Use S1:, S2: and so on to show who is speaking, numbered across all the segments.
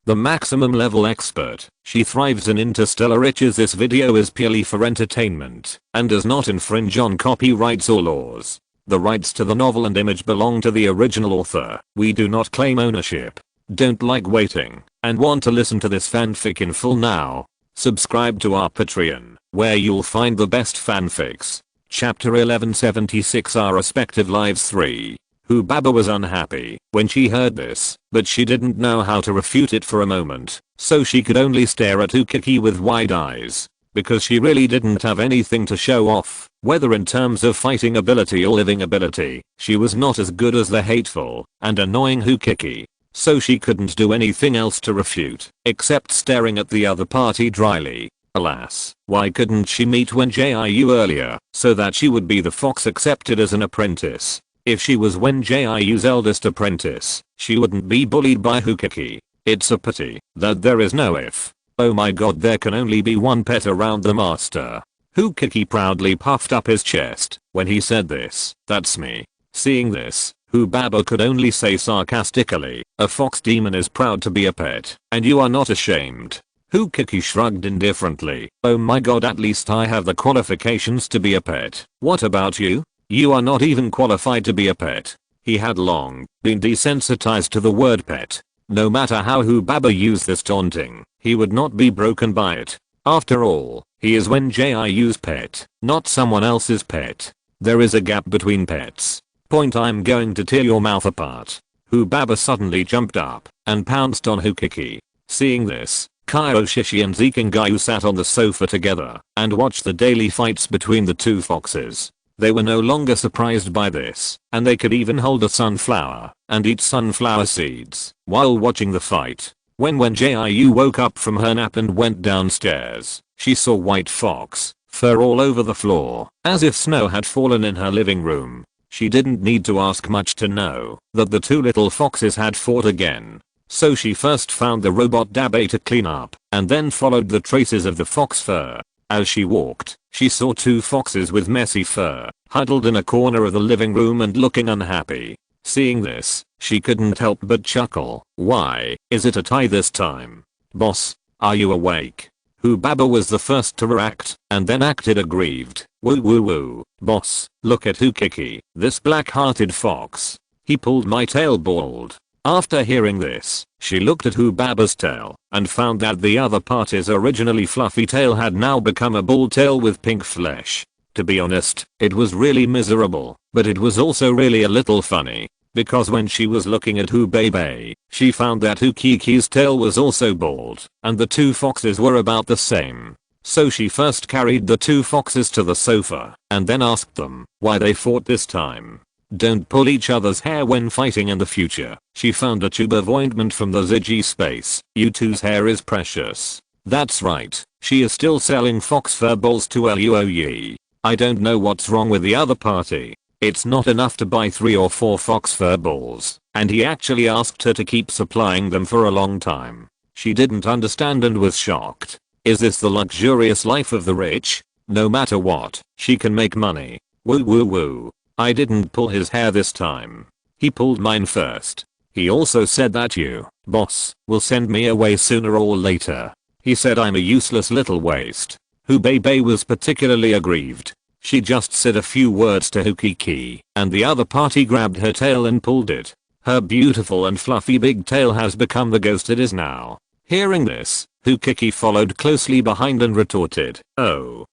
S1: the maximum level expert. She thrives in interstellar riches. This video is purely for entertainment and does not infringe on copyrights or laws. The rights to the novel and image belong to the original author. We do not claim ownership. Don't like waiting and want to listen to this fanfic in full now? Subscribe to our Patreon, where you'll find the best fanfics. Chapter 1176 Our Respective Lives 3. Humbaba was unhappy when she heard this, but she didn't know how to refute it for a moment, so she could only stare at Ukiki with wide eyes, because she really didn't have anything to show off, whether in terms of fighting ability or living ability. She was not as good as the hateful and annoying Ukiki, so she couldn't do anything else to refute, except staring at the other party dryly. Alas, why couldn't she meet Wen Jiu earlier, so that she would be the fox accepted as an apprentice? If she was Wen Jiu's eldest apprentice, she wouldn't be bullied by Ukiki. It's a pity that there is no if. Oh my god, there can only be one pet around the master. Ukiki proudly puffed up his chest when he said this. That's me. Seeing this, Humbaba could only say sarcastically, a fox demon is proud to be a pet, and you are not ashamed. Ukiki shrugged indifferently. Oh my god, at least I have the qualifications to be a pet. What about you? You are not even qualified to be a pet. He had long been desensitized to the word pet. No matter how Humbaba used this taunting, he would not be broken by it. After all, he is Wen Jiu's pet, not someone else's pet. There is a gap between pets. Point, I'm going to tear your mouth apart. Humbaba suddenly jumped up and pounced on Ukiki. Seeing this, Kyoshi and Zikangayu sat on the sofa together and watched the daily fights between the two foxes. They were no longer surprised by this, and they could even hold a sunflower and eat sunflower seeds while watching the fight. When Wen Jiu woke up from her nap and went downstairs, she saw white fox fur all over the floor, as if snow had fallen in her living room. She didn't need to ask much to know that the two little foxes had fought again. So she first found the robot Dabe to clean up, and then followed the traces of the fox fur. As she walked, she saw two foxes with messy fur, huddled in a corner of the living room and looking unhappy. Seeing this, she couldn't help but chuckle. Why, is it a tie this time? Boss, are you awake? Humbaba was the first to react, and then acted aggrieved. Woo woo woo, boss, look at Ukiki, this black-hearted fox. He pulled my tail bald. After hearing this, she looked at Humbaba's tail and found that the other party's originally fluffy tail had now become a bald tail with pink flesh. To be honest, it was really miserable, but it was also really a little funny, because when she was looking at Humbaba, she found that Ukiki's tail was also bald, and the two foxes were about the same. So she first carried the two foxes to the sofa and then asked them why they fought this time. Don't pull each other's hair when fighting in the future. She found a tube of ointment from the Ziggy space. You two's hair is precious. That's right. She is still selling fox fur balls to Luoyi. I don't know what's wrong with the other party. It's not enough to buy 3 or 4 fox fur balls, and he actually asked her to keep supplying them for a long time. She didn't understand and was shocked. Is this the luxurious life of the rich? No matter what, she can make money. Woo woo woo. I didn't pull his hair this time. He pulled mine first. He also said that you, boss, will send me away sooner or later. He said I'm a useless little waste. Humbaba was particularly aggrieved. She just said a few words to Ukiki, and the other party grabbed her tail and pulled it. Her beautiful and fluffy big tail has become the ghost it is now. Hearing this, Ukiki followed closely behind and retorted, oh,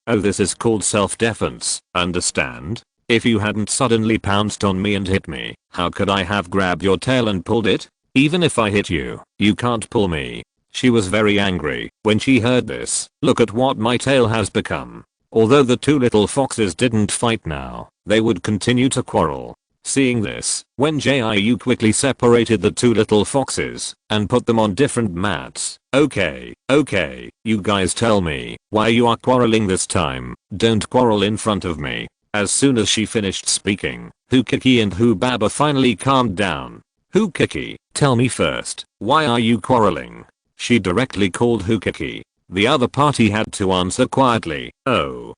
S1: this is called self-defense, understand? If you hadn't suddenly pounced on me and hit me, how could I have grabbed your tail and pulled it? Even if I hit you, you can't pull me. She was very angry when she heard this. Look at what my tail has become. Although the two little foxes didn't fight now, they would continue to quarrel. Seeing this, Wen Jiu quickly separated the two little foxes and put them on different mats. Okay, you guys tell me why you are quarreling this time. Don't quarrel in front of me. As soon as she finished speaking, Ukiki and Humbaba finally calmed down. Ukiki, tell me first, why are you quarreling? She directly called Ukiki. The other party had to answer quietly. Who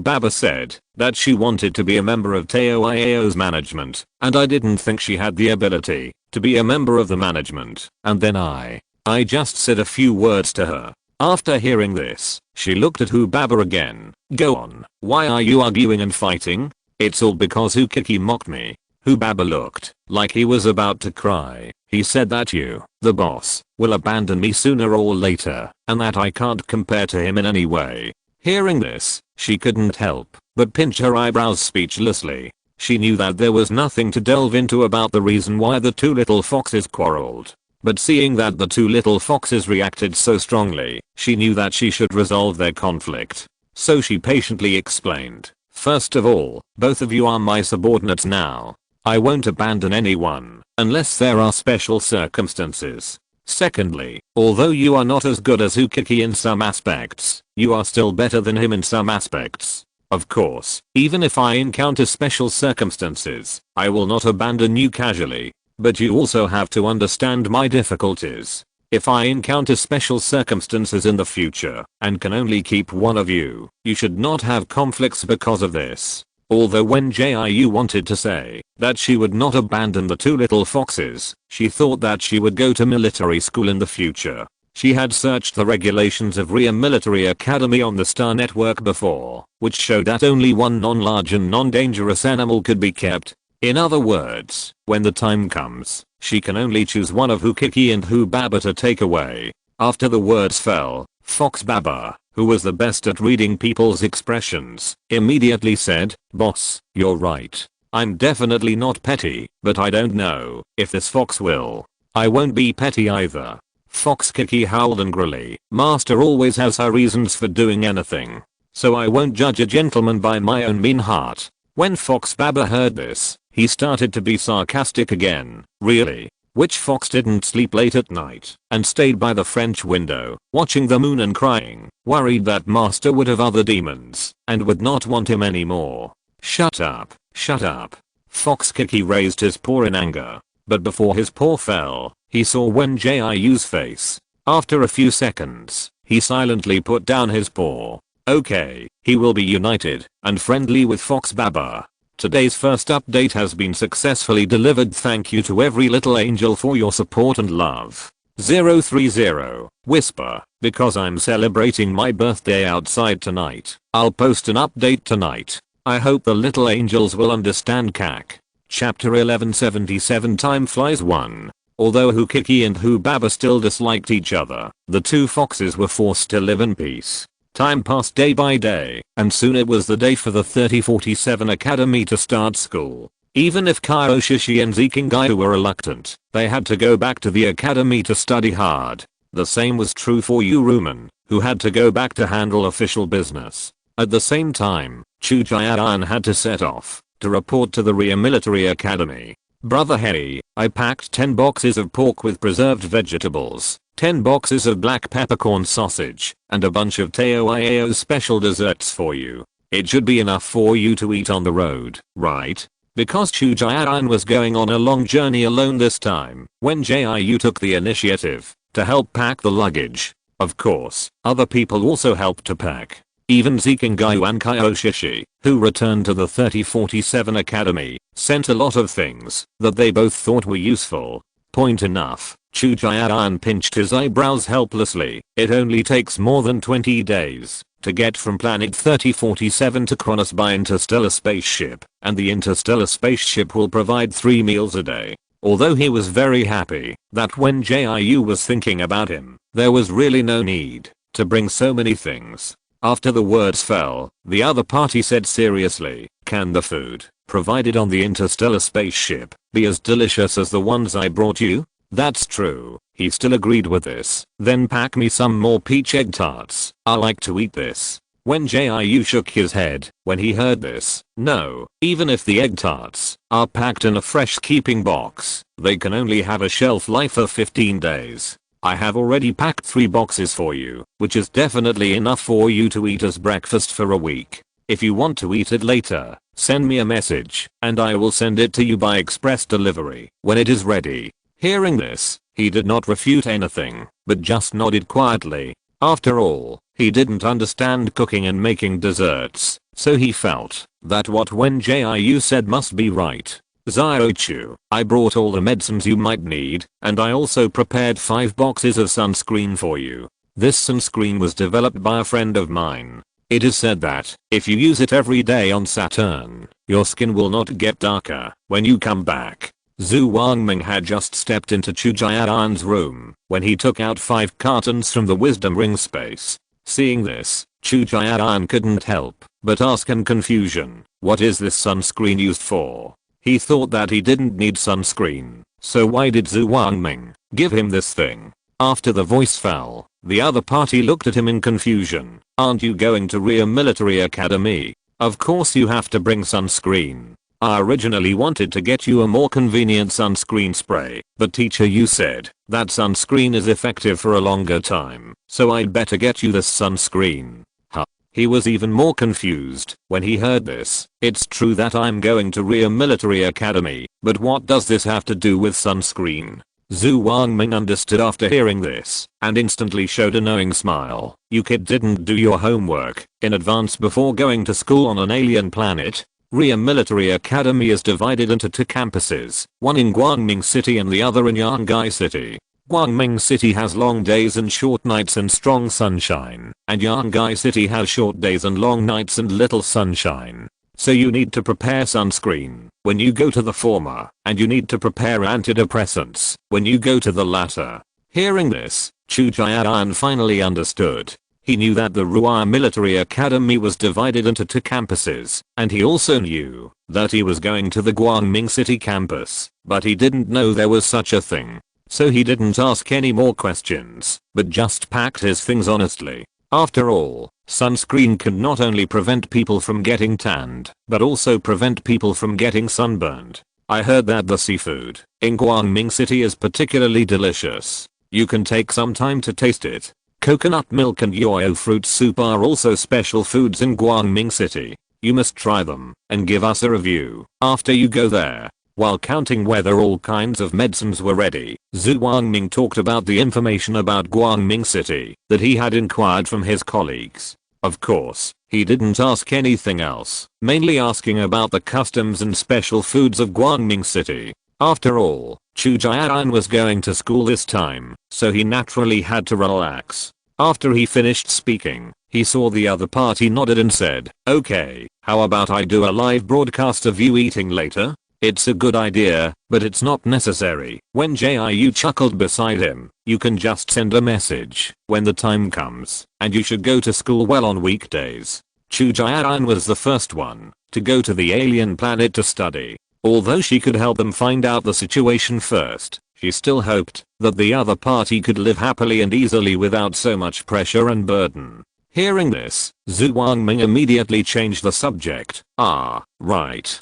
S1: Baba said that she wanted to be a member of Teo IAO's management, and I didn't think she had the ability to be a member of the management. And then I just said a few words to her. After hearing this, she looked at Hu Baba again. Go on, why are you arguing and fighting? It's all because Kiki mocked me. Hu Baba looked like he was about to cry. He said that you, the boss, will abandon me sooner or later, and that I can't compare to him in any way. Hearing this, she couldn't help but pinch her eyebrows speechlessly. She knew that there was nothing to delve into about the reason why the two little foxes quarreled. But seeing that the two little foxes reacted so strongly, she knew that she should resolve their conflict. So she patiently explained, first of all, both of you are my subordinates now. I won't abandon anyone, unless there are special circumstances. Secondly, although you are not as good as Kiki in some aspects, you are still better than him in some aspects. Of course, even if I encounter special circumstances, I will not abandon you casually. But you also have to understand my difficulties. If I encounter special circumstances in the future, and can only keep one of you, you should not have conflicts because of this. Although when Jiu wanted to say that she would not abandon the two little foxes, she thought that she would go to military school in the future. She had searched the regulations of RIA Military Academy on the Star Network before, which showed that only one non-large and non-dangerous animal could be kept. In other words, when the time comes, she can only choose one of Kiki and Hu Baba to take away. After the words fell, Fox Baba, who was the best at reading people's expressions, immediately said, "Boss, you're right. I'm definitely not petty, but I don't know if this fox will. I won't be petty either." Fox Kiki howled angrily. Master always has her reasons for doing anything. So I won't judge a gentleman by my own mean heart. When Fox Baba heard this, he started to be sarcastic again. Really? Which fox didn't sleep late at night and stayed by the French window, watching the moon and crying, worried that master would have other demons and would not want him anymore? Shut up, shut up. Fox Kiki raised his paw in anger, but before his paw fell, he saw Wen Jiu's face. After a few seconds, he silently put down his paw. Okay, he will be united and friendly with Fox Baba. Today's first update has been successfully delivered. Thank you to every little angel for your support and love. 030 Whisper, because I'm celebrating my birthday outside tonight. I'll post an update tonight. I hope the little angels will understand. CAC. Chapter 1177. Time flies. 1. Although Kiki and Hu Baba still disliked each other, the two foxes were forced to live in peace. Time passed day by day, and soon it was the day for the 3047 Academy to start school. Even if Kaioshishi and Zikingai were reluctant, they had to go back to the academy to study hard. The same was true for Uruman, who had to go back to handle official business. At the same time, Chujian had to set off to report to the RIA Military Academy. Brother Harry, I packed 10 boxes of pork with preserved vegetables, 10 boxes of black peppercorn sausage, and a bunch of Teo IAO's special desserts for you. It should be enough for you to eat on the road, right? Because Chujian was going on a long journey alone this time, Wen Jiu took the initiative to help pack the luggage. Of course, other people also helped to pack. Even Zikingai and Kaioshishi, who returned to the 3047 Academy, sent a lot of things that they both thought were useful. Point enough, Chujian pinched his eyebrows helplessly. It only takes more than 20 days to get from planet 3047 to Kronos by interstellar spaceship, and the interstellar spaceship will provide 3 meals a day. Although he was very happy that when Jiu was thinking about him, there was really no need to bring so many things. After the words fell, the other party said seriously, "Can the food provided on the interstellar spaceship be as delicious as the ones I brought you?" That's true. He still agreed with this. Then pack me some more peach egg tarts. I like to eat this. When Jiu shook his head when he heard this. No, even if the egg tarts are packed in a fresh keeping box, they can only have a shelf life of 15 days. I have already packed 3 boxes for you, which is definitely enough for you to eat as breakfast for a week. If you want to eat it later, send me a message, and I will send it to you by express delivery when it is ready. Hearing this, he did not refute anything, but just nodded quietly. After all, he didn't understand cooking and making desserts, so he felt that what Wen Jiu said must be right. Xiao, I brought all the medicines you might need, and I also prepared 5 boxes of sunscreen for you. This sunscreen was developed by a friend of mine. It is said that if you use it every day on Saturn, your skin will not get darker when you come back. Zhu Wangming had just stepped into Chu Jiadan's room when he took out 5 cartons from the wisdom ring space. Seeing this, Chu Jiadan couldn't help but ask in confusion, what is this sunscreen used for? He thought that he didn't need sunscreen, so why did Zhu Wangming give him this thing? After the voice fell, the other party looked at him in confusion. Aren't you going to Ria Military Academy? Of course you have to bring sunscreen. I originally wanted to get you a more convenient sunscreen spray, but teacher, you said that sunscreen is effective for a longer time, so I'd better get you this sunscreen. Huh. He was even more confused when he heard this. It's true that I'm going to Ria Military Academy, but what does this have to do with sunscreen? Zhu Wangming understood after hearing this and instantly showed a knowing smile. You kid didn't do your homework in advance before going to school on an alien planet. Ria Military Academy is divided into 2 campuses, one in Guangming City and the other in Yangai City. Guangming City has long days and short nights and strong sunshine, and Yangai City has short days and long nights and little sunshine. So you need to prepare sunscreen when you go to the former, and you need to prepare antidepressants when you go to the latter. Hearing this, Chu Jiadan finally understood. He knew that the Ruia Military Academy was divided into 2 campuses, and he also knew that he was going to the Guangming City campus, but he didn't know there was such a thing. So he didn't ask any more questions, but just packed his things honestly. After all, sunscreen can not only prevent people from getting tanned, but also prevent people from getting sunburned. I heard that the seafood in Guangming City is particularly delicious. You can take some time to taste it. Coconut milk and yoyo fruit soup are also special foods in Guangming City. You must try them and give us a review after you go there. While counting whether all kinds of medicines were ready, Zhu Wangming talked about the information about Guangming City that he had inquired from his colleagues. Of course, he didn't ask anything else, mainly asking about the customs and special foods of Guangming City. After all, Chu Jiadan was going to school this time, so he naturally had to relax. After he finished speaking, he saw the other party nodded and said, okay, how about I do a live broadcast of you eating later? It's a good idea, but it's not necessary. When Jiu chuckled beside him, you can just send a message when the time comes, and you should go to school well on weekdays. Chu Jiadan was the first one to go to the alien planet to study. Although she could help them find out the situation first, she still hoped that the other party could live happily and easily without so much pressure and burden. Hearing this, Zhu Wangming immediately changed the subject. Right.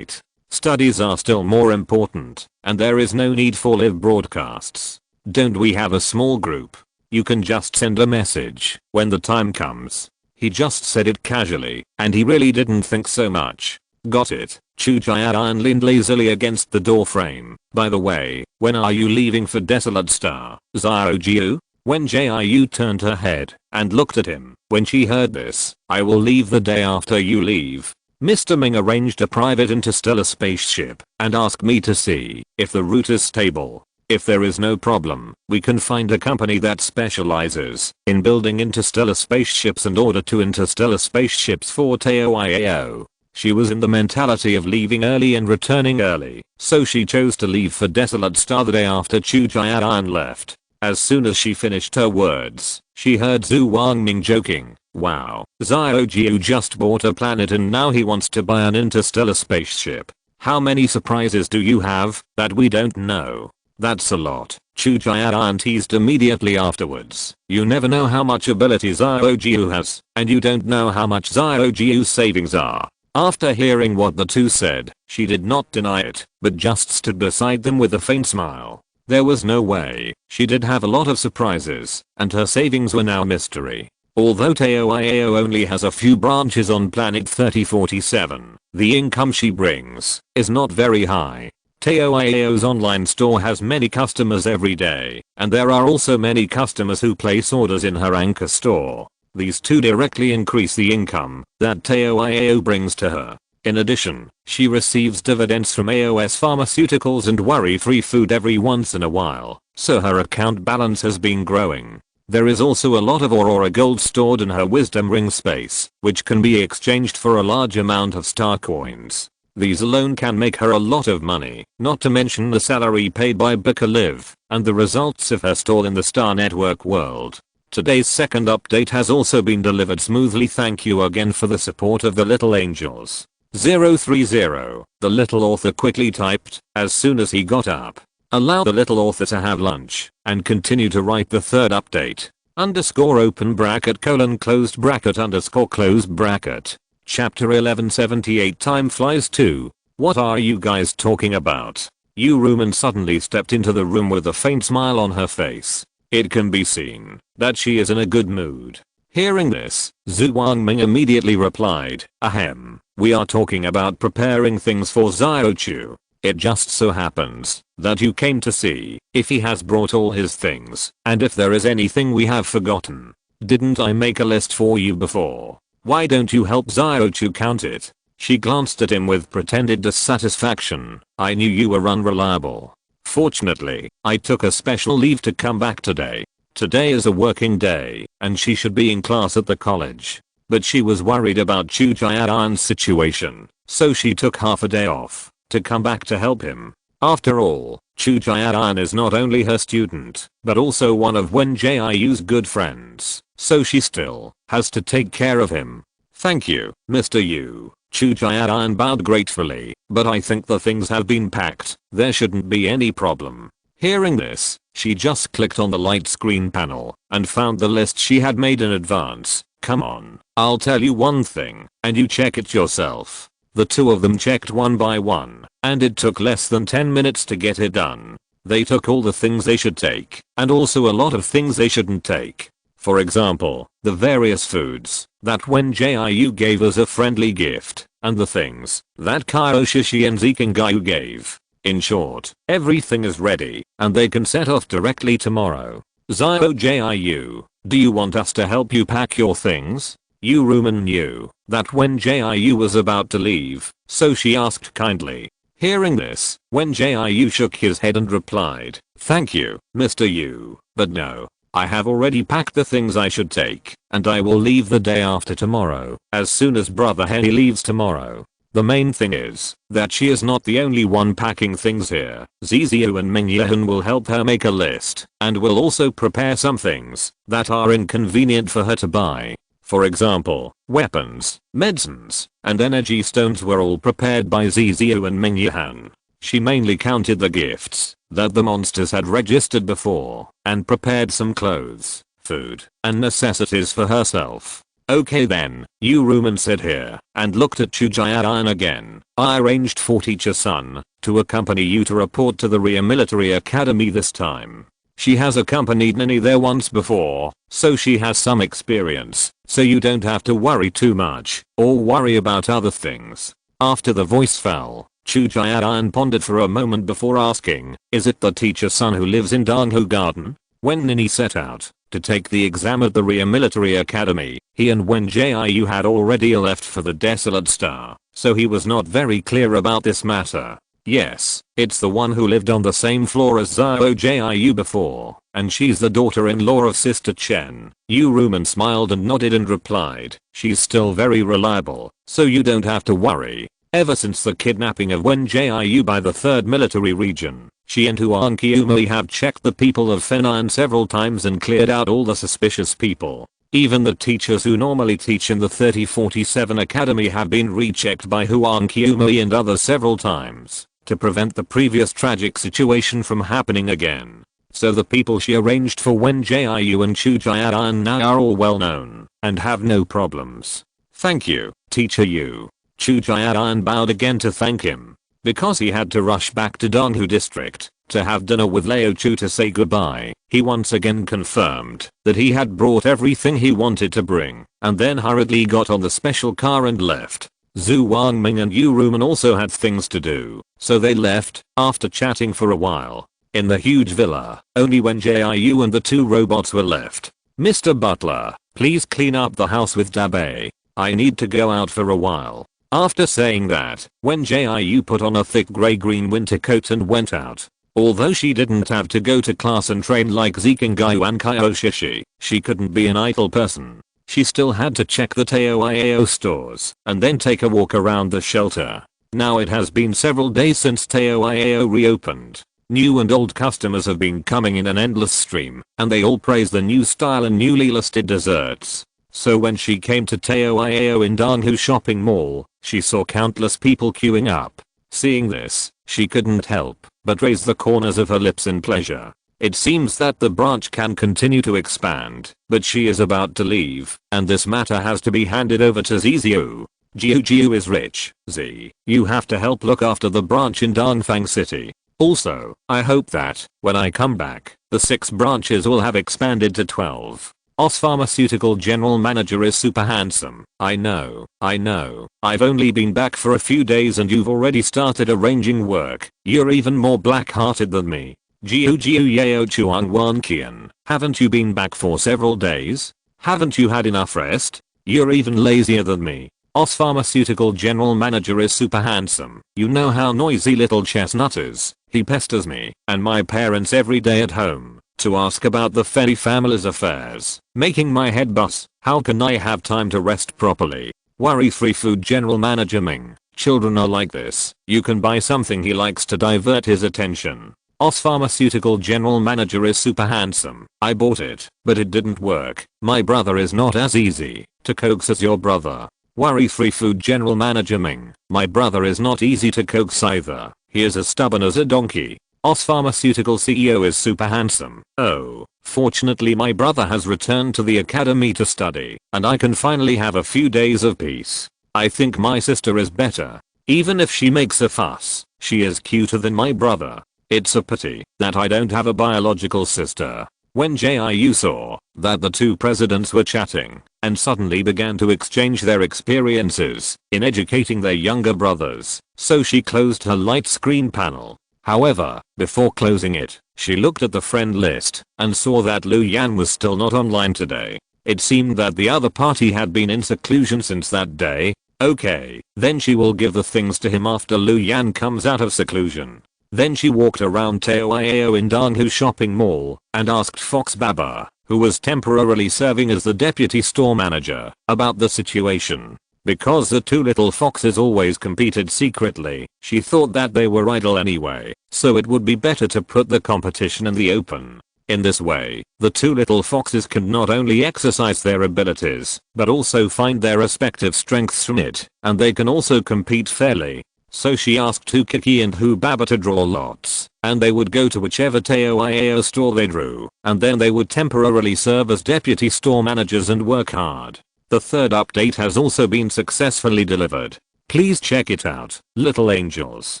S1: Studies are still more important, and there is no need for live broadcasts. Don't we have a small group? You can just send a message when the time comes. He just said it casually, and he really didn't think so much. Got it. Chu Jiadan leaned lazily against the door frame. By the way, when are you leaving for Desolate Star, Xiao? When Jiu turned her head and looked at him, when she heard this, I will leave the day after you leave. Mr. Ming arranged a private interstellar spaceship and asked me to see if the route is stable. If there is no problem, we can find a company that specializes in building interstellar spaceships and order 2 interstellar spaceships for Teo. She was in the mentality of leaving early and returning early, so she chose to leave for Desolate Star the day after Chu Jiadan left. As soon as she finished her words, she heard Zhu Wangming joking, wow, Xiao just bought a planet and now he wants to buy an interstellar spaceship. How many surprises do you have that we don't know? That's a lot. Chu Jiadan teased immediately afterwards. You never know how much ability Xiao has, and you don't know how much Xiao's savings are. After hearing what the two said, she did not deny it, but just stood beside them with a faint smile. There was no way. She did have a lot of surprises, and her savings were now mystery. Although Teo only has a few branches on planet 3047, the income she brings is not very high. Taoiao's online store has many customers every day, and there are also many customers who place orders in her anchor store. These two directly increase the income that Taoiao brings to her. In addition, she receives dividends from AOS pharmaceuticals and worry-free food every once in a while, so her account balance has been growing. There is also a lot of Aurora gold stored in her wisdom ring space, which can be exchanged for a large amount of star coins. These alone can make her a lot of money, not to mention the salary paid by Booker Live, and the results of her stall in the Star Network world. Today's second update has also been delivered smoothly. Thank you again for the support of the little angels. 030, the little author quickly typed, as soon as he got up. Allow the little author to have lunch, and continue to write the third update. Underscore open bracket colon closed bracket underscore closed bracket. Chapter 1178 Time flies too. What are you guys talking about? Ruman suddenly stepped into the room with a faint smile on her face. It can be seen that she is in a good mood. Hearing this, Zhu Wangming immediately replied, ahem, we are talking about preparing things for Xiaochu. It just so happens that you came to see if he has brought all his things and if there is anything we have forgotten. Didn't I make a list for you before? Why don't you help Xiaochu count it? She glanced at him with pretended dissatisfaction. I knew you were unreliable. Fortunately, I took a special leave to come back today. Today is a working day, and she should be in class at the college. But she was worried about Chu Jiayan's situation, so she took half a day off to come back to help him. After all, Chu Jiayan is not only her student, but also one of Wen Jiu's good friends, so she still has to take care of him. Thank you, Mr. Yu. Chu Jiayan bowed gratefully, but I think the things have been packed. There shouldn't be any problem. Hearing this, she just clicked on the light screen panel and found the list she had made in advance. Come on, I'll tell you one thing, and you check it yourself. The two of them checked one by one, and it took less than 10 minutes to get it done. They took all the things they should take, and also a lot of things they shouldn't take. For example, the various foods that Wen Jiu gave as a friendly gift, and the things that Kaio Shishi and Zikangayu gave. In short, everything is ready, and they can set off directly tomorrow. Jiu, do you want us to help you pack your things? Ruman knew that Wen Jiu was about to leave, so she asked kindly. Hearing this, Wen Jiu shook his head and replied, thank you, Mr. Yu, but no. I have already packed the things I should take, and I will leave the day after tomorrow, as soon as Brother Henny leaves tomorrow. The main thing is that she is not the only one packing things here. Ziziu and Mingyahan will help her make a list, and will also prepare some things that are inconvenient for her to buy. For example, weapons, medicines, and energy stones were all prepared by Ziziu and Mingyahan. She mainly counted the gifts that the monsters had registered before, and prepared some clothes, food, and necessities for herself. Okay then, Ruman said here, and looked at Chu Jiayan again. I arranged for Teacher Sun to accompany you to report to the Ria Military Academy this time. She has accompanied Nini there once before, so she has some experience, so you don't have to worry too much, or worry about other things. After the voice fell, Chu Jiayan pondered for a moment before asking, is it the Teacher Sun who lives in Donghu Garden? When Nini set out to take the exam at the Ria Military Academy, he and Wen Jiu had already left for the Desolate Star, so he was not very clear about this matter. Yes, it's the one who lived on the same floor as Zhao Jiu before, and she's the daughter-in-law of Sister Chen. Ruman smiled and nodded and replied, she's still very reliable, so you don't have to worry. Ever since the kidnapping of Wen Jiu by the 3rd Military Region, she and Huang Qiumei have checked the people of Fenan several times and cleared out all the suspicious people. Even the teachers who normally teach in the 3047 Academy have been rechecked by Huang Qiumei and others several times to prevent the previous tragic situation from happening again. So the people she arranged for Wen Jiu and Chu Jiayan now are all well known and have no problems. Thank you, Teacher Yu. Chu Jiayan bowed again to thank him, because he had to rush back to Donghu District to have dinner with Lao Chu to say goodbye. He once again confirmed that he had brought everything he wanted to bring, and then hurriedly got on the special car and left. Zhu Wangming and Yu Ruman also had things to do, so they left after chatting for a while. In the huge villa, only Wen Jiu and the two robots were left. "Mr. Butler, please clean up the house with Dabe. I need to go out for a while." After saying that, Wen Jiu put on a thick grey-green winter coat and went out. Although she didn't have to go to class and train like Zikingai and Kaioshishi, she couldn't be an idle person. She still had to check the Teoiao stores and then take a walk around the shelter. Now it has been several days since Teoiao reopened. New and old customers have been coming in an endless stream, and they all praise the new style and newly listed desserts. So when she came to Teoiao in Donghu shopping mall, she saw countless people queuing up. Seeing this, she couldn't help but raise the corners of her lips in pleasure. It seems that the branch can continue to expand, but she is about to leave, and this matter has to be handed over to Ziziu. Jiu is rich. Z, you have to help look after the branch in Dongfang City. Also, I hope that, when I come back, the 6 branches will have expanded to 12. Os Pharmaceutical General Manager is super handsome. I know. I've only been back for a few days and you've already started arranging work. You're even more black-hearted than me. Jiu Yao Chuang Wan Kian, haven't you been back for several days? Haven't you had enough rest? You're even lazier than me. Os Pharmaceutical General Manager is super handsome. You know how noisy little chestnut is. He pesters me and my parents every day at home to ask about the Ferry family's affairs, making my head buzz. How can I have time to rest properly? Worry-free Food General Manager Ming. Children are like this. You can buy something he likes to divert his attention. Os Pharmaceutical General Manager is super handsome. I bought it, but it didn't work. My brother is not as easy to coax as your brother. Worry-free Food General Manager Ming. My brother is not easy to coax either. He is as stubborn as a donkey. Os Pharmaceutical CEO is super handsome. Oh, fortunately my brother has returned to the academy to study, and I can finally have a few days of peace. I think my sister is better. Even if she makes a fuss, she is cuter than my brother. It's a pity that I don't have a biological sister. When Jiu saw that the two presidents were chatting and suddenly began to exchange their experiences in educating their younger brothers, so she closed her light screen panel. However, before closing it, she looked at the friend list and saw that Lu Yan was still not online today. It seemed that the other party had been in seclusion since that day. Okay, then she will give the things to him after Lu Yan comes out of seclusion. Then she walked around Teoiao in Donghu shopping mall and asked Fox Baba, who was temporarily serving as the deputy store manager, about the situation. Because the two little foxes always competed secretly, she thought that they were idle anyway, so it would be better to put the competition in the open. In this way, the two little foxes can not only exercise their abilities, but also find their respective strengths from it, and they can also compete fairly. So she asked Hu Kiki and Hu Baba to draw lots, and they would go to whichever Teoiao store they drew, and then they would temporarily serve as deputy store managers and work hard. The third update has also been successfully delivered. Please check it out, Little Angels.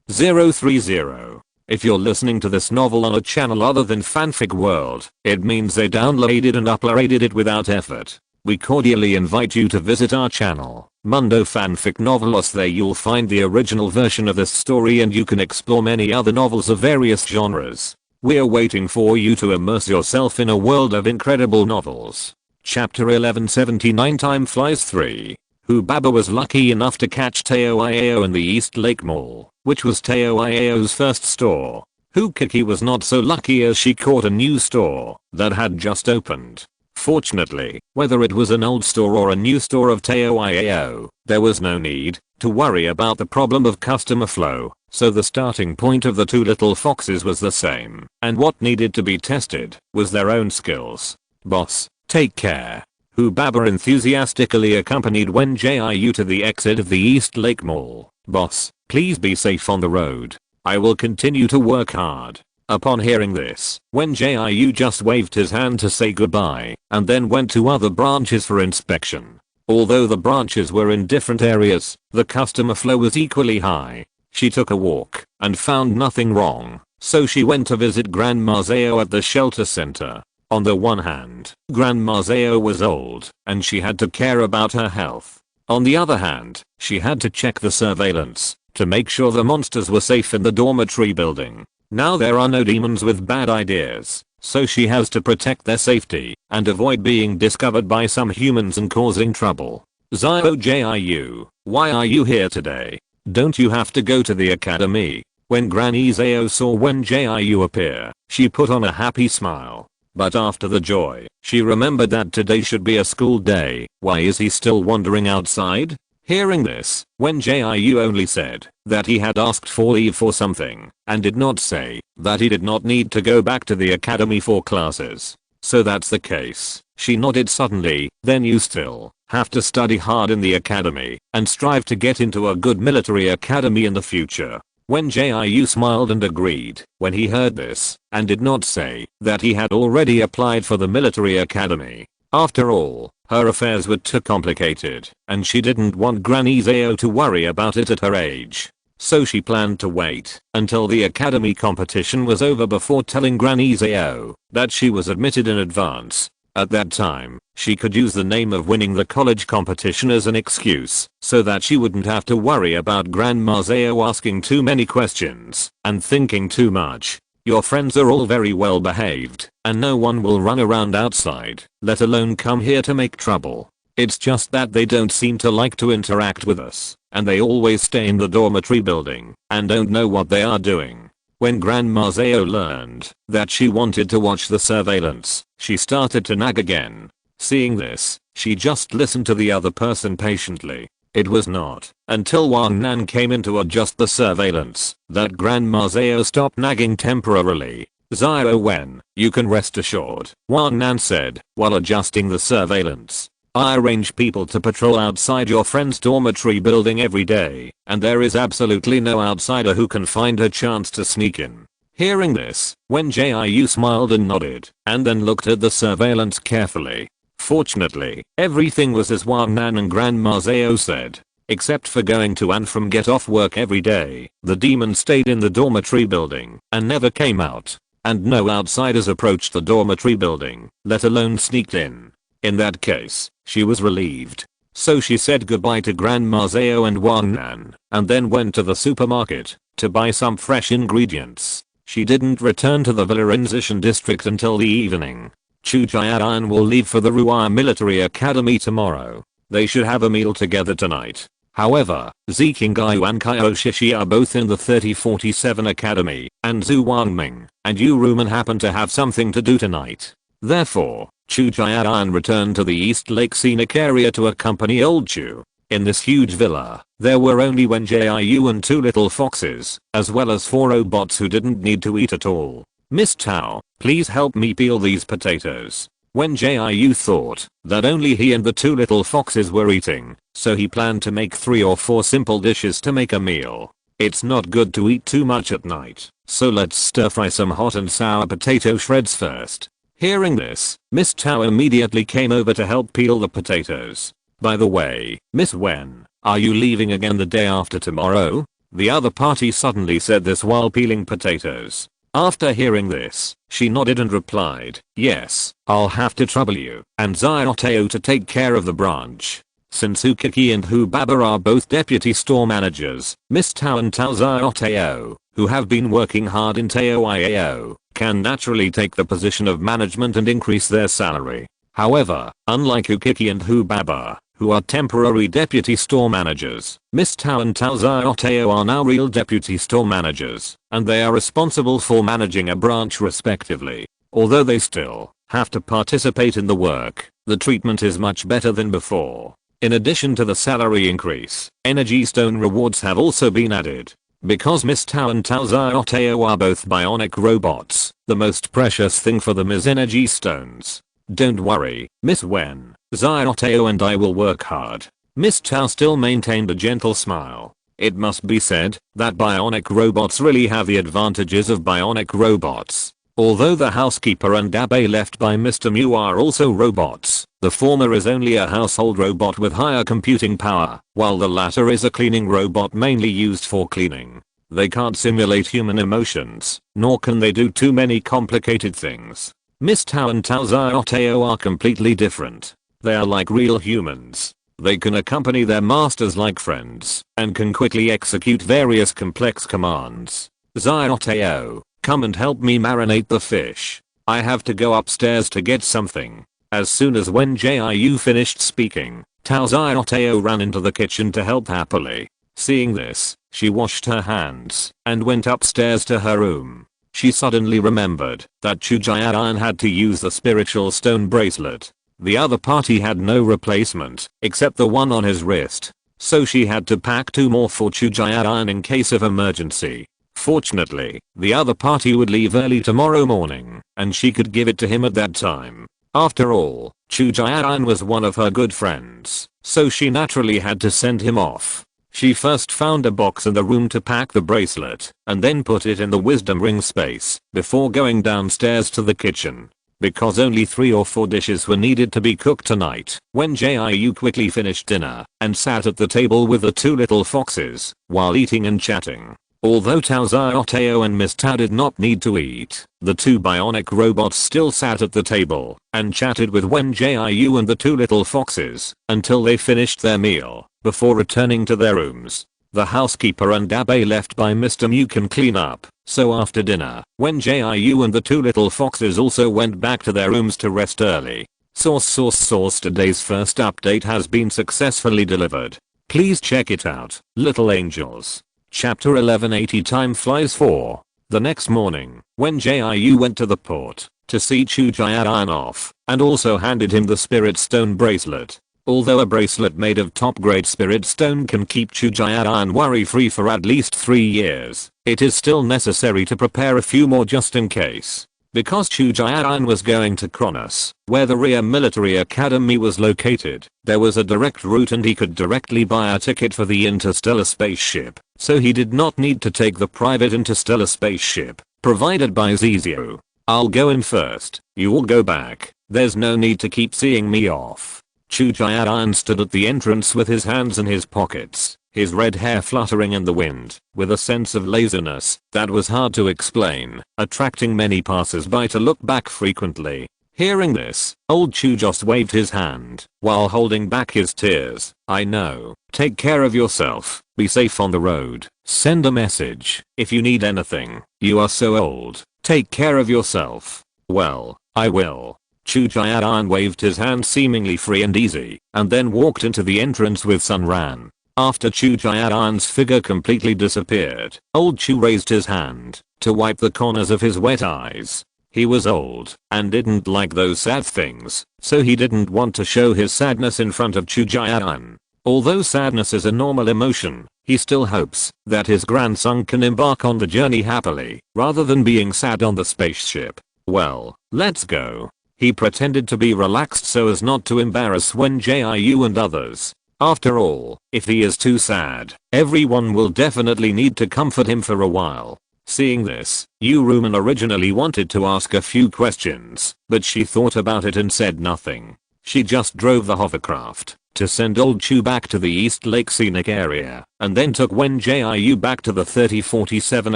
S1: 030. If you're listening to this novel on a channel other than Fanfic World, it means they downloaded and uploaded it without effort. We cordially invite you to visit our channel, Mundo Fanfic Novelos. There you'll find the original version of this story and you can explore many other novels of various genres. We're waiting for you to immerse yourself in a world of incredible novels. Chapter 1179 Time Flies 3. Hu Baba was lucky enough to catch Teoiao in the East Lake Mall, which was Teoiao's first store. Hu Kiki was not so lucky as she caught a new store that had just opened. Fortunately, whether it was an old store or a new store of Teoiao, there was no need to worry about the problem of customer flow, so the starting point of the two little foxes was the same, and what needed to be tested was their own skills. Boss, take care. Hu Baba enthusiastically accompanied Wen Jiu to the exit of the East Lake Mall. Boss, please be safe on the road. I will continue to work hard. Upon hearing this, Wen Jiu just waved his hand to say goodbye and then went to other branches for inspection. Although the branches were in different areas, the customer flow was equally high. She took a walk and found nothing wrong, so she went to visit Grandma Zhao at the shelter center. On the one hand, Grandma Zhao was old and she had to care about her health. On the other hand, she had to check the surveillance to make sure the monsters were safe in the dormitory building. Now there are no demons with bad ideas, so she has to protect their safety and avoid being discovered by some humans and causing trouble. Jiu, why are you here today? Don't you have to go to the academy? When Granny Zhao saw Wen Jiu appear, she put on a happy smile. But after the joy, she remembered that today should be a school day. Why is he still wandering outside? Hearing this, Wen Jiu only said that he had asked for leave for something and did not say that he did not need to go back to the academy for classes. So that's the case. She nodded suddenly. Then you still have to study hard in the academy and strive to get into a good military academy in the future. Wen Jiu smiled and agreed when he heard this and did not say that he had already applied for the military academy. After all, her affairs were too complicated and she didn't want Granny Zhao to worry about it at her age. So she planned to wait until the academy competition was over before telling Granny Zhao that she was admitted in advance. At that time, she could use the name of winning the college competition as an excuse so that she wouldn't have to worry about Grandma Zhao asking too many questions and thinking too much. Your friends are all very well behaved and no one will run around outside, let alone come here to make trouble. It's just that they don't seem to like to interact with us and they always stay in the dormitory building and don't know what they are doing. When Grandma Zhao learned that she wanted to watch the surveillance, she started to nag again. Seeing this, she just listened to the other person patiently. It was not until Wang Nan came in to adjust the surveillance that Grandma Zhao stopped nagging temporarily. Zhao Wen, you can rest assured, Wang Nan said while adjusting the surveillance. I arrange people to patrol outside your friend's dormitory building every day, and there is absolutely no outsider who can find a chance to sneak in. Hearing this, Wen Jiu smiled and nodded, and then looked at the surveillance carefully. Fortunately, everything was as Wang Nan and Grandma Zhao said. Except for going to and from get off work every day, the demon stayed in the dormitory building and never came out. And no outsiders approached the dormitory building, let alone sneaked in. In that case, she was relieved. So she said goodbye to Grandma Zhao and Wang Nan, and then went to the supermarket to buy some fresh ingredients. She didn't return to the villa in Zishan district until the evening. Chu Jian will leave for the Ruai Military Academy tomorrow. They should have a meal together tonight. However, Ziqinggai and Kaioshishi are both in the 3047 Academy, and Zhu Wangming and Yu Rumen happen to have something to do tonight. Therefore, Chu Jian returned to the East Lake Scenic Area to accompany Old Chu. In this huge villa, there were only Wen Jiu and 2 little foxes, as well as 4 robots who didn't need to eat at all. Miss Tao, please help me peel these potatoes. Wen Jiu thought that only he and the 2 little foxes were eating, so he planned to make 3 or 4 simple dishes to make a meal. It's not good to eat too much at night, so let's stir fry some hot and sour potato shreds first. Hearing this, Miss Tao immediately came over to help peel the potatoes. By the way, Miss Wen, are you leaving again the day after tomorrow? The other party suddenly said this while peeling potatoes. After hearing this, she nodded and replied, yes, I'll have to trouble you and Xiaotao to take care of the branch. Since Hu Kiki and Hu Baba are both deputy store managers, Miss Tao and Tao Xiaotao, who have been working hard in Taoiao, can naturally take the position of management and increase their salary. However, unlike Hu Kiki and Hu Baba, who are temporary deputy store managers, Miss Tao and Tao Xiaotao are now real deputy store managers, and they are responsible for managing a branch respectively. Although they still have to participate in the work, the treatment is much better than before. In addition to the salary increase, energy stone rewards have also been added. Because Miss Tao and Tao Xiaotao are both bionic robots, the most precious thing for them is energy stones. Don't worry, Miss Wen, Xiaotao and I will work hard. Miss Tao still maintained a gentle smile. It must be said that bionic robots really have the advantages of bionic robots. Although the housekeeper and Abe left by Mr. Mew are also robots, the former is only a household robot with higher computing power, while the latter is a cleaning robot mainly used for cleaning. They can't simulate human emotions, nor can they do too many complicated things. Miss Tao and Tao Xiaotao are completely different. They are like real humans. They can accompany their masters like friends and can quickly execute various complex commands. Xiao, come and help me marinate the fish. I have to go upstairs to get something. As soon as Wen Jiu finished speaking, Tao Xiao ran into the kitchen to help happily. Seeing this, she washed her hands and went upstairs to her room. She suddenly remembered that Chu Jian had to use the spiritual stone bracelet. The other party had no replacement except the one on his wrist, so she had to pack 2 more for Chu Jian in case of emergency. Fortunately, the other party would leave early tomorrow morning, and she could give it to him at that time. After all, Chu Jian was one of her good friends, so she naturally had to send him off. She first found a box in the room to pack the bracelet, and then put it in the wisdom ring space, before going downstairs to the kitchen. Because only 3 or 4 dishes were needed to be cooked tonight, Wen Jiu quickly finished dinner, and sat at the table with the 2 little foxes, while eating and chatting. Although Tao Xiao and Miss Tao did not need to eat, the 2 bionic robots still sat at the table, and chatted with Wen Jiu and the 2 little foxes, until they finished their meal, before returning to their rooms. The housekeeper and Abe left by Mr. Mu can clean up, so after dinner, Wen Jiu and the 2 little foxes also went back to their rooms to rest early. Source today's first update has been successfully delivered. Please check it out, little angels. Chapter 1180 Time flies 4. The next morning, Wen Jiu went to the port to see Chu Jian off, and also handed him the spirit stone bracelet. Although a bracelet made of top grade spirit stone can keep Chu Jian worry free for at least 3 years, it is still necessary to prepare a few more just in case. Because Chu Jian was going to Kronos, where the Ria Military Academy was located, there was a direct route and he could directly buy a ticket for the interstellar spaceship, so he did not need to take the private interstellar spaceship provided by Zizio. I'll go in first, you all go back, there's no need to keep seeing me off. Chu Jian stood at the entrance with his hands in his pockets, his red hair fluttering in the wind, with a sense of laziness that was hard to explain, attracting many passers-by to look back frequently. Hearing this, old Chu just waved his hand, while holding back his tears. I know, take care of yourself, be safe on the road, send a message, if you need anything, you are so old, take care of yourself. Well, I will. Chu Jian waved his hand seemingly free and easy, and then walked into the entrance with Sun Ran. After Chu Jian's figure completely disappeared, old Chu raised his hand to wipe the corners of his wet eyes. He was old and didn't like those sad things, so he didn't want to show his sadness in front of Chu Jian. Although sadness is a normal emotion, he still hopes that his grandson can embark on the journey happily, rather than being sad on the spaceship. Well, let's go. He pretended to be relaxed so as not to embarrass Wen Jiu and others. After all, if he is too sad, everyone will definitely need to comfort him for a while. Seeing this, Yu Ruman originally wanted to ask a few questions, but she thought about it and said nothing. She just drove the hovercraft to send old Chu back to the East Lake Scenic area, and then took Wen Jiu back to the 3047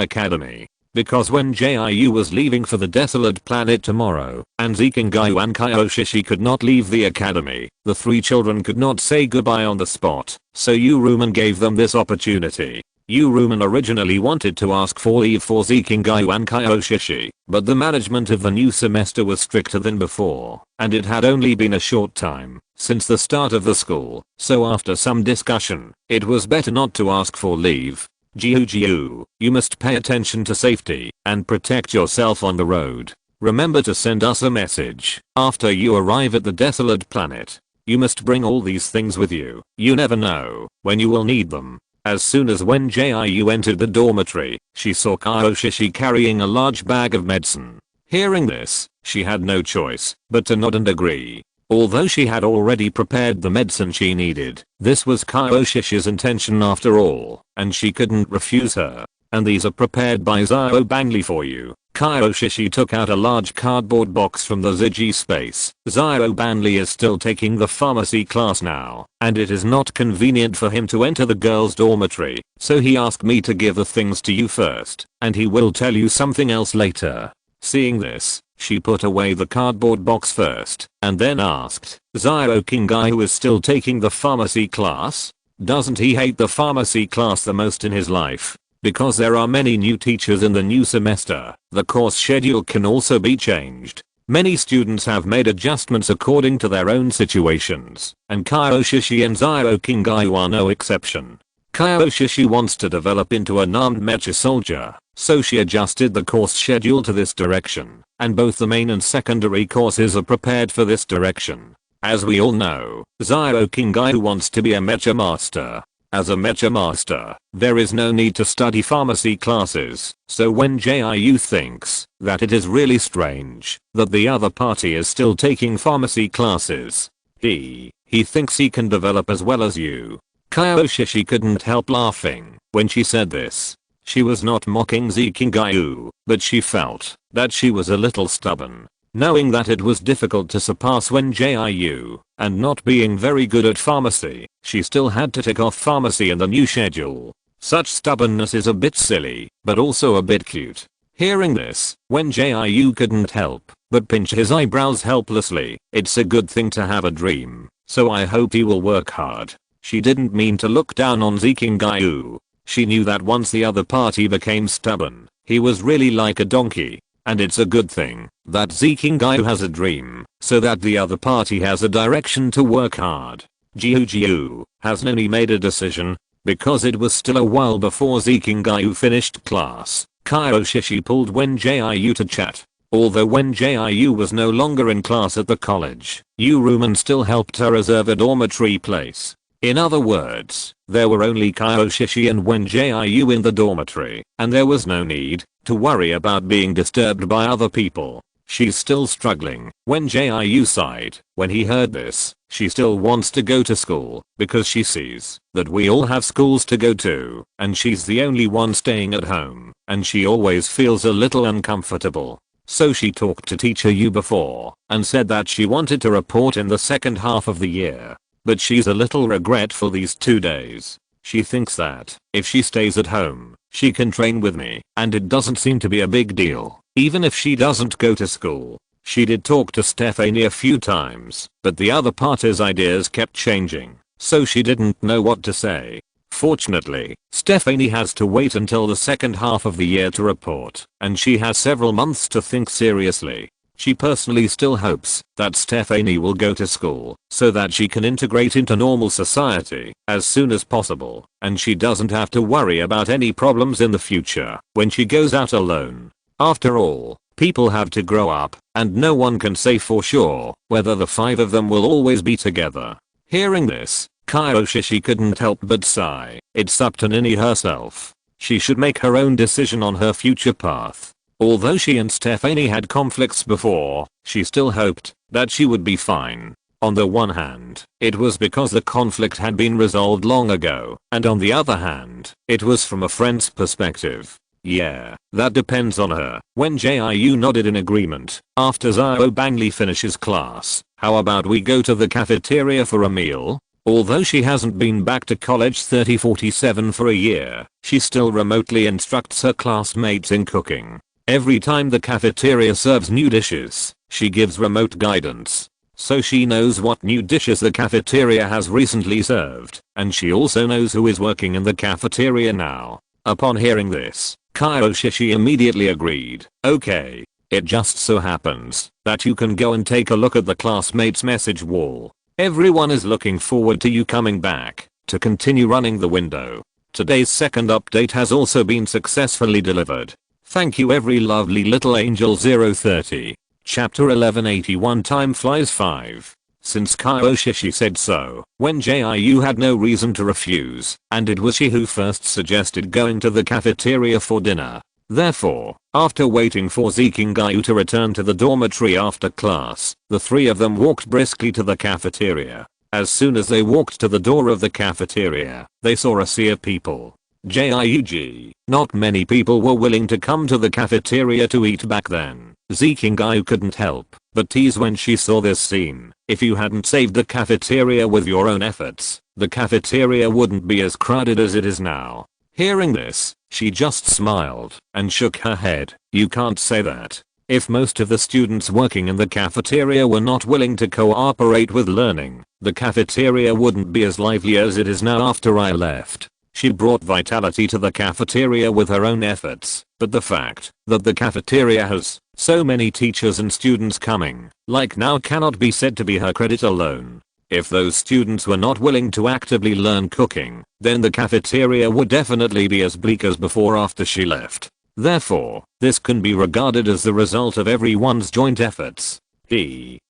S1: Academy. Because Wen Jiu was leaving for the desolate planet tomorrow, and Zikingayu and Kaioshishi could not leave the academy, the 3 children could not say goodbye on the spot, so Yu Ruman gave them this opportunity. Yu Ruman originally wanted to ask for leave for Zikingayu and Kaioshishi, but the management of the new semester was stricter than before, and it had only been a short time since the start of the school, so after some discussion, it was better not to ask for leave. Jiu, you must pay attention to safety and protect yourself on the road. Remember to send us a message after you arrive at the desolate planet. You must bring all these things with you. You never know when you will need them. As soon as Wen Jiu entered the dormitory, she saw Kaioshishi carrying a large bag of medicine. Hearing this, she had no choice but to nod and agree. Although she had already prepared the medicine she needed, this was Kaioshishi's intention after all, and she couldn't refuse her. And these are prepared by Xiao Bangli for you. Kaioshishi took out a large cardboard box from the Ziji space. Xiao Bangli is still taking the pharmacy class now, and it is not convenient for him to enter the girls' dormitory, so he asked me to give the things to you first, and he will tell you something else later. Seeing this, she put away the cardboard box first, and then asked, Zio Kingai is still taking the pharmacy class. Doesn't he hate the pharmacy class the most in his life? Because there are many new teachers in the new semester, the course schedule can also be changed. Many students have made adjustments according to their own situations, and Kyoshi and Zio Kingai are no exception. Kyoshi wants to develop into an armed mecha soldier, so she adjusted the course schedule to this direction, and both the main and secondary courses are prepared for this direction. As we all know, Zio Kingai wants to be a mecha master. As a mecha master, there is no need to study pharmacy classes, so when Jiu thinks that it is really strange that the other party is still taking pharmacy classes, he thinks he can develop as well as you. Kyoshi couldn't help laughing when she said this. She was not mocking Zikingayu, but she felt that she was a little stubborn. Knowing that it was difficult to surpass Wen Jiu, and not being very good at pharmacy, she still had to tick off pharmacy in the new schedule. Such stubbornness is a bit silly, but also a bit cute. Hearing this, Wen Jiu couldn't help but pinch his eyebrows helplessly. It's a good thing to have a dream, so I hope he will work hard. She didn't mean to look down on Zikingayu. She knew that once the other party became stubborn, he was really like a donkey. And it's a good thing that Zikingayu has a dream, so that the other party has a direction to work hard. Jiu has only made a decision, because it was still a while before Zikingayu finished class. Kyoshi pulled Wen Jiu to chat. Although Wen Jiu was no longer in class at the college, Ruman still helped her reserve a dormitory place. In other words, there were only Kyoshi and Wen Jiu in the dormitory, and there was no need to worry about being disturbed by other people. She's still struggling. Wen Jiu sighed when he heard this. She still wants to go to school because she sees that we all have schools to go to, and she's the only one staying at home, and she always feels a little uncomfortable. So she talked to teacher Yu before and said that she wanted to report in the second half of the year. But she's a little regretful these 2 days. She thinks that if she stays at home, she can train with me, and it doesn't seem to be a big deal, even if she doesn't go to school. She did talk to Stephanie a few times, but the other party's ideas kept changing, so she didn't know what to say. Fortunately, Stephanie has to wait until the second half of the year to report, and she has several months to think seriously. She personally still hopes that Stephanie will go to school so that she can integrate into normal society as soon as possible, and she doesn't have to worry about any problems in the future when she goes out alone. After all, people have to grow up, and no one can say for sure whether the 5 of them will always be together. Hearing this, Kyoshi couldn't help but sigh. It's up to Nini herself. She should make her own decision on her future path. Although she and Stephanie had conflicts before, she still hoped that she would be fine. On the one hand, it was because the conflict had been resolved long ago, and on the other hand, it was from a friend's perspective. Yeah, that depends on her. When Jiu nodded in agreement, after Zio Bangli finishes class, how about we go to the cafeteria for a meal? Although she hasn't been back to college 3047 for a year, she still remotely instructs her classmates in cooking. Every time the cafeteria serves new dishes, she gives remote guidance. So she knows what new dishes the cafeteria has recently served, and she also knows who is working in the cafeteria now. Upon hearing this, Kyoshi immediately agreed. Okay. It just so happens that you can go and take a look at the classmates' message wall. Everyone is looking forward to you coming back to continue running the window. Today's second update has also been successfully delivered. Thank you every lovely little angel 030. Chapter 1181 Time flies 5. Since Kyoshi said so, Wen Jiu had no reason to refuse, and it was she who first suggested going to the cafeteria for dinner. Therefore, after waiting for Zikingayu to return to the dormitory after class, the 3 of them walked briskly to the cafeteria. As soon as they walked to the door of the cafeteria, they saw a sea of people. JIUG. Not many people were willing to come to the cafeteria to eat back then. Zikingayu couldn't help but tease when she saw this scene. If you hadn't saved the cafeteria with your own efforts, the cafeteria wouldn't be as crowded as it is now. Hearing this, she just smiled and shook her head. You can't say that. If most of the students working in the cafeteria were not willing to cooperate with learning, the cafeteria wouldn't be as lively as it is now after I left. She brought vitality to the cafeteria with her own efforts, but the fact that the cafeteria has so many teachers and students coming, like now, cannot be said to be her credit alone. If those students were not willing to actively learn cooking, then the cafeteria would definitely be as bleak as before after she left. Therefore, this can be regarded as the result of everyone's joint efforts.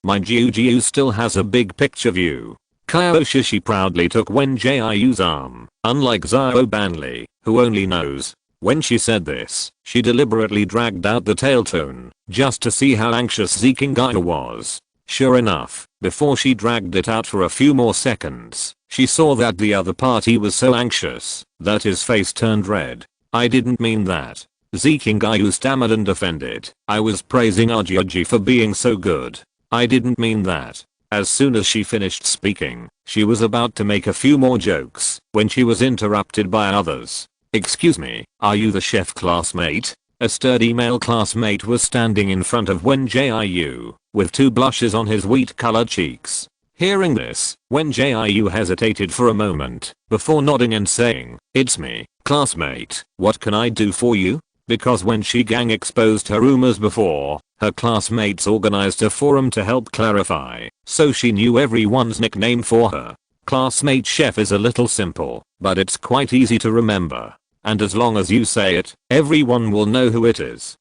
S1: My Jiu still has a big picture view. Kyoshi proudly took Wen Jiu's arm, unlike Zhao Banli, who only knows. When she said this, she deliberately dragged out the tail tone, just to see how anxious Zikingai was. Sure enough, before she dragged it out for a few more seconds, she saw that the other party was so anxious that his face turned red. I didn't mean that. Zikingai stammered and defended. I was praising Arjioji for being so good. I didn't mean that. As soon as she finished speaking, she was about to make a few more jokes when she was interrupted by others. Excuse me, are you the chef classmate? A sturdy male classmate was standing in front of Wen Jiu, with 2 blushes on his wheat-colored cheeks. Hearing this, Wen Jiu hesitated for a moment, before nodding and saying, "It's me, classmate, what can I do for you?" Because when she gang exposed her rumors before, her classmates organized a forum to help clarify, so she knew everyone's nickname for her. Classmate chef is a little simple, but it's quite easy to remember. And as long as you say it, everyone will know who it is.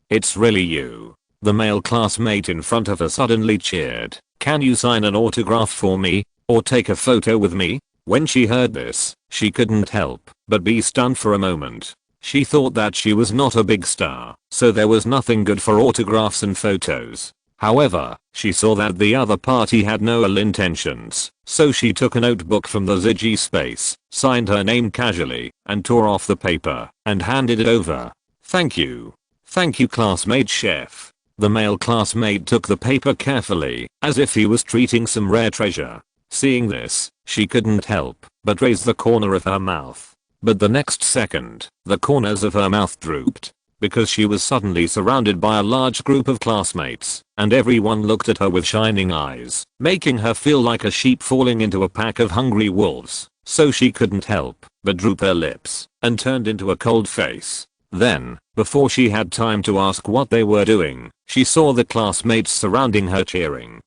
S1: It's really you. The male classmate in front of her suddenly cheered. Can you sign an autograph for me? Or take a photo with me? When she heard this, she couldn't help but be stunned for a moment. She thought that she was not a big star, so there was nothing good for autographs and photos. However, she saw that the other party had no ill intentions, so she took a notebook from the Ziggy space, signed her name casually, and tore off the paper, and handed it over. Thank you. Thank you, classmate chef. The male classmate took the paper carefully, as if he was treating some rare treasure. Seeing this, she couldn't help but raise the corner of her mouth. But the next second, the corners of her mouth drooped, because she was suddenly surrounded by a large group of classmates, and everyone looked at her with shining eyes, making her feel like a sheep falling into a pack of hungry wolves. So she couldn't help but droop her lips, and turned into a cold face. Then, before she had time to ask what they were doing, she saw the classmates surrounding her cheering.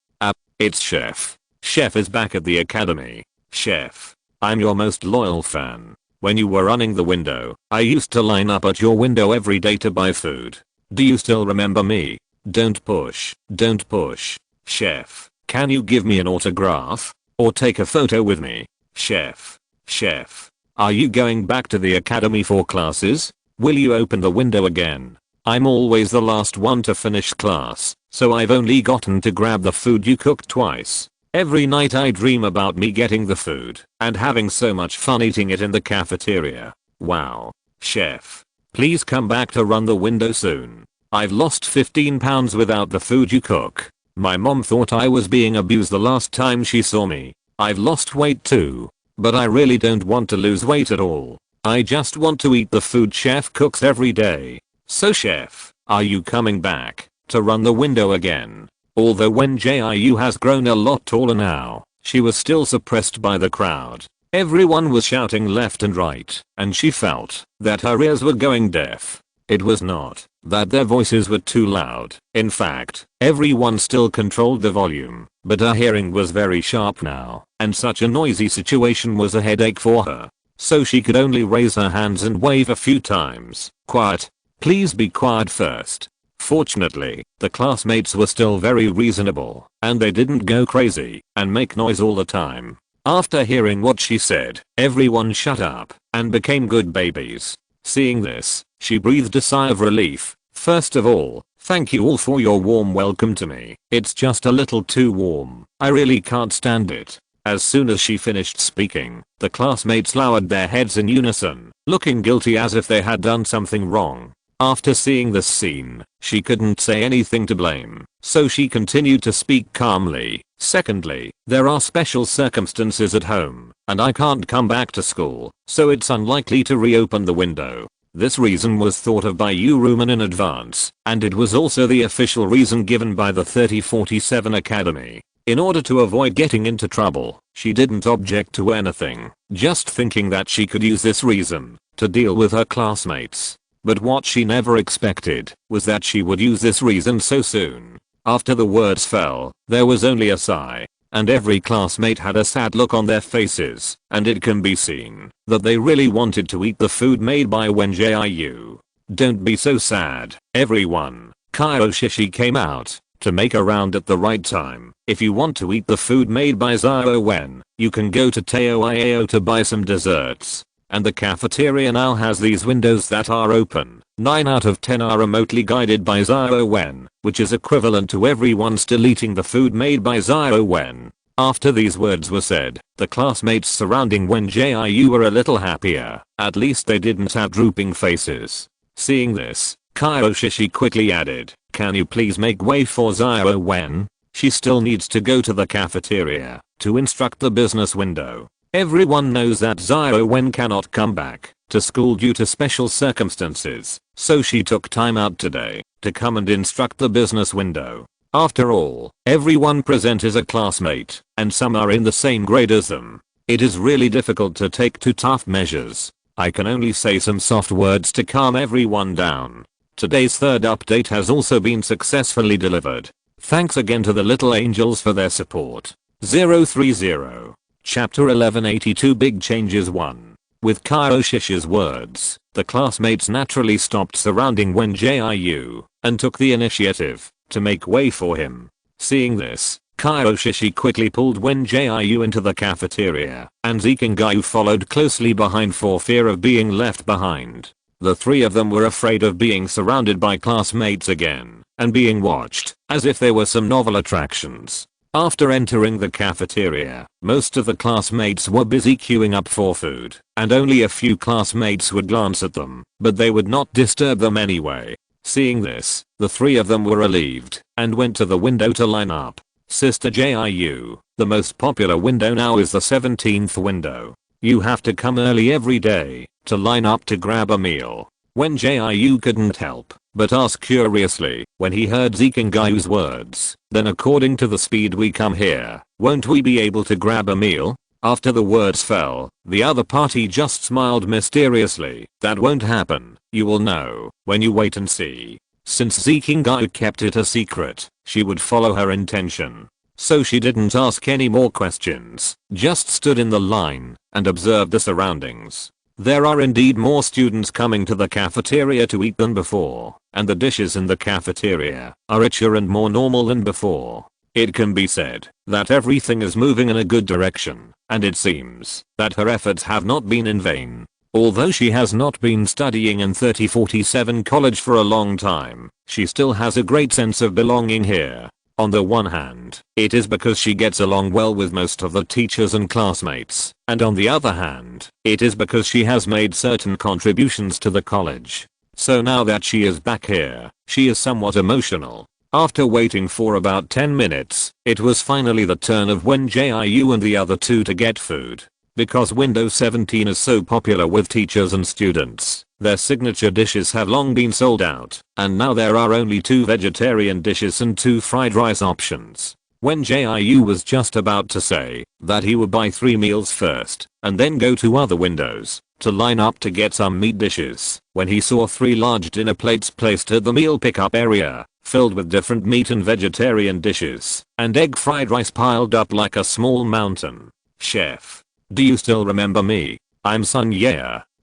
S1: It's Chef. Chef is back at the academy. Chef. I'm your most loyal fan. When you were running the window, I used to line up at your window every day to buy food. Do you still remember me? Don't push. Don't push. Chef, can you give me an autograph? Or take a photo with me? Chef. Chef. Are you going back to the academy for classes? Will you open the window again? I'm always the last one to finish class, so I've only gotten to grab the food you cooked twice. Every night I dream about me getting the food and having so much fun eating it in the cafeteria. Wow. Chef. Please come back to run the window soon. I've lost 15 pounds without the food you cook. My mom thought I was being abused the last time she saw me. I've lost weight too. But I really don't want to lose weight at all. I just want to eat the food chef cooks every day. So chef, are you coming back to run the window again? Although Wen Jiu has grown a lot taller now, she was still suppressed by the crowd. Everyone was shouting left and right, and she felt that her ears were going deaf. It was not that their voices were too loud. In fact, everyone still controlled the volume, but her hearing was very sharp now, and such a noisy situation was a headache for her. So she could only raise her hands and wave a few times. Quiet. Please be quiet first. Fortunately, the classmates were still very reasonable, and they didn't go crazy and make noise all the time. After hearing what she said, everyone shut up and became good babies. Seeing this, she breathed a sigh of relief. First of all, thank you all for your warm welcome to me. It's just a little too warm. I really can't stand it. As soon as she finished speaking, the classmates lowered their heads in unison, looking guilty as if they had done something wrong. After seeing this scene, she couldn't say anything to blame, so she continued to speak calmly. Secondly, there are special circumstances at home, and I can't come back to school, so it's unlikely to reopen the window. This reason was thought of by Yu Ruman in advance, and it was also the official reason given by the 3047 Academy. In order to avoid getting into trouble, she didn't object to anything, just thinking that she could use this reason to deal with her classmates. But what she never expected was that she would use this reason so soon. After the words fell, there was only a sigh, and every classmate had a sad look on their faces, and it can be seen that they really wanted to eat the food made by Wen Jiu. Don't be so sad, everyone. Kaioshishi came out to make a round at the right time. If you want to eat the food made by Xiao Wen, you can go to Teo to buy some desserts. And the cafeteria now has these windows that are open. 9 out of 10 are remotely guided by Xiao Wen, which is equivalent to everyone still eating the food made by Xiao Wen. After these words were said, the classmates surrounding Wen Jiu were a little happier. At least they didn't have drooping faces. Seeing this, Kaioshishi quickly added, "Can you please make way for Xiao Wen? She still needs to go to the cafeteria to instruct the business window." Everyone knows that Xiao Wen cannot come back to school due to special circumstances, so she took time out today to come and instruct the business window. After all, everyone present is a classmate, and some are in the same grade as them. It is really difficult to take too tough measures. I can only say some soft words to calm everyone down. Today's third update has also been successfully delivered. Thanks again to the little angels for their support. 030. Chapter 1182 Big Changes 1. With Kaioshishi's words, the classmates naturally stopped surrounding Wen Jiu and took the initiative to make way for him. Seeing this, Kaioshishi quickly pulled Wen Jiu into the cafeteria, and Zikingayu followed closely behind for fear of being left behind. The three of them were afraid of being surrounded by classmates again and being watched as if they were some novel attractions. After entering the cafeteria, most of the classmates were busy queuing up for food, and only a few classmates would glance at them, but they would not disturb them anyway. Seeing this, the three of them were relieved and went to the window to line up. Sister Jiu, the most popular window now is the 17th window. You have to come early every day to line up to grab a meal. Wen Jiu couldn't help but ask curiously when he heard Zikingayu's words, "Then according to the speed we come here, won't we be able to grab a meal?" After the words fell, the other party just smiled mysteriously. "That won't happen. You will know when you wait and see." Since Zikingayu kept it a secret, she would follow her intention. So she didn't ask any more questions, just stood in the line and observed the surroundings. There are indeed more students coming to the cafeteria to eat than before, and the dishes in the cafeteria are richer and more normal than before. It can be said that everything is moving in a good direction, and it seems that her efforts have not been in vain. Although she has not been studying in 3047 college for a long time, she still has a great sense of belonging here. On the one hand, it is because she gets along well with most of the teachers and classmates, and on the other hand, it is because she has made certain contributions to the college. So now that she is back here, she is somewhat emotional. After waiting for about 10 minutes, it was finally the turn of Wen Jiu and the other two to get food. Because Windows 17 is so popular with teachers and students, their signature dishes have long been sold out, and now there are only 2 vegetarian dishes and 2 fried rice options. Wen Jiu was just about to say that he would buy 3 meals first, and then go to other windows to line up to get some meat dishes, when he saw 3 large dinner plates placed at the meal pickup area, filled with different meat and vegetarian dishes, and egg fried rice piled up like a small mountain. "Chef, do you still remember me? I'm Sun Ye.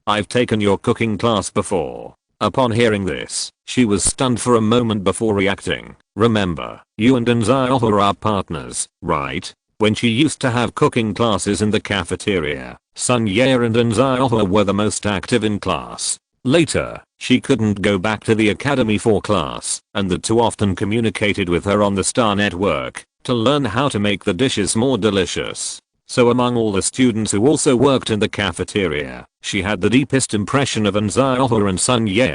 S1: I've taken your cooking class before." Upon hearing this, she was stunned for a moment before reacting. "Remember, you and Xiao are partners, right?" When she used to have cooking classes in the cafeteria, Sun Ye and Xiao were the most active in class. Later, she couldn't go back to the academy for class, and the two often communicated with her on the Star Network to learn how to make the dishes more delicious. So among all the students who also worked in the cafeteria, she had the deepest impression of Xiao and Sun Ye.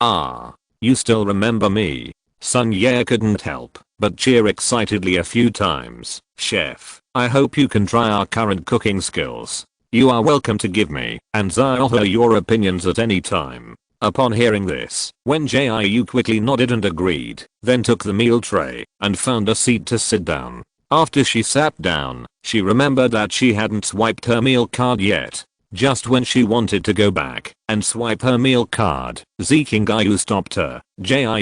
S1: "Ah, you still remember me?" Sun Ye couldn't help but cheer excitedly a few times. "Chef, I hope you can try our current cooking skills. You are welcome to give me and Xiao your opinions at any time." Upon hearing this, Wen Jiu quickly nodded and agreed, then took the meal tray and found a seat to sit down. After she sat down, she remembered that she hadn't swiped her meal card yet. Just when she wanted to go back and swipe her meal card, Zikingayu stopped her. Jug,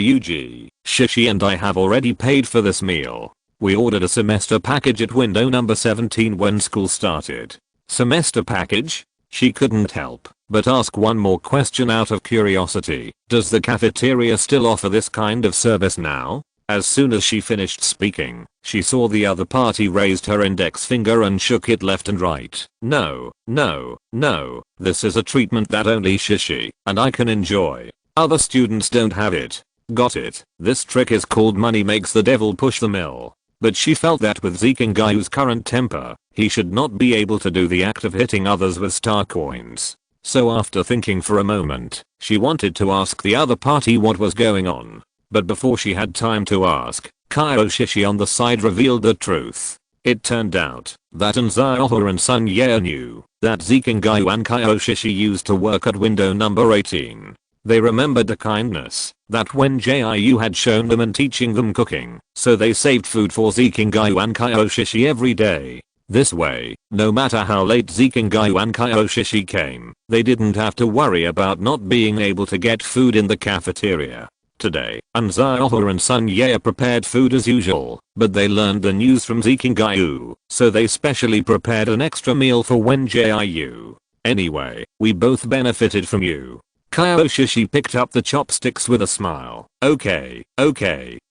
S1: Shishi and I have already paid for this meal. We ordered a semester package at window number 17 when school started. Semester package? She couldn't help but ask one more question out of curiosity. Does the cafeteria still offer this kind of service now? As soon as she finished speaking, she saw the other party raised her index finger and shook it left and right. No, no, no, this is a treatment that only Shishi and I can enjoy. Other students don't have it. Got it. This trick is called money makes the devil push the mill. But she felt that with Zikingayu's current temper, he should not be able to do the act of hitting others with star coins. So after thinking for a moment, she wanted to ask the other party what was going on. But before she had time to ask, Kyo-shishi on the side revealed the truth. It turned out that Nzaoha and Sun Ye knew that Zikingayu and Kyo-shishi used to work at window number 18. They remembered the kindness that Wen Jiu had shown them in teaching them cooking, so they saved food for Zikingayu and Kyo-shishi every day. This way, no matter how late Zikingayu and Kyo-shishi came, they didn't have to worry about not being able to get food in the cafeteria. Today, Nzaoha and Sun Ye prepared food as usual, but they learned the news from Zikingayu, so they specially prepared an extra meal for Wen Jiu. Anyway, we both benefited from you. Kyo-shishi picked up the chopsticks with a smile. Okay,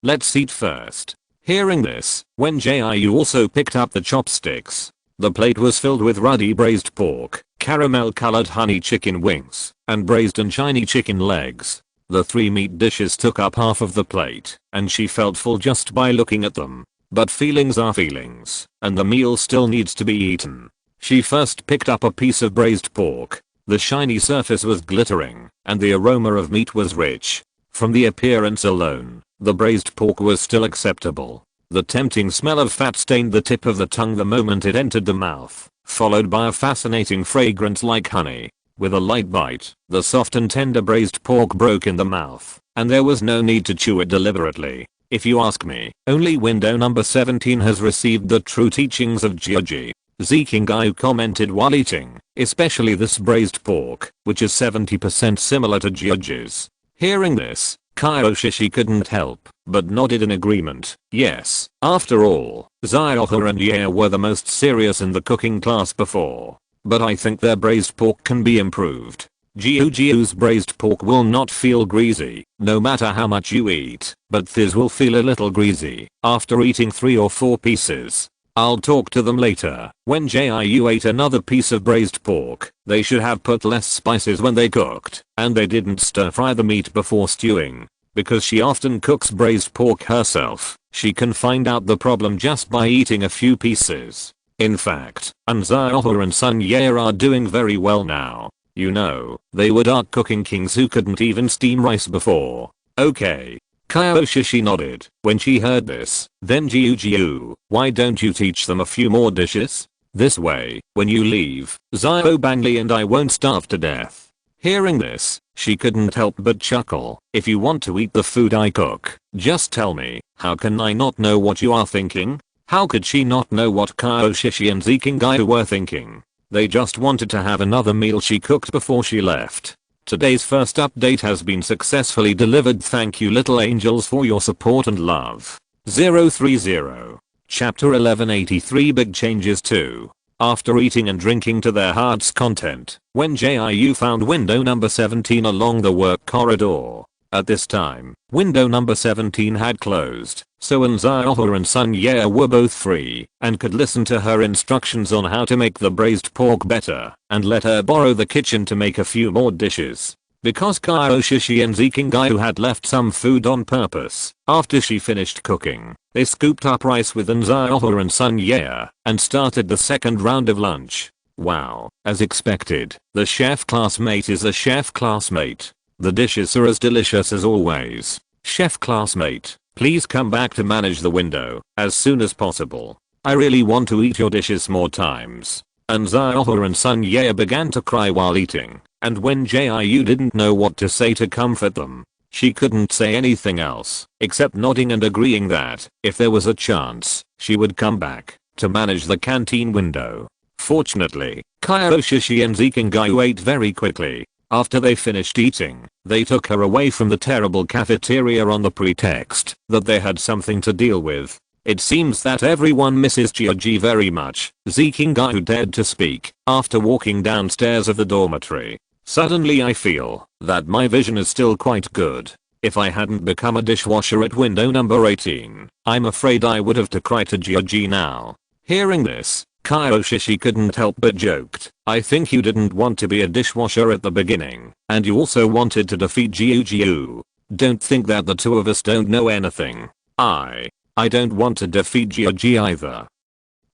S1: let's eat first. Hearing this, Wen Jiu also picked up the chopsticks. The plate was filled with ruddy braised pork, caramel-colored honey chicken wings, and braised and shiny chicken legs. The 3 meat dishes took up half of the plate, and she felt full just by looking at them. But feelings are feelings, and the meal still needs to be eaten. She first picked up a piece of braised pork. The shiny surface was glittering, and the aroma of meat was rich. From the appearance alone, the braised pork was still acceptable. The tempting smell of fat stained the tip of the tongue the moment it entered the mouth, followed by a fascinating fragrance like honey. With a light bite, the soft and tender braised pork broke in the mouth, and there was no need to chew it deliberately. If you ask me, only window number 17 has received the true teachings of Jiuji. Zikingayu commented while eating, especially this braised pork, which is 70% similar to Jiuji's. Hearing this, Kyo-shishi couldn't help but nodded in agreement. Yes, after all, Nzaoha and Ye were the most serious in the cooking class before. But I think their braised pork can be improved. Jiu's braised pork will not feel greasy, no matter how much you eat, but this will feel a little greasy after eating 3 or 4 pieces. I'll talk to them later. When Jiu ate another piece of braised pork, they should have put less spices when they cooked, and they didn't stir fry the meat before stewing. Because she often cooks braised pork herself, she can find out the problem just by eating a few pieces. In fact, Nzaoha and Sun Ye are doing very well now. You know, they were dark cooking kings who couldn't even steam rice before. Okay. Kyo-shishi nodded when she heard this. Then Jiu, why don't you teach them a few more dishes? This way, when you leave, Zio Bangli and I won't starve to death. Hearing this, she couldn't help but chuckle. If you want to eat the food I cook, just tell me. How can I not know what you are thinking? How could she not know what Kyo-shishi and Zikingayu were thinking? They just wanted to have another meal she cooked before she left. Today's first update has been successfully delivered. Thank you little angels for your support and love. 030. Chapter 1183 Big Changes 2. After eating and drinking to their heart's content, Wen Jiu found window number 17 along the work corridor. At this time, window number 17 had closed, so Nzaoha and Sun Ye were both free and could listen to her instructions on how to make the braised pork better and let her borrow the kitchen to make a few more dishes. Because Kyo-shishi and Zikingayu had left some food on purpose, after she finished cooking, they scooped up rice with Nzaoha and Sun Ye and started the second round of lunch. Wow, as expected, the chef classmate is a chef classmate. The dishes are as delicious as always. Chef classmate, please come back to manage the window as soon as possible. I really want to eat your dishes more times. Nzaoha and Sun Ye began to cry while eating. and when Jiu didn't know what to say to comfort them, she couldn't say anything else except nodding and agreeing that if there was a chance, she would come back to manage the canteen window. Fortunately, Kyoshi and Zikingayu ate very quickly. After they finished eating, they took her away from the terrible cafeteria on the pretext that they had something to deal with. It seems that everyone misses Jiu very much. Zikingayu dared to speak after walking downstairs of the dormitory. Suddenly I feel that my vision is still quite good. If I hadn't become a dishwasher at window number 18, I'm afraid I would have to cry to Jiu now. Hearing this, Kyoshi couldn't help but joked, I think you didn't want to be a dishwasher at the beginning, and you also wanted to defeat Jiu. Don't think that the two of us don't know anything. I don't want to defeat Jiu either.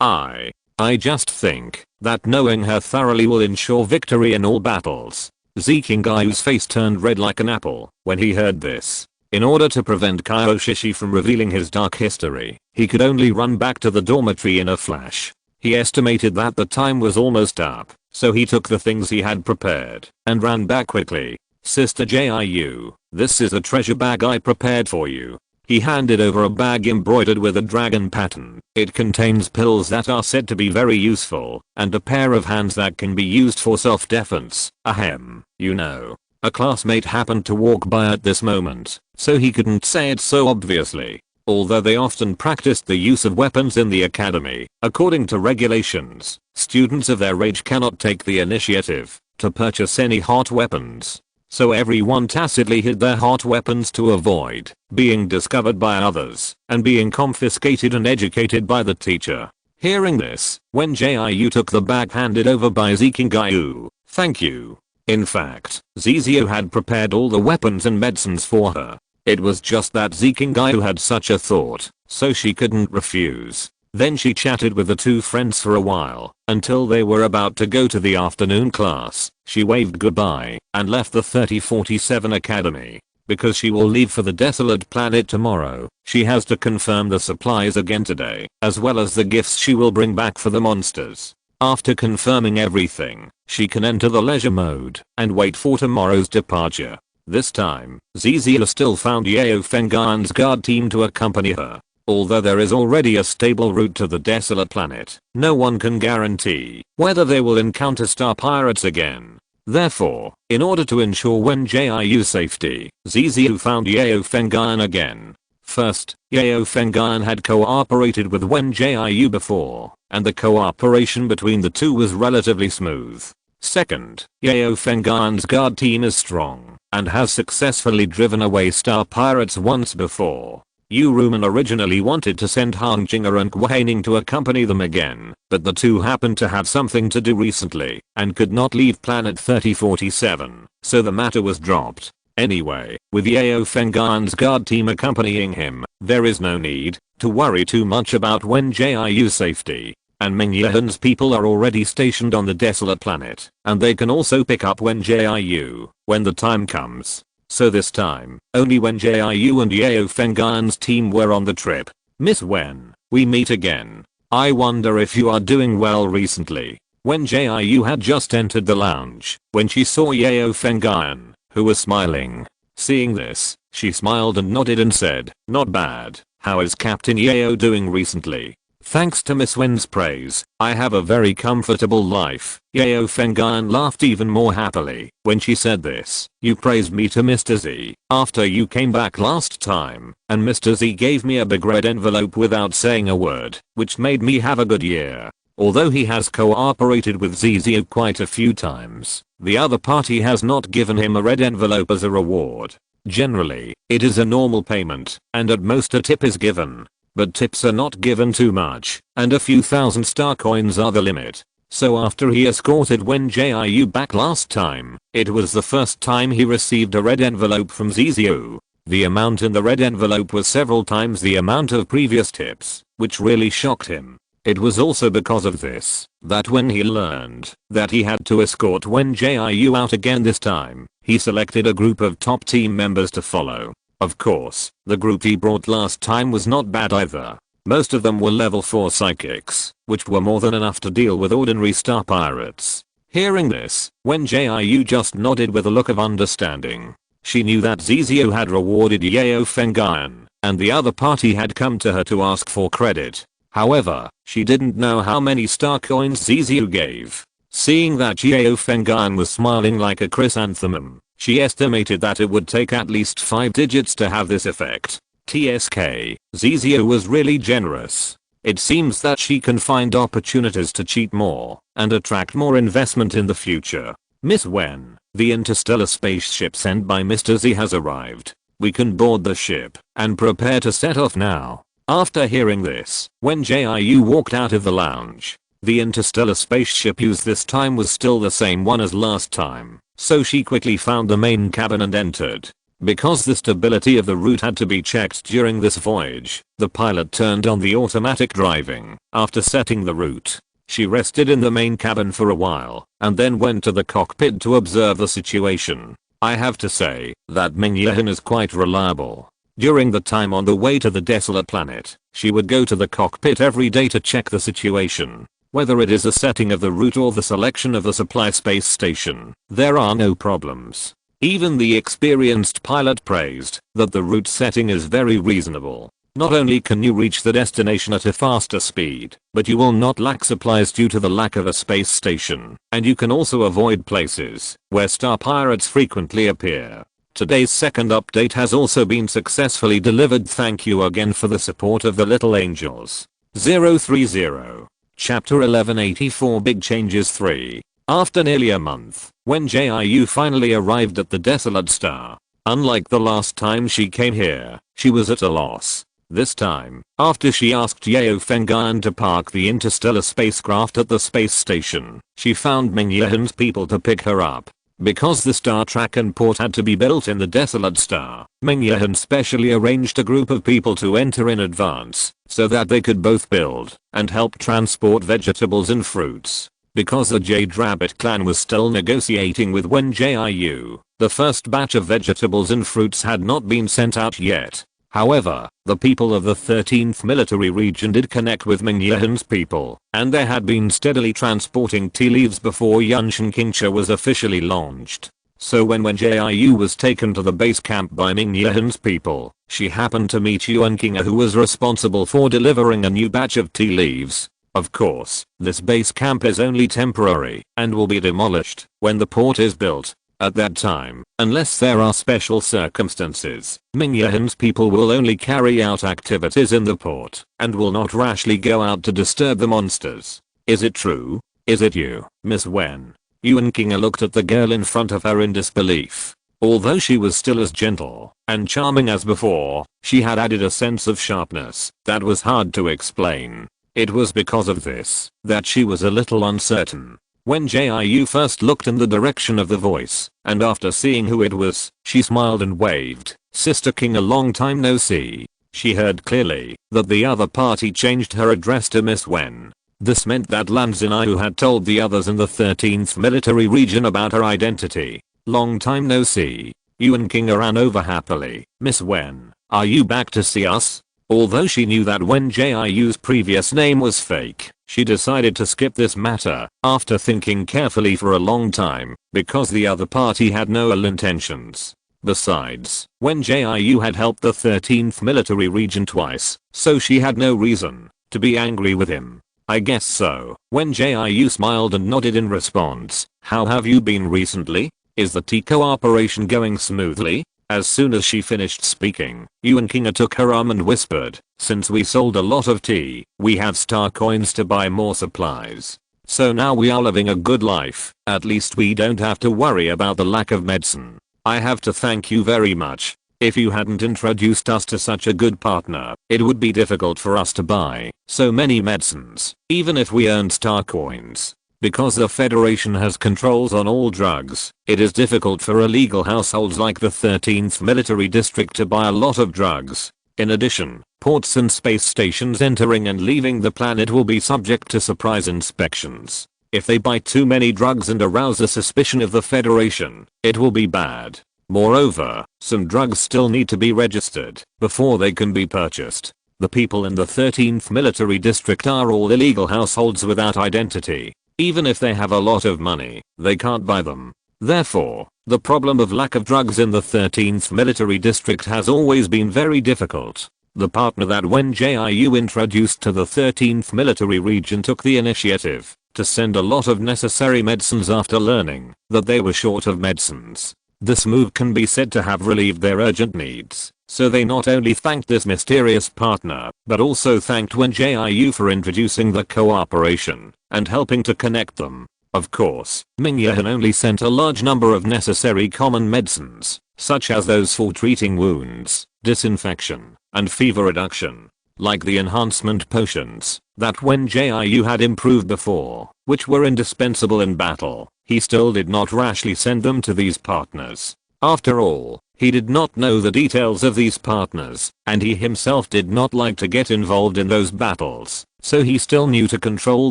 S1: I just think that knowing her thoroughly will ensure victory in all battles. Zikingayu's face turned red like an apple when he heard this. In order to prevent Kyoshi from revealing his dark history, he could only run back to the dormitory in a flash. He estimated that the time was almost up, so he took the things he had prepared and ran back quickly. Sister Jiu, this is a treasure bag I prepared for you. He handed over a bag embroidered with a dragon pattern. It contains pills that are said to be very useful, and a pair of hands that can be used for self-defense. Ahem, you know. A classmate happened to walk by at this moment, so he couldn't say it so obviously. Although they often practiced the use of weapons in the academy, according to regulations, students of their age cannot take the initiative to purchase any hot weapons. So everyone tacitly hid their hot weapons to avoid being discovered by others and being confiscated and educated by the teacher. Hearing this, when Jiu took the bag handed over by Zikingayu, thank you. In fact, Ziziu had prepared all the weapons and medicines for her. It was just that Zikingayu had such a thought, so she couldn't refuse. Then she chatted with the two friends for a while, until they were about to go to the afternoon class. She waved goodbye and left the 3047 Academy. Because she will leave for the desolate planet tomorrow, she has to confirm the supplies again today, as well as the gifts she will bring back for the monsters. After confirming everything, she can enter the leisure mode and wait for tomorrow's departure. This time, Zizia still found Yao Fenggan's guard team to accompany her. Although there is already a stable route to the desolate planet, no one can guarantee whether they will encounter star pirates again. Therefore, in order to ensure Wen Jiu's safety, Ziziu found Yao Fenggan again. First, Yao Fenggan had cooperated with Wen Jiu before, and the cooperation between the two was relatively smooth. Second, Yao Fenggan's guard team is strong and has successfully driven away star pirates once before. Yu Ruman originally wanted to send Hang Jing'er and Guaning to accompany them again, but the two happened to have something to do recently and could not leave planet 3047, so the matter was dropped. Anyway, with Yao Fenggan's guard team accompanying him, there is no need to worry too much about Wen Jiu's safety. And Meng Yehan's people are already stationed on the desolate planet, and they can also pick up Wen Jiu when the time comes. So this time, only Wen Jiu and Yao Fenggan's team were on the trip. Miss Wen, we meet again. I wonder if you are doing well recently. Wen Jiu had just entered the lounge when she saw Yao Fenggan, who was smiling. Seeing this, she smiled and nodded and said, not bad. How is Captain Yao doing recently? Thanks to Miss Wen's praise, I have a very comfortable life. Yao Fenggan laughed even more happily when she said this. You praised me to Mr. Z after you came back last time, and Mr. Z gave me a big red envelope without saying a word, which made me have a good year. Although he has cooperated with ZZ quite a few times, the other party has not given him a red envelope as a reward. Generally, it is a normal payment, and at most a tip is given. But tips are not given too much, and a few thousand star coins are the limit. So after he escorted Wen Jiu back last time, it was the first time he received a red envelope from Ziziu. The amount in the red envelope was several times the amount of previous tips, which really shocked him. It was also because of this that when he learned that he had to escort Wen Jiu out again this time, he selected a group of top team members to follow. Of course, the group he brought last time was not bad either. Most of them were level 4 psychics, which were more than enough to deal with ordinary star pirates. Hearing this, Wen Jiu just nodded with a look of understanding. She knew that Zizio had rewarded Yao Fengyan, and the other party had come to her to ask for credit. However, she didn't know how many star coins Zizio gave. Seeing that Yao Fengyan was smiling like a chrysanthemum, she estimated that it would take at least 5 digits to have this effect. TSK, Zizio was really generous. It seems that she can find opportunities to cheat more and attract more investment in the future. Miss Wen, the interstellar spaceship sent by Mr. Z has arrived. We can board the ship and prepare to set off now. After hearing this, Wen Jiu walked out of the lounge. The interstellar spaceship used this time was still the same one as last time, so she quickly found the main cabin and entered. Because the stability of the route had to be checked during this voyage, the pilot turned on the automatic driving. After setting the route, she rested in the main cabin for a while, and then went to the cockpit to observe the situation. I have to say that Ming Yehan is quite reliable. During the time on the way to the desolate planet, she would go to the cockpit every day to check the situation. Whether it is the setting of the route or the selection of the supply space station, there are no problems. Even the experienced pilot praised that the route setting is very reasonable. Not only can you reach the destination at a faster speed, but you will not lack supplies due to the lack of a space station, and you can also avoid places where star pirates frequently appear. Today's second update has also been successfully delivered. Thank you again for the support of the little angels. 030. Chapter 1184 Big Changes 3. After nearly a month, Wen Jiu finally arrived at the desolate star. Unlike the last time she came here, she was at a loss. This time, after she asked Yao Fengyan to park the interstellar spacecraft at the space station, she found Ming Yehan's people to pick her up. Because the star track and port had to be built in the desolate star, Ming Yehan specially arranged a group of people to enter in advance, so that they could both build and help transport vegetables and fruits. Because the Jade Rabbit clan was still negotiating with Wen Jiu, the first batch of vegetables and fruits had not been sent out yet. However, the people of the 13th military region did connect with Ming Yehan's people, and they had been steadily transporting tea leaves before Yunshan Kingcha was officially launched. So when Wen Jiu was taken to the base camp by Ming Yehan's people, she happened to meet Yuan King, who was responsible for delivering a new batch of tea leaves. Of course, this base camp is only temporary and will be demolished when the port is built. At that time, unless there are special circumstances, Ming Yehan's people will only carry out activities in the port and will not rashly go out to disturb the monsters. Is it true? Is it you, Miss Wen? Yuan King looked at the girl in front of her in disbelief. Although she was still as gentle and charming as before, she had added a sense of sharpness that was hard to explain. It was because of this that she was a little uncertain. Wen Jiu first looked in the direction of the voice, and after seeing who it was, she smiled and waved. Sister King, a long time no see. She heard clearly that the other party changed her address to Miss Wen. This meant that Lan Zinai had told the others in the 13th military region about her identity. Long time no see. Yuan King ran over happily. Miss Wen, are you back to see us? Although she knew that Wen Jiu's previous name was fake, she decided to skip this matter after thinking carefully for a long time, because the other party had no ill intentions. Besides, Wen Jiu had helped the 13th military region twice, so she had no reason to be angry with him. I guess so. Wen Jiu smiled and nodded in response. How have you been recently? Is the tea cooperation going smoothly? As soon as she finished speaking, Yuan King took her arm and whispered, since we sold a lot of tea, we have star coins to buy more supplies. So now we are living a good life. At least we don't have to worry about the lack of medicine. I have to thank you very much. If you hadn't introduced us to such a good partner, it would be difficult for us to buy so many medicines, even if we earned star coins. Because the Federation has controls on all drugs, it is difficult for illegal households like the 13th military district to buy a lot of drugs. In addition, ports and space stations entering and leaving the planet will be subject to surprise inspections. If they buy too many drugs and arouse the suspicion of the Federation, it will be bad. Moreover, some drugs still need to be registered before they can be purchased. The people in the 13th military district are all illegal households without identity. Even if they have a lot of money, they can't buy them. Therefore, the problem of lack of drugs in the 13th military district has always been very difficult. The partner that Wen Jiu introduced to the 13th military region took the initiative to send a lot of necessary medicines after learning that they were short of medicines. This move can be said to have relieved their urgent needs, so they not only thanked this mysterious partner, but also thanked Wen Jiu for introducing the cooperation and helping to connect them. Of course, Ming Yahan only sent a large number of necessary common medicines, such as those for treating wounds, disinfection, and fever reduction, like the enhancement potions that Wen Jiu had improved before, which were indispensable in battle. He still did not rashly send them to these partners. After all, he did not know the details of these partners, and he himself did not like to get involved in those battles, so he still knew to control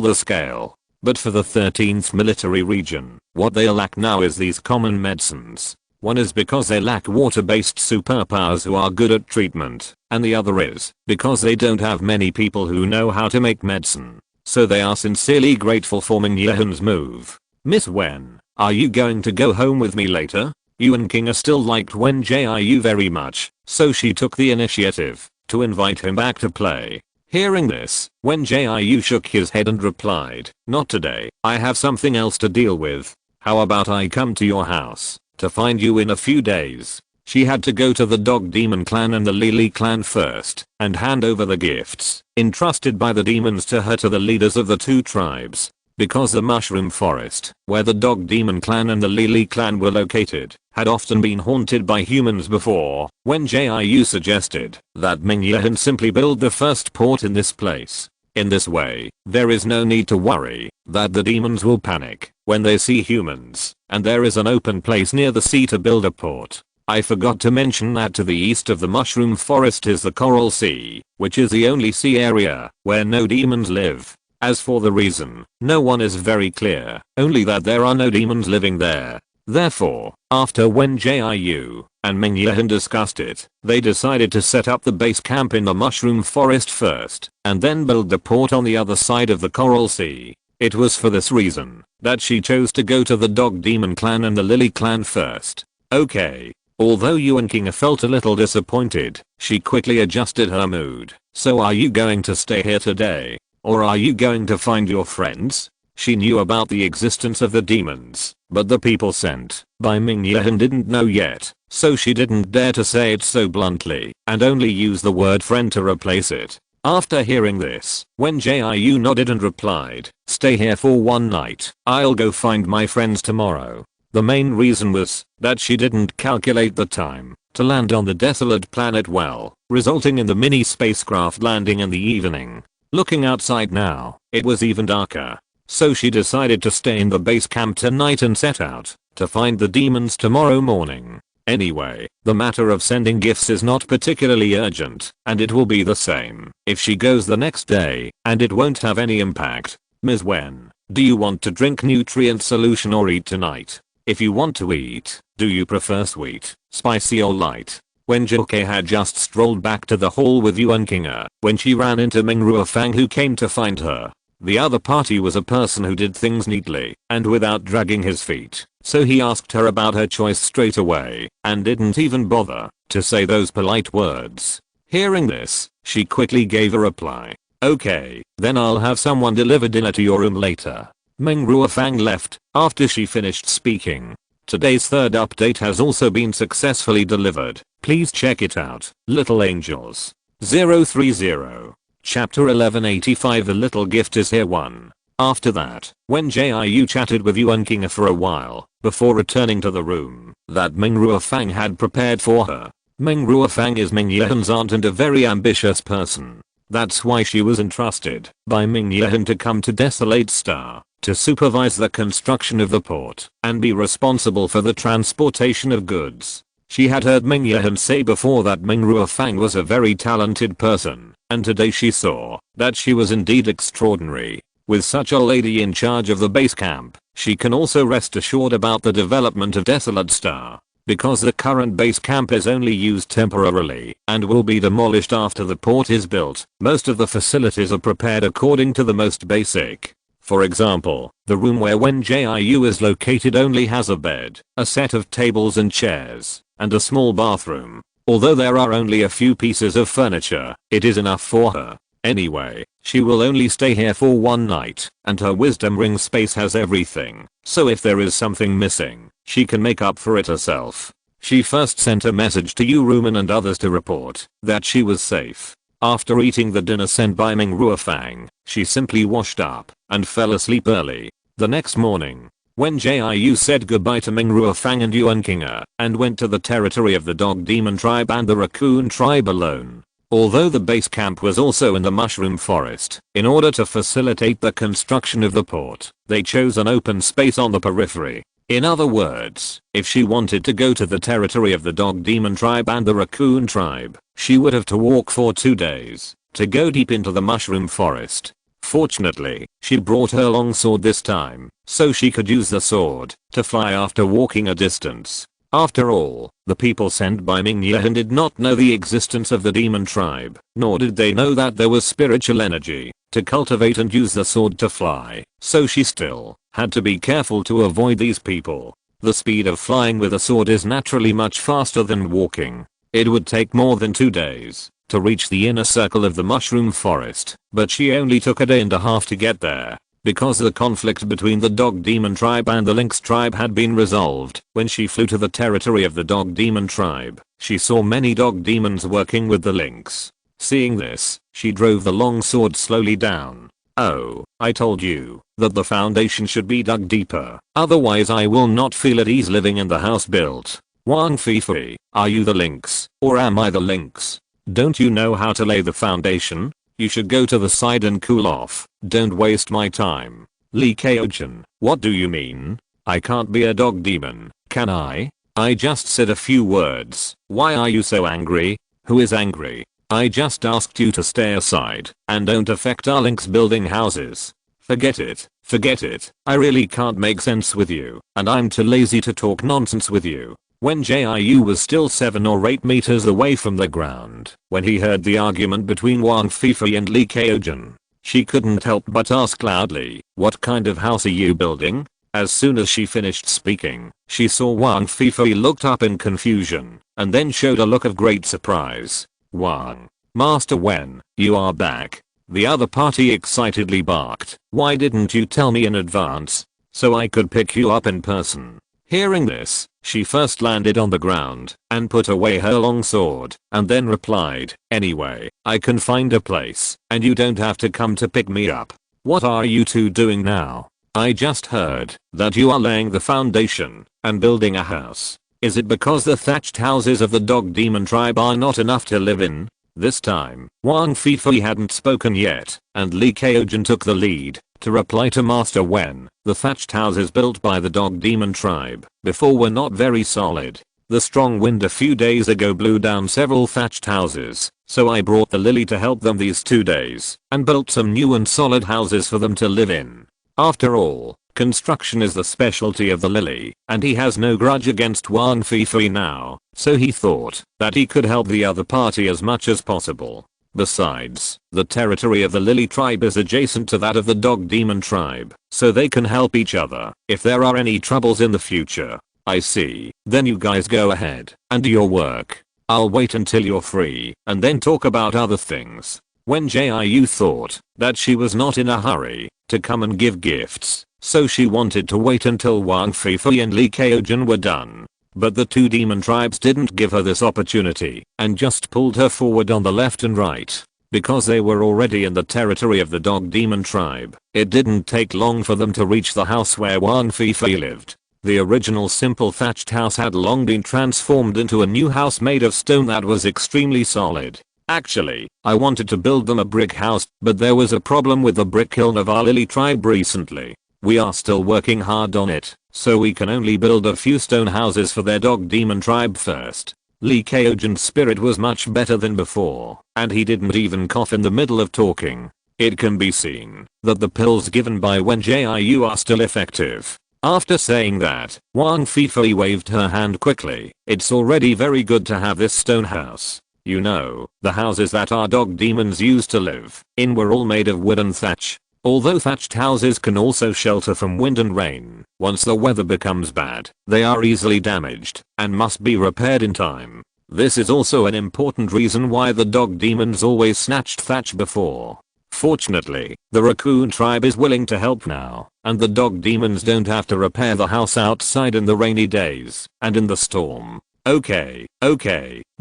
S1: the scale. But for the 13th military region, what they lack now is these common medicines. One is because they lack water-based superpowers who are good at treatment, and the other is because they don't have many people who know how to make medicine. So they are sincerely grateful for Ming Yahan's move. Miss Wen, are you going to go home with me later? Yuan King still liked Wen Jiu very much, so she took the initiative to invite him back to play. Hearing this, Wen Jiu shook his head and replied, "Not today, I have something else to deal with. How about I come to your house to find you in a few days?" She had to go to the Dog Demon clan and the Lily clan first and hand over the gifts entrusted by the demons to her to the leaders of the two tribes. Because the mushroom forest, where the Dog Demon clan and the Lily clan were located, had often been haunted by humans before, Wen Jiu suggested that Ming Yahan simply build the first port in this place. In this way, there is no need to worry that the demons will panic when they see humans, and there is an open place near the sea to build a port. I forgot to mention that to the east of the mushroom forest is the Coral Sea, which is the only sea area where no demons live. As for the reason, no one is very clear, only that there are no demons living there. Therefore, after Wen Jiu and Ming Yahan discussed it, they decided to set up the base camp in the mushroom forest first, and then build the port on the other side of the Coral Sea. It was for this reason that she chose to go to the Dog Demon clan and the Lily clan first. Okay. Although Yuan King felt a little disappointed, she quickly adjusted her mood. "So are you going to stay here today? Or are you going to find your friends?" She knew about the existence of the demons, but the people sent by Ming Yahan didn't know yet, so she didn't dare to say it so bluntly, and only use the word friend to replace it. After hearing this, Wen Jiu nodded and replied, "Stay here for one night, I'll go find my friends tomorrow." The main reason was that she didn't calculate the time to land on the desolate planet well, resulting in the mini spacecraft landing in the evening. Looking outside now, it was even darker. So she decided to stay in the base camp tonight and set out to find the demons tomorrow morning. Anyway, the matter of sending gifts is not particularly urgent, and it will be the same if she goes the next day, and it won't have any impact. Ms. Wen, do you want to drink nutrient solution or eat tonight? If you want to eat, do you prefer sweet, spicy or light? Wen Jiu had just strolled back to the hall with Yuan Kinga when she ran into Ming Ruofang, who came to find her. The other party was a person who did things neatly and without dragging his feet, so he asked her about her choice straight away and didn't even bother to say those polite words. Hearing this, she quickly gave a reply. "Okay, then I'll have someone deliver dinner to your room later." Ming Ruofang left after she finished speaking. Today's third update has also been successfully delivered. Please check it out. Little Angels 030. Chapter 1185. The little gift is here 1. After that, Wen Jiu chatted with Yuan Kinga for a while before returning to the room that Ming Ruofang had prepared for her. Ming Ruofang is Ming Yahan's aunt and a very ambitious person. That's why she was entrusted by Ming Yahan to come to Desolate Star to supervise the construction of the port and be responsible for the transportation of goods. She had heard Ming Yahan say before that Ming Ruofang was a very talented person, and today she saw that she was indeed extraordinary. With such a lady in charge of the base camp, she can also rest assured about the development of Desolate Star. Because the current base camp is only used temporarily and will be demolished after the port is built, most of the facilities are prepared according to the most basic For example, the room where Wen Jiu is located only has a bed, a set of tables and chairs, and a small bathroom. Although there are only a few pieces of furniture, it is enough for her. Anyway, she will only stay here for one night, and her wisdom ring space has everything, so if there is something missing, she can make up for it herself. She first sent a message to Yu Rumen and others to report that she was safe. After eating the dinner sent by Ming Ruofang, she simply washed up and fell asleep early. The next morning, Wen Jiu said goodbye to Ming Ruofang and Yuan Kinga and went to the territory of the Dog Demon tribe and the Raccoon tribe alone. Although the base camp was also in the mushroom forest, in order to facilitate the construction of the port, they chose an open space on the periphery. In other words, if she wanted to go to the territory of the Dog Demon tribe and the Raccoon tribe, she would have to walk for 2 days to go deep into the mushroom forest. Fortunately, she brought her long sword this time, so she could use the sword to fly after walking a distance. After all, the people sent by Ming Yan did not know the existence of the demon tribe, nor did they know that there was spiritual energy to cultivate and use the sword to fly, so she still had to be careful to avoid these people. The speed of flying with a sword is naturally much faster than walking. It would take more than 2 days to reach the inner circle of the mushroom forest, but she only took a day and a half to get there. Because the conflict between the Dog Demon tribe and the Lynx tribe had been resolved, when she flew to the territory of the Dog Demon tribe, she saw many dog demons working with the lynx. Seeing this, she drove the long sword slowly down. Oh, I told you that the foundation should be dug deeper, otherwise I will not feel at ease living in the house built. Wang Fifei, are you the lynx, or am I the lynx? Don't you know how to lay the foundation? You should go to the side and cool off. Don't waste my time. Li Kaojin, what do you mean? I can't be a dog demon, can I? I just said a few words. Why are you so angry? Who is angry? I just asked you to stay aside and don't affect our lynx building houses. Forget it. Forget it. I really can't make sense with you, and I'm too lazy to talk nonsense with you. Wen Jiu was still 7 or 8 meters away from the ground when he heard the argument between Wang Fifei and Li Kaojin. She couldn't help but ask loudly, what kind of house are you building? As soon as she finished speaking, she saw Wang Fifei looked up in confusion and then showed a look of great surprise. Wang, Master Wen, you are back. The other party excitedly barked. Why didn't you tell me in advance so I could pick you up in person? Hearing this, she first landed on the ground and put away her long sword and then replied, anyway, I can find a place and you don't have to come to pick me up. What are you two doing now? I just heard that you are laying the foundation and building a house. Is it because the thatched houses of the Dog Demon tribe are not enough to live in? This time, Wang Fifei hadn't spoken yet, and Li Kaojin took the lead to reply to Master Wen. The thatched houses built by the Dog Demon tribe before were not very solid. The strong wind a few days ago blew down several thatched houses, so I brought the Lily to help them these 2 days and built some new and solid houses for them to live in. After all, construction is the specialty of the Lily, and he has no grudge against Wang Fifei now, so he thought that he could help the other party as much as possible. Besides, the territory of the Lily tribe is adjacent to that of the Dog Demon tribe, so they can help each other if there are any troubles in the future. I see. Then you guys go ahead and do your work. I'll wait until you're free and then talk about other things. Wen Jiu thought that she was not in a hurry to come and give gifts, so she wanted to wait until Wang Fifei and Li Kaojin were done. But the 2 demon tribes didn't give her this opportunity and just pulled her forward on the left and right. Because they were already in the territory of the Dog Demon tribe, it didn't take long for them to reach the house where Wang Fifei lived. The original simple thatched house had long been transformed into a new house made of stone that was extremely solid. Actually, I wanted to build them a brick house, but there was a problem with the brick kiln of our Lily tribe recently. We are still working hard on it, so we can only build a few stone houses for their Dog Demon tribe first. Li Kaojin's spirit was much better than before, and he didn't even cough in the middle of talking. It can be seen that the pills given by Wen Jiu are still effective. After saying that, Wang Fifei waved her hand quickly. It's already very good to have this stone house. You know, the houses that our dog demons used to live in were all made of wood and thatch. Although thatched houses can also shelter from wind and rain, once the weather becomes bad, they are easily damaged and must be repaired in time. This is also an important reason why the dog demons always snatched thatch before. Fortunately, the raccoon tribe is willing to help now, and the dog demons don't have to repair the house outside in the rainy days and in the storm. Okay,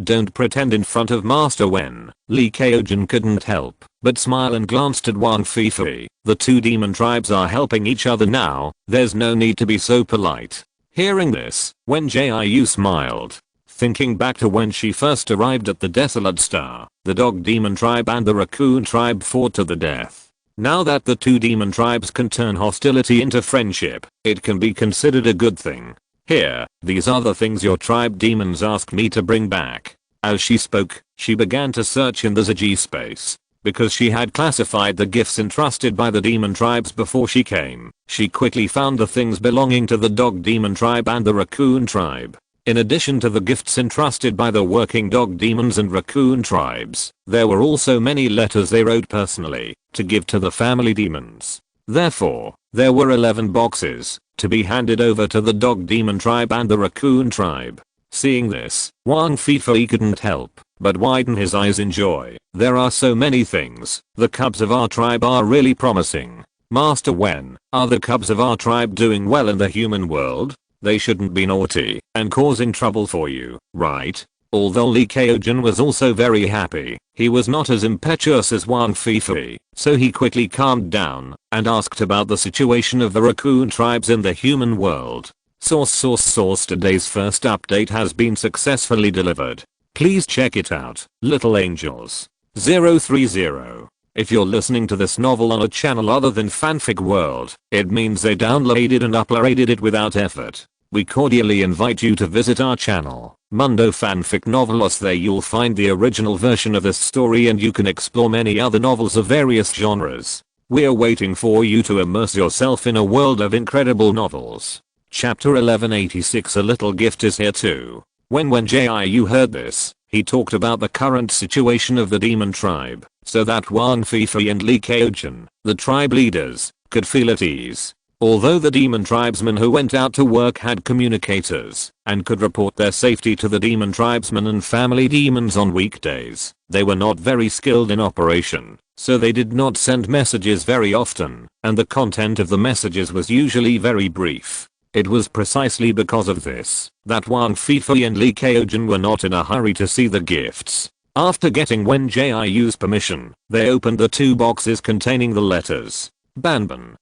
S1: don't pretend in front of Master Wen. Lee Kaojin couldn't help but smile and glanced at Wang Fifi. The two demon tribes are helping each other now, there's no need to be so polite. Hearing this, Wen Jiu smiled. Thinking back to when she first arrived at the Desolate Star, the dog demon tribe and the raccoon tribe fought to the death. Now that the two demon tribes can turn hostility into friendship, it can be considered a good thing. Here, these are the things your tribe demons asked me to bring back. As she spoke, she began to search in the Ziji space. Because she had classified the gifts entrusted by the demon tribes before she came, she quickly found the things belonging to the dog demon tribe and the raccoon tribe. In addition to the gifts entrusted by the working dog demons and raccoon tribes, there were also many letters they wrote personally to give to the family demons. Therefore, there were 11 boxes to be handed over to the dog demon tribe and the raccoon tribe. Seeing this, Wang Fifi couldn't help but widen his eyes in joy. There are so many things. The cubs of our tribe are really promising. Master Wen, are the cubs of our tribe doing well in the human world? They shouldn't be naughty and causing trouble for you, right? Although Lee Kaojin was also very happy, he was not as impetuous as Wang Fifi, so he quickly calmed down and asked about the situation of the raccoon tribes in the human world. Source today's first update has been successfully delivered. Please check it out, little angels. 030. If you're listening to this novel on a channel other than Fanfic World, it means they downloaded and uploaded it without effort. We cordially invite you to visit our channel, Mundo Fanfic Novelos. There you'll find the original version of this story and you can explore many other novels of various genres. We're waiting for you to immerse yourself in a world of incredible novels. Chapter 1186. A little gift is here too. When Wen Jiu heard this, he talked about the current situation of the demon tribe, so that Wang Fifi and Lee Kaojin, the tribe leaders, could feel at ease. Although the demon tribesmen who went out to work had communicators and could report their safety to the demon tribesmen and family demons on weekdays, they were not very skilled in operation, so they did not send messages very often, and the content of the messages was usually very brief. It was precisely because of this that Wang Fifi and Lee Kaojin were not in a hurry to see the gifts. After getting Wen Jiu's permission, they opened the two boxes containing the letters. Banban.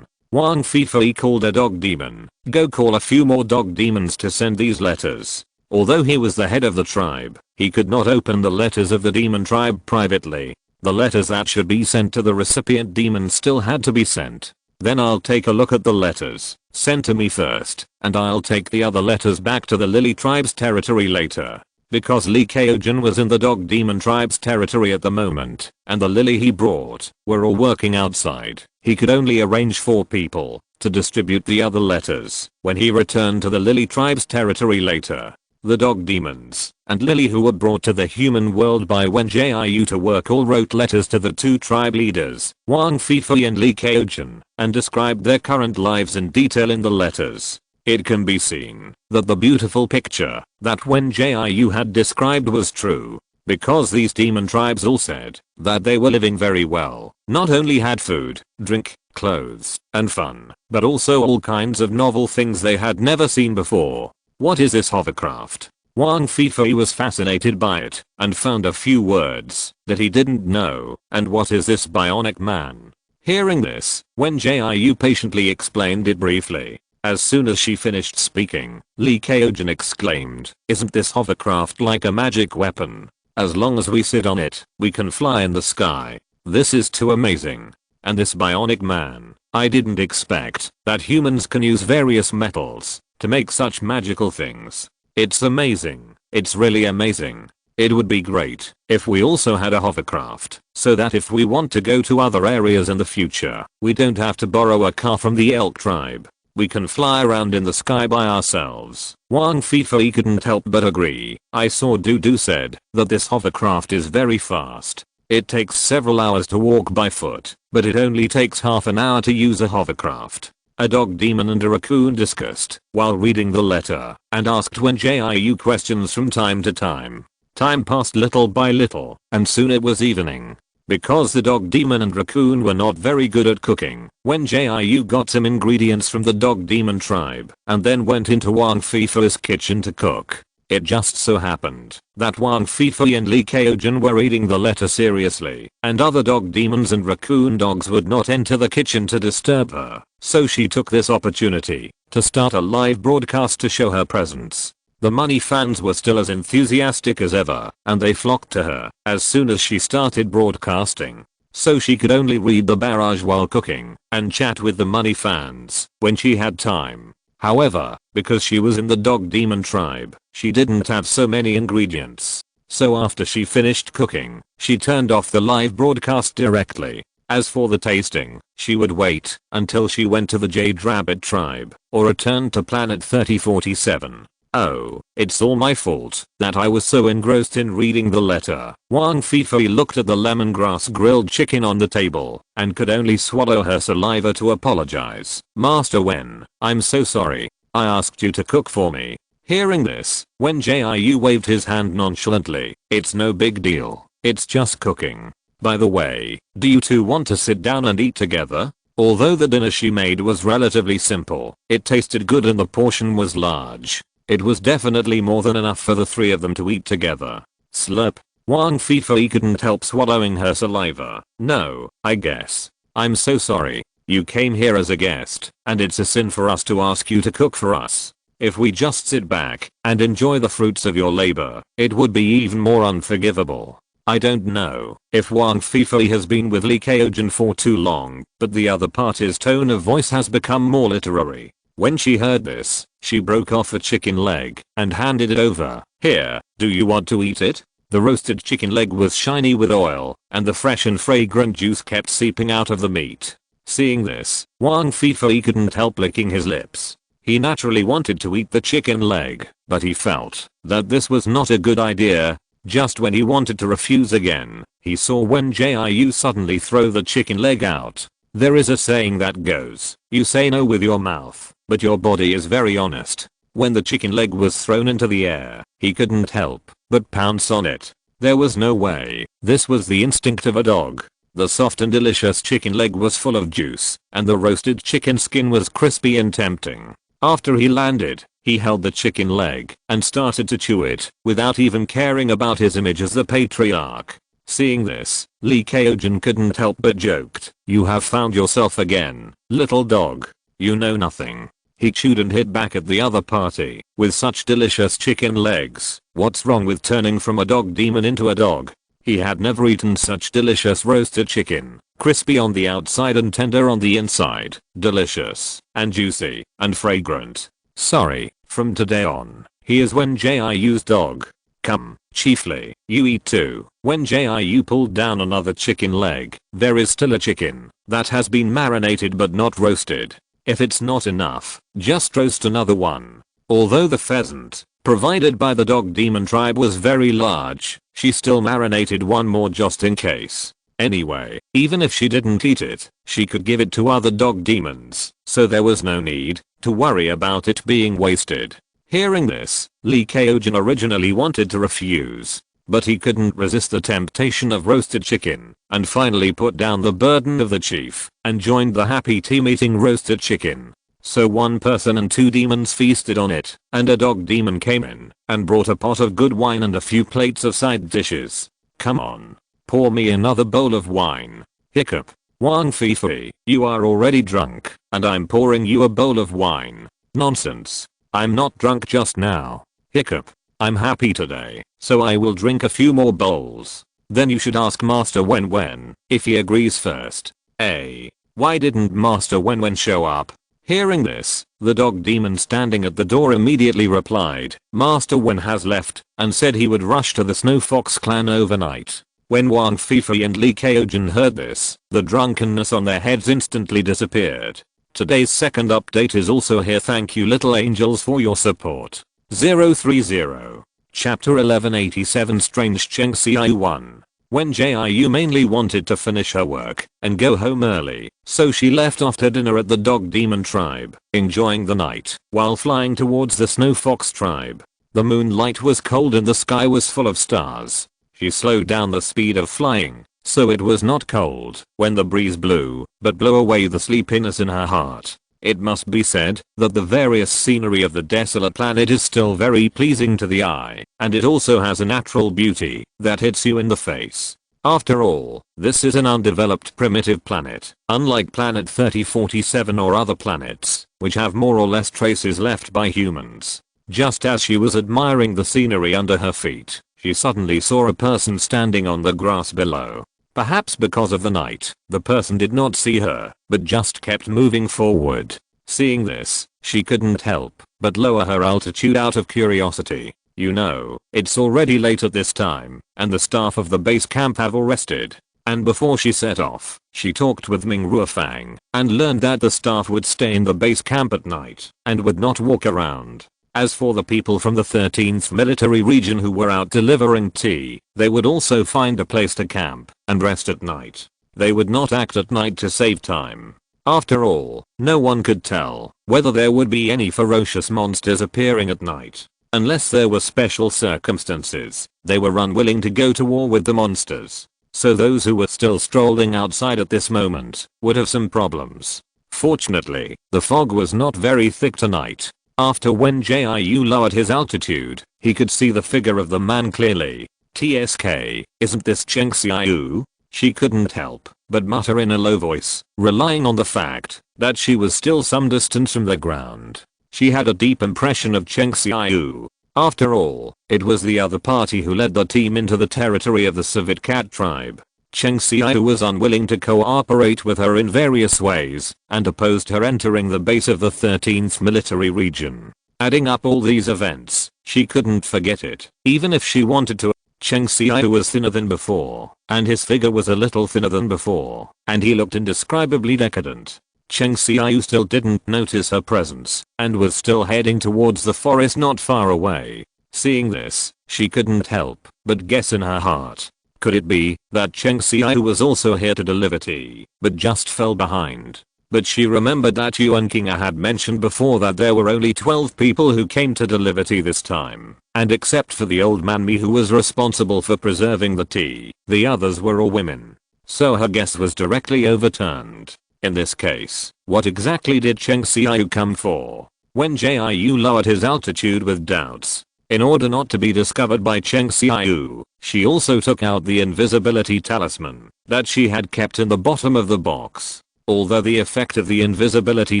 S1: Wang Fifi called a dog demon. Go call a few more dog demons to send these letters. Although he was the head of the tribe, he could not open the letters of the demon tribe privately. The letters that should be sent to the recipient demon still had to be sent. Then I'll take a look at the letters sent to me first, and I'll take the other letters back to the Lily tribe's territory later. Because Lee Kaojin was in the dog demon tribe's territory at the moment, and the Lily he brought were all working outside, he could only arrange 4 people to distribute the other letters when he returned to the Lily tribe's territory later. The dog demons and Lily, who were brought to the human world by Wen Jiu to work, all wrote letters to the two tribe leaders, Wang Fifi and Lee Kaojin, and described their current lives in detail in the letters. It can be seen that the beautiful picture that Wen Jiu had described was true, because these demon tribes all said that they were living very well, not only had food, drink, clothes, and fun, but also all kinds of novel things they had never seen before. What is this hovercraft? Wang Fifi was fascinated by it and found a few words that he didn't know. And what is this bionic man? Hearing this, Wen Jiu patiently explained it briefly. As soon as she finished speaking, Lee Kaojin exclaimed, "Isn't this hovercraft like a magic weapon? As long as we sit on it, we can fly in the sky. This is too amazing. And this bionic man, I didn't expect that humans can use various metals to make such magical things. It's amazing. It's really amazing. It would be great if we also had a hovercraft, so that if we want to go to other areas in the future, we don't have to borrow a car from the elk tribe. We can fly around in the sky by ourselves." Wang Fifi couldn't help but agree. I saw Dudu said that this hovercraft is very fast. It takes several hours to walk by foot, but it only takes half an hour to use a hovercraft. A dog demon and a raccoon discussed while reading the letter and asked Wen Jiu questions from time to time. Time passed little by little, and soon it was evening. Because the dog demon and raccoon were not very good at cooking, Wen Jiu got some ingredients from the dog demon tribe and then went into Wang Feifui's kitchen to cook. It just so happened that Wang Feifui and Li Kaojin were reading the letter seriously, and other dog demons and raccoon dogs would not enter the kitchen to disturb her, so she took this opportunity to start a live broadcast to show her presence. The money fans were still as enthusiastic as ever, and they flocked to her as soon as she started broadcasting. So she could only read the barrage while cooking and chat with the money fans when she had time. However, because she was in the dog demon tribe, she didn't have so many ingredients. So after she finished cooking, she turned off the live broadcast directly. As for the tasting, she would wait until she went to the Jade Rabbit tribe or returned to planet 3047. Oh, it's all my fault that I was so engrossed in reading the letter. Wang Feifui looked at the lemongrass grilled chicken on the table and could only swallow her saliva to apologize. Master Wen, I'm so sorry. I asked you to cook for me. Hearing this, Wen Jiu waved his hand nonchalantly. It's no big deal. It's just cooking. By the way, do you two want to sit down and eat together? Although the dinner she made was relatively simple, it tasted good and the portion was large. It was definitely more than enough for the three of them to eat together. Slurp. Wang Feifui couldn't help swallowing her saliva. No, I guess. I'm so sorry. You came here as a guest, and it's a sin for us to ask you to cook for us. If we just sit back and enjoy the fruits of your labor, it would be even more unforgivable. I don't know if Wang Feifui has been with Li Kaojin for too long, but the other party's tone of voice has become more literary. When she heard this, she broke off a chicken leg and handed it over. Here, do you want to eat it? The roasted chicken leg was shiny with oil, and the fresh and fragrant juice kept seeping out of the meat. Seeing this, Wang Feifui couldn't help licking his lips. He naturally wanted to eat the chicken leg, but he felt that this was not a good idea. Just when he wanted to refuse again, he saw Wen Jiu suddenly throw the chicken leg out. There is a saying that goes, you say no with your mouth, but your body is very honest. When the chicken leg was thrown into the air, he couldn't help but pounce on it. There was no way. This was the instinct of a dog. The soft and delicious chicken leg was full of juice, and the roasted chicken skin was crispy and tempting. After he landed, he held the chicken leg and started to chew it without even caring about his image as the patriarch. Seeing this, Li Kaojin couldn't help but joked, "You have found yourself again, little dog. You know nothing." He chewed and hit back at the other party with such delicious chicken legs. What's wrong with turning from a dog demon into a dog? He had never eaten such delicious roasted chicken, crispy on the outside and tender on the inside, delicious and juicy and fragrant. Sorry, from today on, he is Wen Jiu's dog. Come, Chiefly, you eat too. Wen Jiu pulled down another chicken leg. There is still a chicken that has been marinated but not roasted. If it's not enough, just roast another one. Although the pheasant provided by the dog demon tribe was very large, she still marinated one more just in case. Anyway, even if she didn't eat it, she could give it to other dog demons, so there was no need to worry about it being wasted. Hearing this, Li Kaojin originally wanted to refuse, but he couldn't resist the temptation of roasted chicken, and finally put down the burden of the chief and joined the happy team eating roasted chicken. So one person and two demons feasted on it, and a dog demon came in and brought a pot of good wine and a few plates of side dishes. Come on, pour me another bowl of wine. Hiccup. Wang Feifui, you are already drunk, and I'm pouring you a bowl of wine. Nonsense. I'm not drunk just now. Hiccup. I'm happy today, so I will drink a few more bowls. Then you should ask Master Wen if he agrees first. Why didn't Master Wen show up? Hearing this, the dog demon standing at the door immediately replied, Master Wen has left and said he would rush to the Snow Fox clan overnight. When Wang Feifui and Li Kaojin heard this, the drunkenness on their heads instantly disappeared. Today's second update is also here. Thank you little angels for your support. 030. Chapter 1187 Strange Cheng Ci 1. Wen Jiu mainly wanted to finish her work and go home early, so she left after dinner at the dog demon tribe, enjoying the night while flying towards the snow fox tribe. The moonlight was cold and the sky was full of stars. She slowed down the speed of flying, so it was not cold when the breeze blew, but blew away the sleepiness in her heart. It must be said that the various scenery of the desolate planet is still very pleasing to the eye, and it also has a natural beauty that hits you in the face. After all, this is an undeveloped primitive planet, unlike planet 3047 or other planets, which have more or less traces left by humans. Just as she was admiring the scenery under her feet, she suddenly saw a person standing on the grass below. Perhaps because of the night, the person did not see her, but just kept moving forward. Seeing this, she couldn't help but lower her altitude out of curiosity. You know, it's already late at this time, and the staff of the base camp have all rested. And before she set off, she talked with Ming Ruofang, and learned that the staff would stay in the base camp at night, and would not walk around. As for the people from the 13th military region who were out delivering tea, they would also find a place to camp and rest at night. They would not act at night to save time. After all, no one could tell whether there would be any ferocious monsters appearing at night. Unless there were special circumstances, they were unwilling to go to war with the monsters. So those who were still strolling outside at this moment would have some problems. Fortunately, the fog was not very thick tonight. After Wen Jiu lowered his altitude, he could see the figure of the man clearly. TSK, isn't this Cheng Xiu? She couldn't help but mutter in a low voice, relying on the fact that she was still some distance from the ground. She had a deep impression of Cheng Xiu. After all, it was the other party who led the team into the territory of the Civet Cat tribe. Cheng Xiu was unwilling to cooperate with her in various ways and opposed her entering the base of the 13th military region. Adding up all these events, she couldn't forget it, even if she wanted to. Cheng Xiu was thinner than before, and his figure was a little thinner than before, and he looked indescribably decadent. Cheng Xiu still didn't notice her presence and was still heading towards the forest not far away. Seeing this, she couldn't help but guess in her heart. Could it be that Cheng Xiu was also here to deliver tea, but just fell behind? But she remembered that Yuan Kinga had mentioned before that there were only 12 people who came to deliver tea this time, and except for the old man Mi who was responsible for preserving the tea, the others were all women. So her guess was directly overturned. In this case, what exactly did Cheng Xiu come for? Wen Jiu lowered his altitude with doubts. In order not to be discovered by Cheng Xiu, she also took out the invisibility talisman that she had kept in the bottom of the box. Although the effect of the invisibility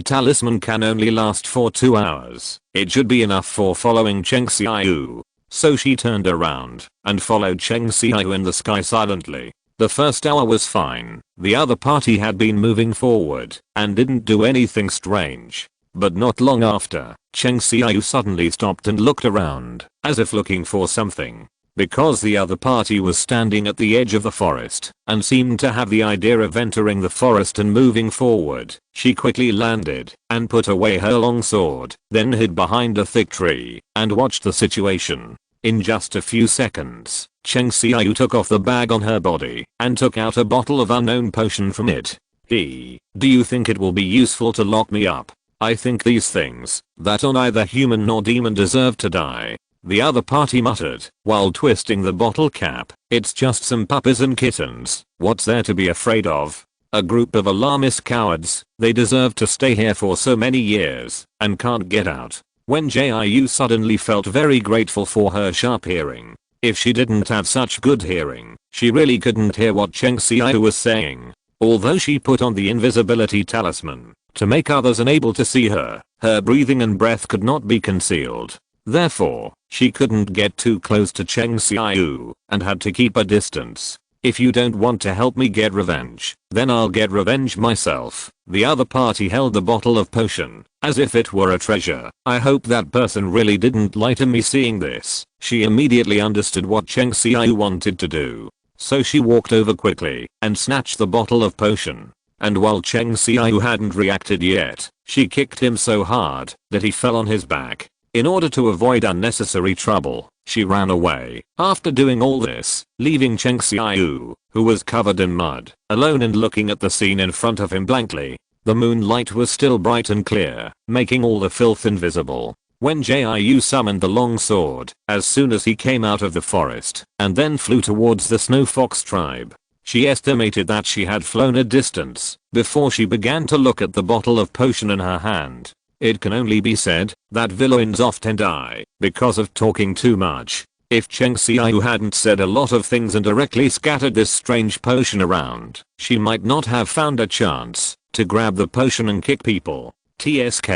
S1: talisman can only last for 2 hours, it should be enough for following Cheng Xiu. So she turned around and followed Cheng Xiu in the sky silently. The first hour was fine. The other party had been moving forward and didn't do anything strange. But not long after, Cheng Xiu suddenly stopped and looked around, as if looking for something. Because the other party was standing at the edge of the forest and seemed to have the idea of entering the forest and moving forward, she quickly landed and put away her long sword, then hid behind a thick tree and watched the situation. In just a few seconds, Cheng Xiu took off the bag on her body and took out a bottle of unknown potion from it. Do you think it will be useful to lock me up? I think these things that are neither human nor demon deserve to die. The other party muttered while twisting the bottle cap. It's just some puppies and kittens. What's there to be afraid of? A group of alarmist cowards. They deserve to stay here for so many years and can't get out. Wen Jiu suddenly felt very grateful for her sharp hearing. If she didn't have such good hearing, she really couldn't hear what Cheng Xiu was saying. Although she put on the invisibility talisman to make others unable to see her, her breathing and breath could not be concealed. Therefore, she couldn't get too close to Cheng Xiu and had to keep a distance. If you don't want to help me get revenge, then I'll get revenge myself. The other party held the bottle of potion as if it were a treasure. I hope that person really didn't lie to me. Seeing this, she immediately understood what Cheng Xiu wanted to do. So she walked over quickly and snatched the bottle of potion. And while Cheng Xiu hadn't reacted yet, she kicked him so hard that he fell on his back. In order to avoid unnecessary trouble, She ran away. After doing all this, leaving Cheng Xiaoyu, who was covered in mud, alone and looking at the scene in front of him blankly. The moonlight was still bright and clear, making all the filth invisible. Wen Jiu summoned the long sword as soon as he came out of the forest, and then flew towards the Snow Fox tribe. She estimated that she had flown a distance before she began to look at the bottle of potion in her hand. It can only be said that villains often die because of talking too much. If Cheng Xiaoyu hadn't said a lot of things and directly scattered this strange potion around, she might not have found a chance to grab the potion and kick people. TSK,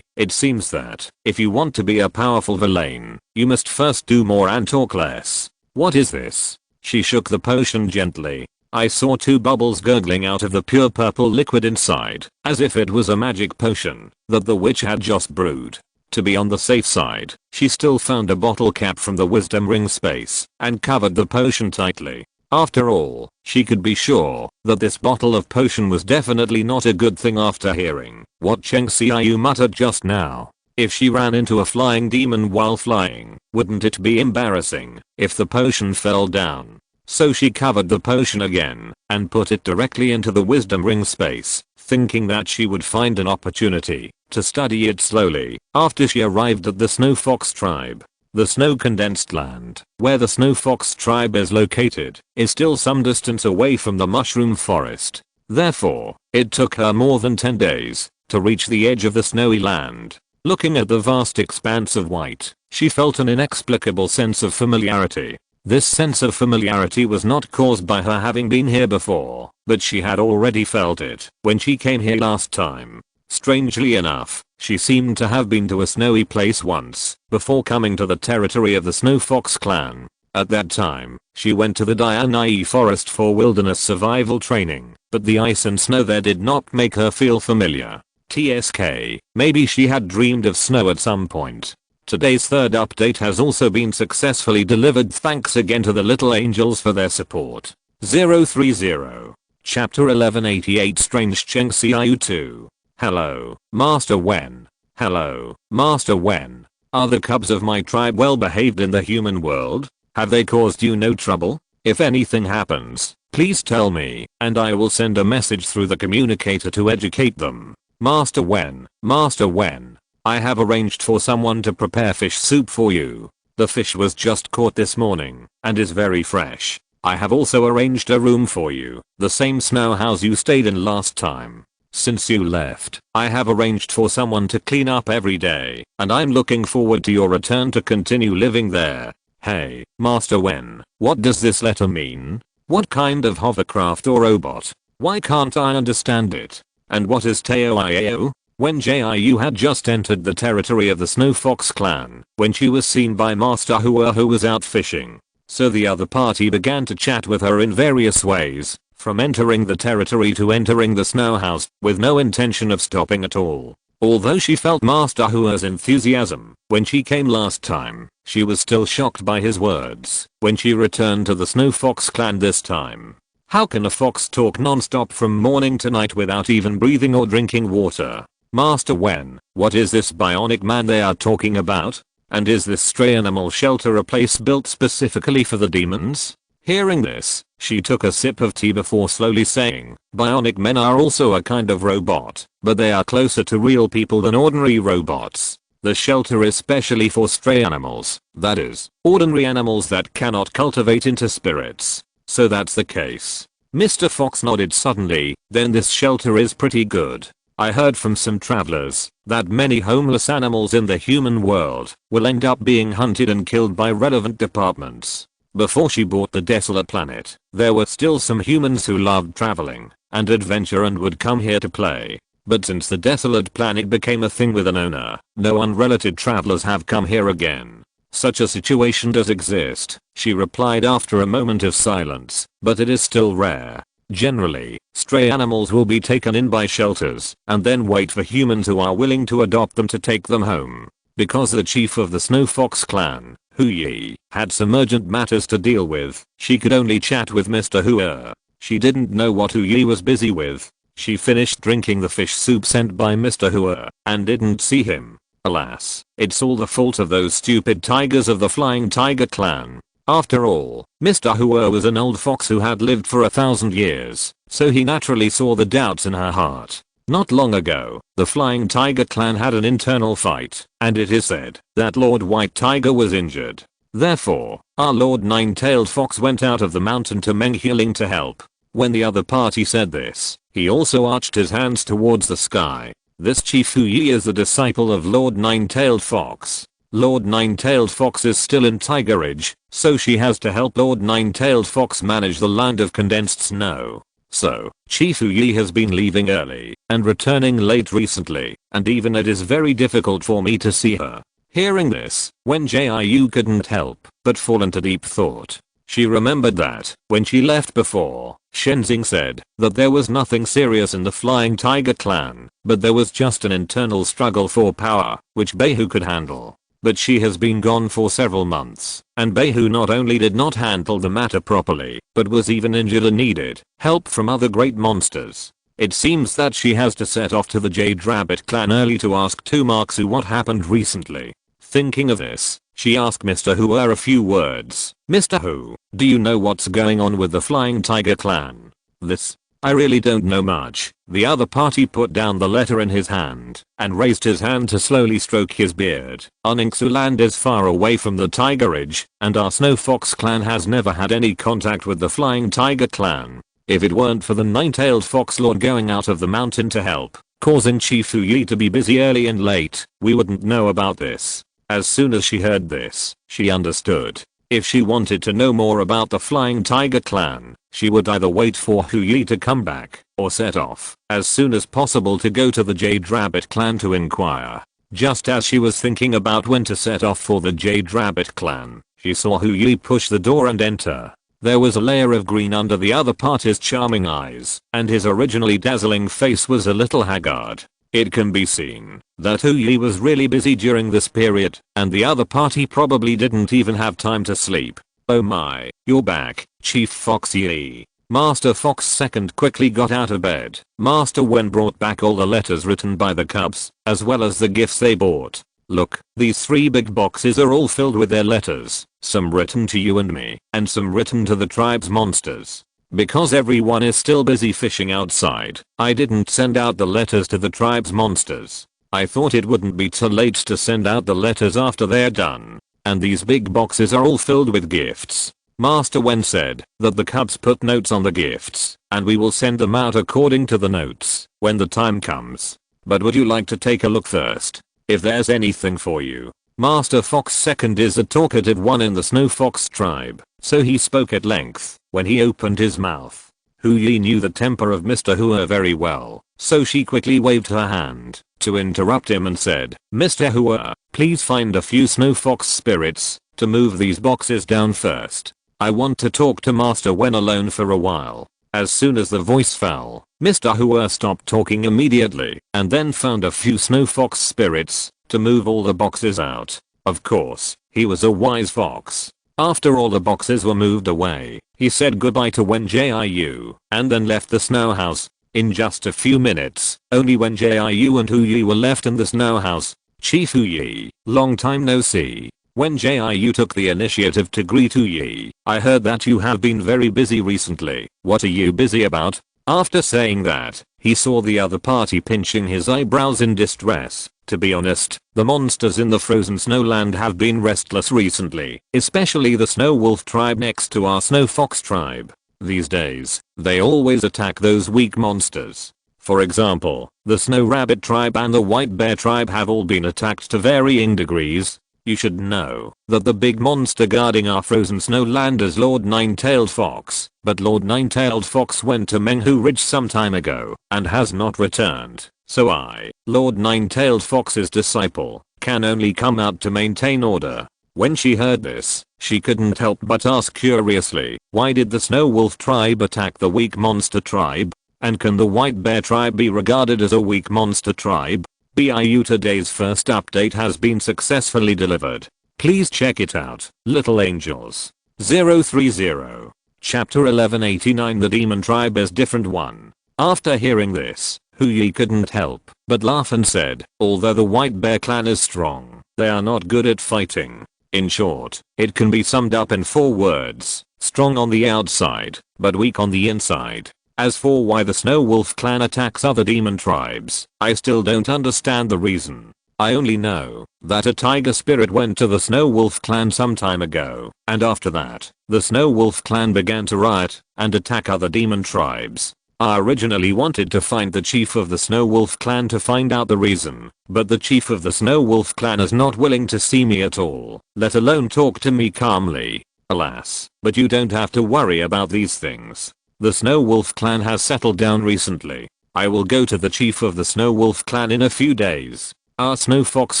S1: it seems that if you want to be a powerful villain, you must first do more and talk less. What is this? She shook the potion gently. I saw 2 bubbles gurgling out of the pure purple liquid inside, as if it was a magic potion that the witch had just brewed. To be on the safe side, she still found a bottle cap from the wisdom ring space and covered the potion tightly. After all, she could be sure that this bottle of potion was definitely not a good thing after hearing what Cheng Xiaoyu muttered just now. If she ran into a flying demon while flying, wouldn't it be embarrassing if the potion fell down? So she covered the potion again and put it directly into the wisdom ring space, thinking that she would find an opportunity to study it slowly. After she arrived at the Snow Fox tribe, the snow condensed land, where the Snow Fox tribe is located, is still some distance away from the mushroom forest. Therefore, it took her more than 10 days to reach the edge of the snowy land. Looking at the vast expanse of white, she felt an inexplicable sense of familiarity. This sense of familiarity was not caused by her having been here before, but she had already felt it when she came here last time. Strangely enough, she seemed to have been to a snowy place once before coming to the territory of the Snow Fox clan. At that time, she went to the Dianai forest for wilderness survival training, but the ice and snow there did not make her feel familiar. TSK, maybe she had dreamed of snow at some point. Today's third update has also been successfully delivered. Thanks again to the little angels for their support. 030. Chapter 1188 Strange Cheng Xiaoyu 2. Hello, Master Wen. Hello, Master Wen. Are the cubs of my tribe well behaved in the human world? Have they caused you no trouble? If anything happens, please tell me, and I will send a message through the communicator to educate them. Master Wen, Master Wen. I have arranged for someone to prepare fish soup for you. The fish was just caught this morning and is very fresh. I have also arranged a room for you, the same snow house you stayed in last time. Since you left, I have arranged for someone to clean up every day, and I'm looking forward to your return to continue living there. Hey, Master Wen, what does this letter mean? What kind of hovercraft or robot? Why can't I understand it? And what is Teoiao? Wen Jiu had just entered the territory of the Snow Fox clan when she was seen by Master Hua, who was out fishing. So the other party began to chat with her in various ways, from entering the territory to entering the snow house, with no intention of stopping at all. Although she felt Master Hua's enthusiasm when she came last time, she was still shocked by his words when she returned to the Snow Fox clan this time. How can a fox talk non-stop from morning to night without even breathing or drinking water? Master Wen, what is this bionic man they are talking about? And is this stray animal shelter a place built specifically for the demons? Hearing this, she took a sip of tea before slowly saying, bionic men are also a kind of robot, but they are closer to real people than ordinary robots. The shelter is specially for stray animals, that is, ordinary animals that cannot cultivate into spirits. So that's the case. Mr. Fox nodded suddenly. Then this shelter is pretty good. I heard from some travelers that many homeless animals in the human world will end up being hunted and killed by relevant departments. Before she bought the desolate planet, there were still some humans who loved traveling and adventure and would come here to play. But since the desolate planet became a thing with an owner, no unrelated travelers have come here again. Such a situation does exist, she replied after a moment of silence, but it is still rare. Generally, stray animals will be taken in by shelters and then wait for humans who are willing to adopt them to take them home. Because the chief of the Snow Fox clan, Hu Yi, had some urgent matters to deal with, she could only chat with Mr. Hua. She didn't know what Hu Yi was busy with. She finished drinking the fish soup sent by Mr. Hua and didn't see him. Alas, it's all the fault of those stupid tigers of the Flying Tiger clan. After all, Mr. Hua was an old fox who had lived for 1,000 years, so he naturally saw the doubts in her heart. Not long ago, the Flying Tiger clan had an internal fight, and it is said that Lord White Tiger was injured. Therefore, our Lord Nine-Tailed Fox went out of the mountain to Meng Healing to help. When the other party said this, he also arched his hands towards the sky. This Chief Hu Yi is the disciple of Lord Nine-Tailed Fox. Lord Nine-Tailed Fox is still in Tigerage, so she has to help Lord Nine-Tailed Fox manage the land of condensed snow. So, Chief Hu Yi has been leaving early and returning late recently, and even it is very difficult for me to see her. Hearing this, Wen Jiu couldn't help but fall into deep thought. She remembered that, when she left before, Shenzing said that there was nothing serious in the Flying Tiger clan, but there was just an internal struggle for power, which Beihu could handle. But she has been gone for several months, and Beihu not only did not handle the matter properly, but was even injured and needed help from other great monsters. It seems that she has to set off to the Jade Rabbit clan early to ask Tumaksu what happened recently. Thinking of this, she asked Mr. Hua a few words. Mr. Hu, do you know what's going on with the Flying Tiger clan? This? I really don't know much. The other party put down the letter in his hand and raised his hand to slowly stroke his beard. Onyxu land is far away from the Tigerage, and our Snow Fox clan has never had any contact with the Flying Tiger clan. If it weren't for the Nine-Tailed Fox Lord going out of the mountain to help, causing Chief Hu Yi to be busy early and late, we wouldn't know about this. As soon as she heard this, she understood. If she wanted to know more about the Flying Tiger clan, she would either wait for Hu Yi to come back, or set off as soon as possible to go to the Jade Rabbit clan to inquire. Just as she was thinking about when to set off for the Jade Rabbit clan, she saw Hu Yi push the door and enter. There was a layer of green under the other party's charming eyes, and his originally dazzling face was a little haggard. It can be seen that Hu Yi was really busy during this period, and the other party probably didn't even have time to sleep. Oh my, you're back, Chief Fox Yi. Master Fox Second quickly got out of bed. Master Wen brought back all the letters written by the cubs, as well as the gifts they bought. Look, these 3 big boxes are all filled with their letters, some written to you and me, and some written to the tribe's monsters. Because everyone is still busy fishing outside, I didn't send out the letters to the tribe's monsters. I thought it wouldn't be too late to send out the letters after they're done. And these big boxes are all filled with gifts. Master Wen said that the cubs put notes on the gifts, and we will send them out according to the notes when the time comes. But would you like to take a look first? If there's anything for you. Master Fox Second is a talkative one in the Snow Fox tribe, so he spoke at length when he opened his mouth. Hu Yi knew the temper of Mr. Hua very well, so she quickly waved her hand to interrupt him and said, Mr. Hua, please find a few Snow Fox spirits to move these boxes down first. I want to talk to Master Wen alone for a while. As soon as the voice fell, Mr. Hua stopped talking immediately and then found a few Snow Fox spirits to move all the boxes out. Of course, he was a wise fox. After all the boxes were moved away, he said goodbye to Wen Jiu and then left the snow house. In just a few minutes, only Wen Jiu and Hu Yi were left in the snow house. Chief Hu Yi, long time no see. Wen Jiu took the initiative to greet Hu Yi. I heard that you have been very busy recently. What are you busy about? After saying that, he saw the other party pinching his eyebrows in distress. To be honest, the monsters in the frozen snowland have been restless recently, especially the Snow Wolf tribe next to our Snow Fox tribe. These days, they always attack those weak monsters. For example, the Snow Rabbit tribe and the White Bear tribe have all been attacked to varying degrees. You should know that the big monster guarding our frozen snowland is Lord Nine-Tailed Fox, but Lord Nine-Tailed Fox went to Menghu Ridge some time ago and has not returned. So I, Lord Nine-Tailed Fox's disciple, can only come out to maintain order. When she heard this, she couldn't help but ask curiously, why did the Snow Wolf tribe attack the weak monster tribe? And can the White Bear tribe be regarded as a weak monster tribe? BIU today's first update has been successfully delivered. Please check it out, Little Angels. 030. Chapter 1189 The Demon Tribe is Different 1. After hearing this, Hu Yi couldn't help but laugh and said, although the White Bear clan is strong, they are not good at fighting. In short, it can be summed up in 4 words, strong on the outside, but weak on the inside. As for why the Snow Wolf clan attacks other demon tribes, I still don't understand the reason. I only know that a tiger spirit went to the Snow Wolf clan some time ago, and after that, the Snow Wolf clan began to riot and attack other demon tribes. I originally wanted to find the chief of the Snow Wolf clan to find out the reason, but the chief of the Snow Wolf clan is not willing to see me at all, let alone talk to me calmly. Alas, but you don't have to worry about these things. The Snow Wolf clan has settled down recently. I will go to the chief of the Snow Wolf clan in a few days. Our Snow Fox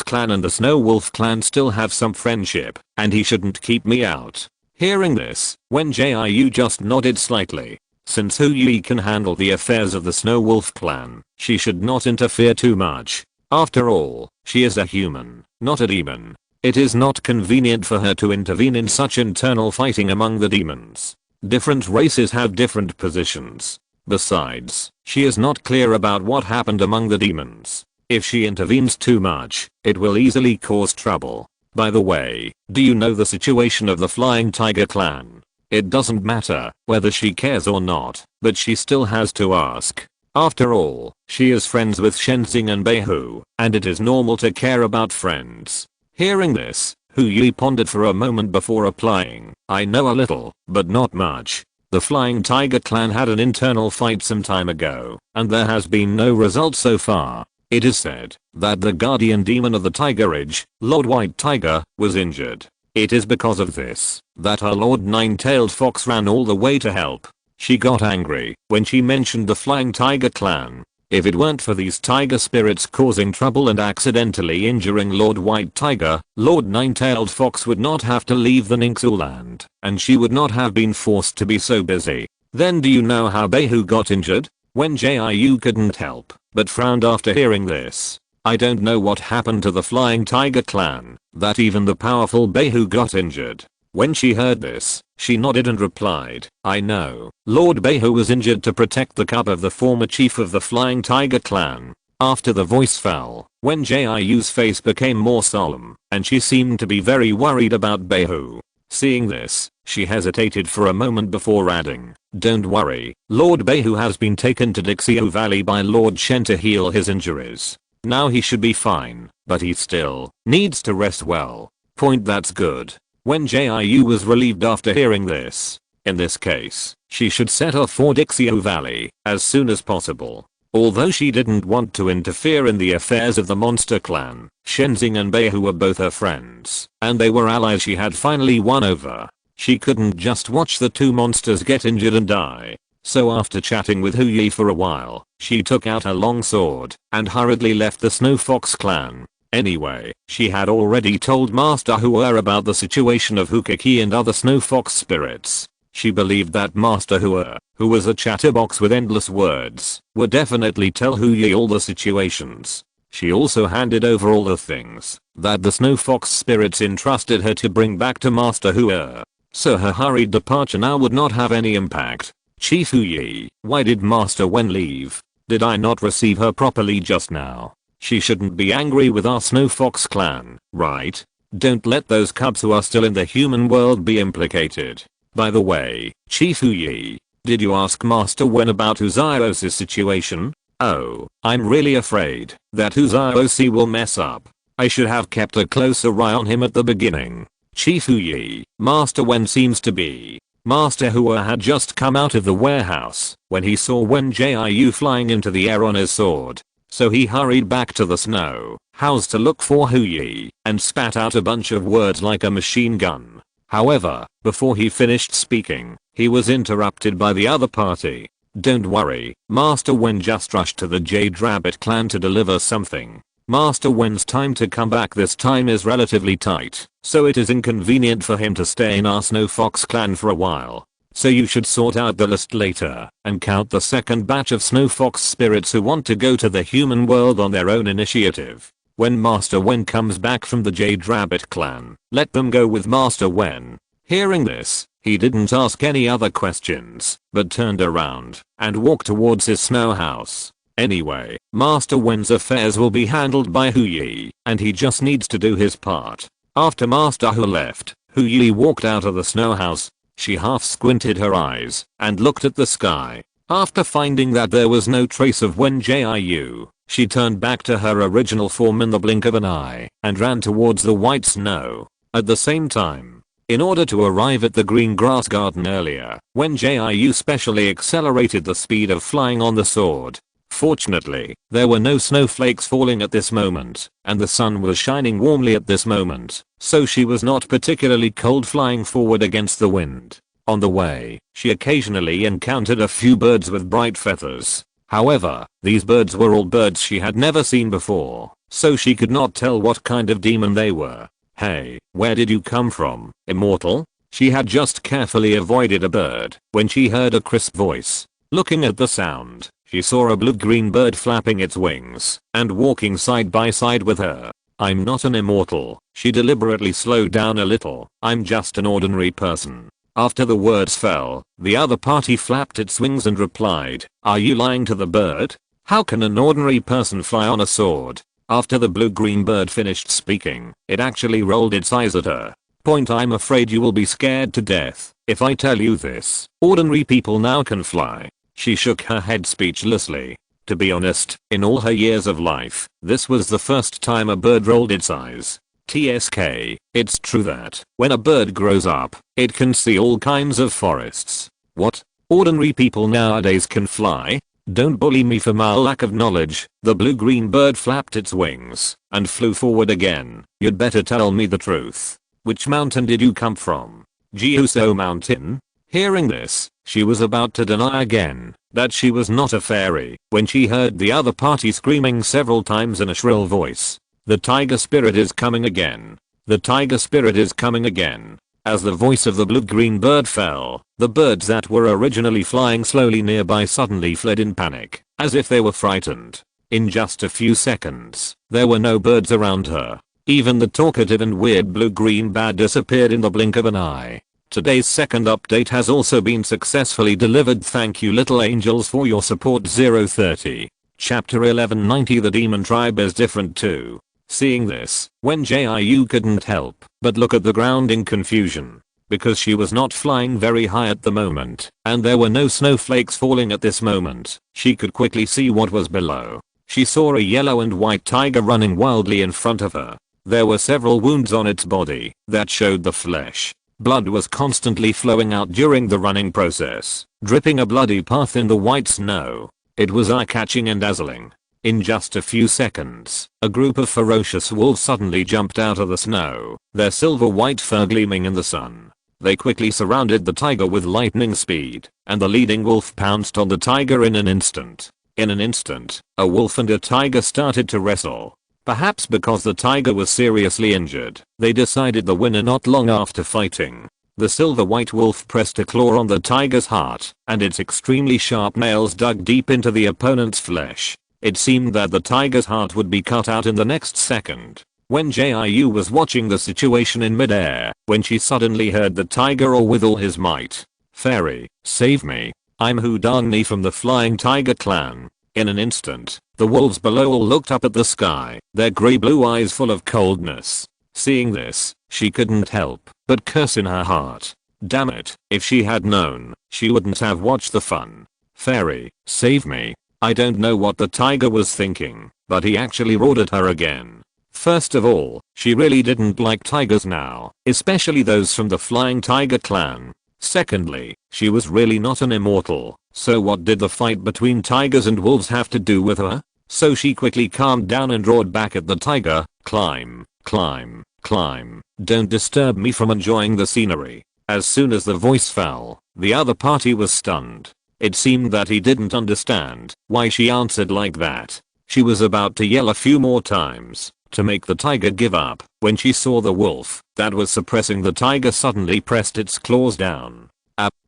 S1: clan and the Snow Wolf clan still have some friendship, and he shouldn't keep me out. Hearing this, Wen Jiu just nodded slightly. Since Hu Yi can handle the affairs of the Snow Wolf clan, she should not interfere too much. After all, she is a human, not a demon. It is not convenient for her to intervene in such internal fighting among the demons. Different races have different positions. Besides, she is not clear about what happened among the demons. If she intervenes too much, it will easily cause trouble. By the way, do you know the situation of the Flying Tiger clan? It doesn't matter whether she cares or not, but she still has to ask. After all, she is friends with Shenzing and Beihu, and it is normal to care about friends. Hearing this, Hu Yi pondered for a moment before replying, I know a little, but not much. The Flying Tiger clan had an internal fight some time ago, and there has been no result so far. It is said that the guardian demon of the Tiger Ridge, Lord White Tiger, was injured. It is because of this that our Lord Nine-Tailed Fox ran all the way to help. She got angry when she mentioned the Flying Tiger clan. If it weren't for these tiger spirits causing trouble and accidentally injuring Lord White Tiger, Lord Nine-Tailed Fox would not have to leave the Ningxu land, and she would not have been forced to be so busy. Then do you know how Beihu got injured? Wen Jiu couldn't help but frowned after hearing this. I don't know what happened to the Flying Tiger clan, that even the powerful Beihu got injured. When she heard this, she nodded and replied, I know. Lord Beihu was injured to protect the cub of the former chief of the Flying Tiger clan. After the voice fell, Wen Jiu's face became more solemn, and she seemed to be very worried about Beihu. Seeing this, she hesitated for a moment before adding, don't worry, Lord Beihu has been taken to Dixio Valley by Lord Shen to heal his injuries. Now he should be fine, but he still needs to rest well. Point, that's good. Wen Jiu was relieved after hearing this. In this case, she should set off for Dixio Valley as soon as possible. Although she didn't want to interfere in the affairs of the monster clan, Shenzing and Beihu were both her friends, and they were allies she had finally won over. She couldn't just watch the two monsters get injured and die. So after chatting with Hu Yi for a while, she took out her long sword and hurriedly left the Snow Fox clan. Anyway, she had already told Master Hua about the situation of Hukaki and other Snow Fox spirits. She believed that Master Hua, who was a chatterbox with endless words, would definitely tell Hu Yi all the situations. She also handed over all the things that the Snow Fox spirits entrusted her to bring back to Master Hua. So her hurried departure now would not have any impact. Chief Hu Yi, why did Master Wen leave? Did I not receive her properly just now? She shouldn't be angry with our Snow Fox clan, right? Don't let those cubs who are still in the human world be implicated. By the way, Chief Hu Yi, did you ask Master Wen about Uzios' situation? Oh, I'm really afraid that Uzios will mess up. I should have kept a closer eye on him at the beginning. Chief Hu Yi, Master Wen seems to be. Master Hua had just come out of the warehouse when he saw Wen Jiu flying into the air on his sword. So he hurried back to the snow house to look for Hu Yi and spat out a bunch of words like a machine gun. However, before he finished speaking, he was interrupted by the other party. Don't worry, Master Wen just rushed to the Jade Rabbit clan to deliver something. Master Wen's time to come back this time is relatively tight, so it is inconvenient for him to stay in our Snow Fox clan for a while. So you should sort out the list later and count the second batch of Snow Fox spirits who want to go to the human world on their own initiative. When Master Wen comes back from the Jade Rabbit clan, let them go with Master Wen. Hearing this, he didn't ask any other questions, but turned around and walked towards his snow house. Anyway, Master Wen's affairs will be handled by Hu Yi, and he just needs to do his part. After Master Hu left, Hu Yi walked out of the snow house. She half squinted her eyes and looked at the sky. After finding that there was no trace of Wen Jiu, she turned back to her original form in the blink of an eye and ran towards the white snow. At the same time, in order to arrive at the green grass garden earlier, Wen Jiu specially accelerated the speed of flying on the sword. Fortunately, there were no snowflakes falling at this moment, and the sun was shining warmly at this moment, so she was not particularly cold flying forward against the wind. On the way, she occasionally encountered a few birds with bright feathers. However, these birds were all birds she had never seen before, so she could not tell what kind of demon they were. "Hey, where did you come from, immortal?" She had just carefully avoided a bird when she heard a crisp voice. Looking at the sound, she saw a blue-green bird flapping its wings and walking side by side with her. "I'm not an immortal." She deliberately slowed down a little. "I'm just an ordinary person." After the words fell, the other party flapped its wings and replied, "Are you lying to the bird? How can an ordinary person fly on a sword?" After the blue-green bird finished speaking, it actually rolled its eyes at her. "I'm afraid you will be scared to death if I tell you this. Ordinary people now can fly." She shook her head speechlessly. To be honest, in all her years of life, this was the first time a bird rolled its eyes. TSK, it's true that when a bird grows up, it can see all kinds of forests. What? Ordinary people nowadays can fly? Don't bully me for my lack of knowledge. The blue-green bird flapped its wings and flew forward again. "You'd better tell me the truth. Which mountain did you come from?" "Jiuso Mountain?" Hearing this, she was about to deny again that she was not a fairy when she heard the other party screaming several times in a shrill voice. "The tiger spirit is coming again. The tiger spirit is coming again." As the voice of the blue-green bird fell, the birds that were originally flying slowly nearby suddenly fled in panic, as if they were frightened. In just a few seconds, there were no birds around her. Even the talkative and weird blue-green bat disappeared in the blink of an eye. Today's second update has also been successfully delivered. Thank you little angels for your support. 030. Chapter 1190. The demon tribe is different too. Seeing this, Wen Jiu couldn't help but look at the ground in confusion. Because she was not flying very high at the moment, and there were no snowflakes falling at this moment, she could quickly see what was below. She saw a yellow and white tiger running wildly in front of her. There were several wounds on its body that showed the flesh. Blood was constantly flowing out during the running process, dripping a bloody path in the white snow. It was eye-catching and dazzling. In just a few seconds, a group of ferocious wolves suddenly jumped out of the snow, their silver-white fur gleaming in the sun. They quickly surrounded the tiger with lightning speed, and the leading wolf pounced on the tiger in an instant. In an instant, a wolf and a tiger started to wrestle. Perhaps because the tiger was seriously injured, they decided the winner not long after fighting. The silver-white wolf pressed a claw on the tiger's heart, and its extremely sharp nails dug deep into the opponent's flesh. It seemed that the tiger's heart would be cut out in the next second. Wen Jiu was watching the situation in midair when she suddenly heard the tiger roar with all his might. "Fairy, save me. I'm Hu Dangni from the Flying Tiger clan." In an instant, the wolves below all looked up at the sky, their grey blue eyes full of coldness. Seeing this, she couldn't help but curse in her heart. Damn it, if she had known, she wouldn't have watched the fun. "Fairy, save me." I don't know what the tiger was thinking, but he actually roared at her again. First of all, she really didn't like tigers now, especially those from the Flying Tiger clan. Secondly, she was really not an immortal, so what did the fight between tigers and wolves have to do with her? So she quickly calmed down and roared back at the tiger, "Climb, climb, climb. Don't disturb me from enjoying the scenery." As soon as the voice fell, the other party was stunned. It seemed that he didn't understand why she answered like that. She was about to yell a few more times to make the tiger give up when she saw the wolf that was suppressing the tiger suddenly pressed its claws down.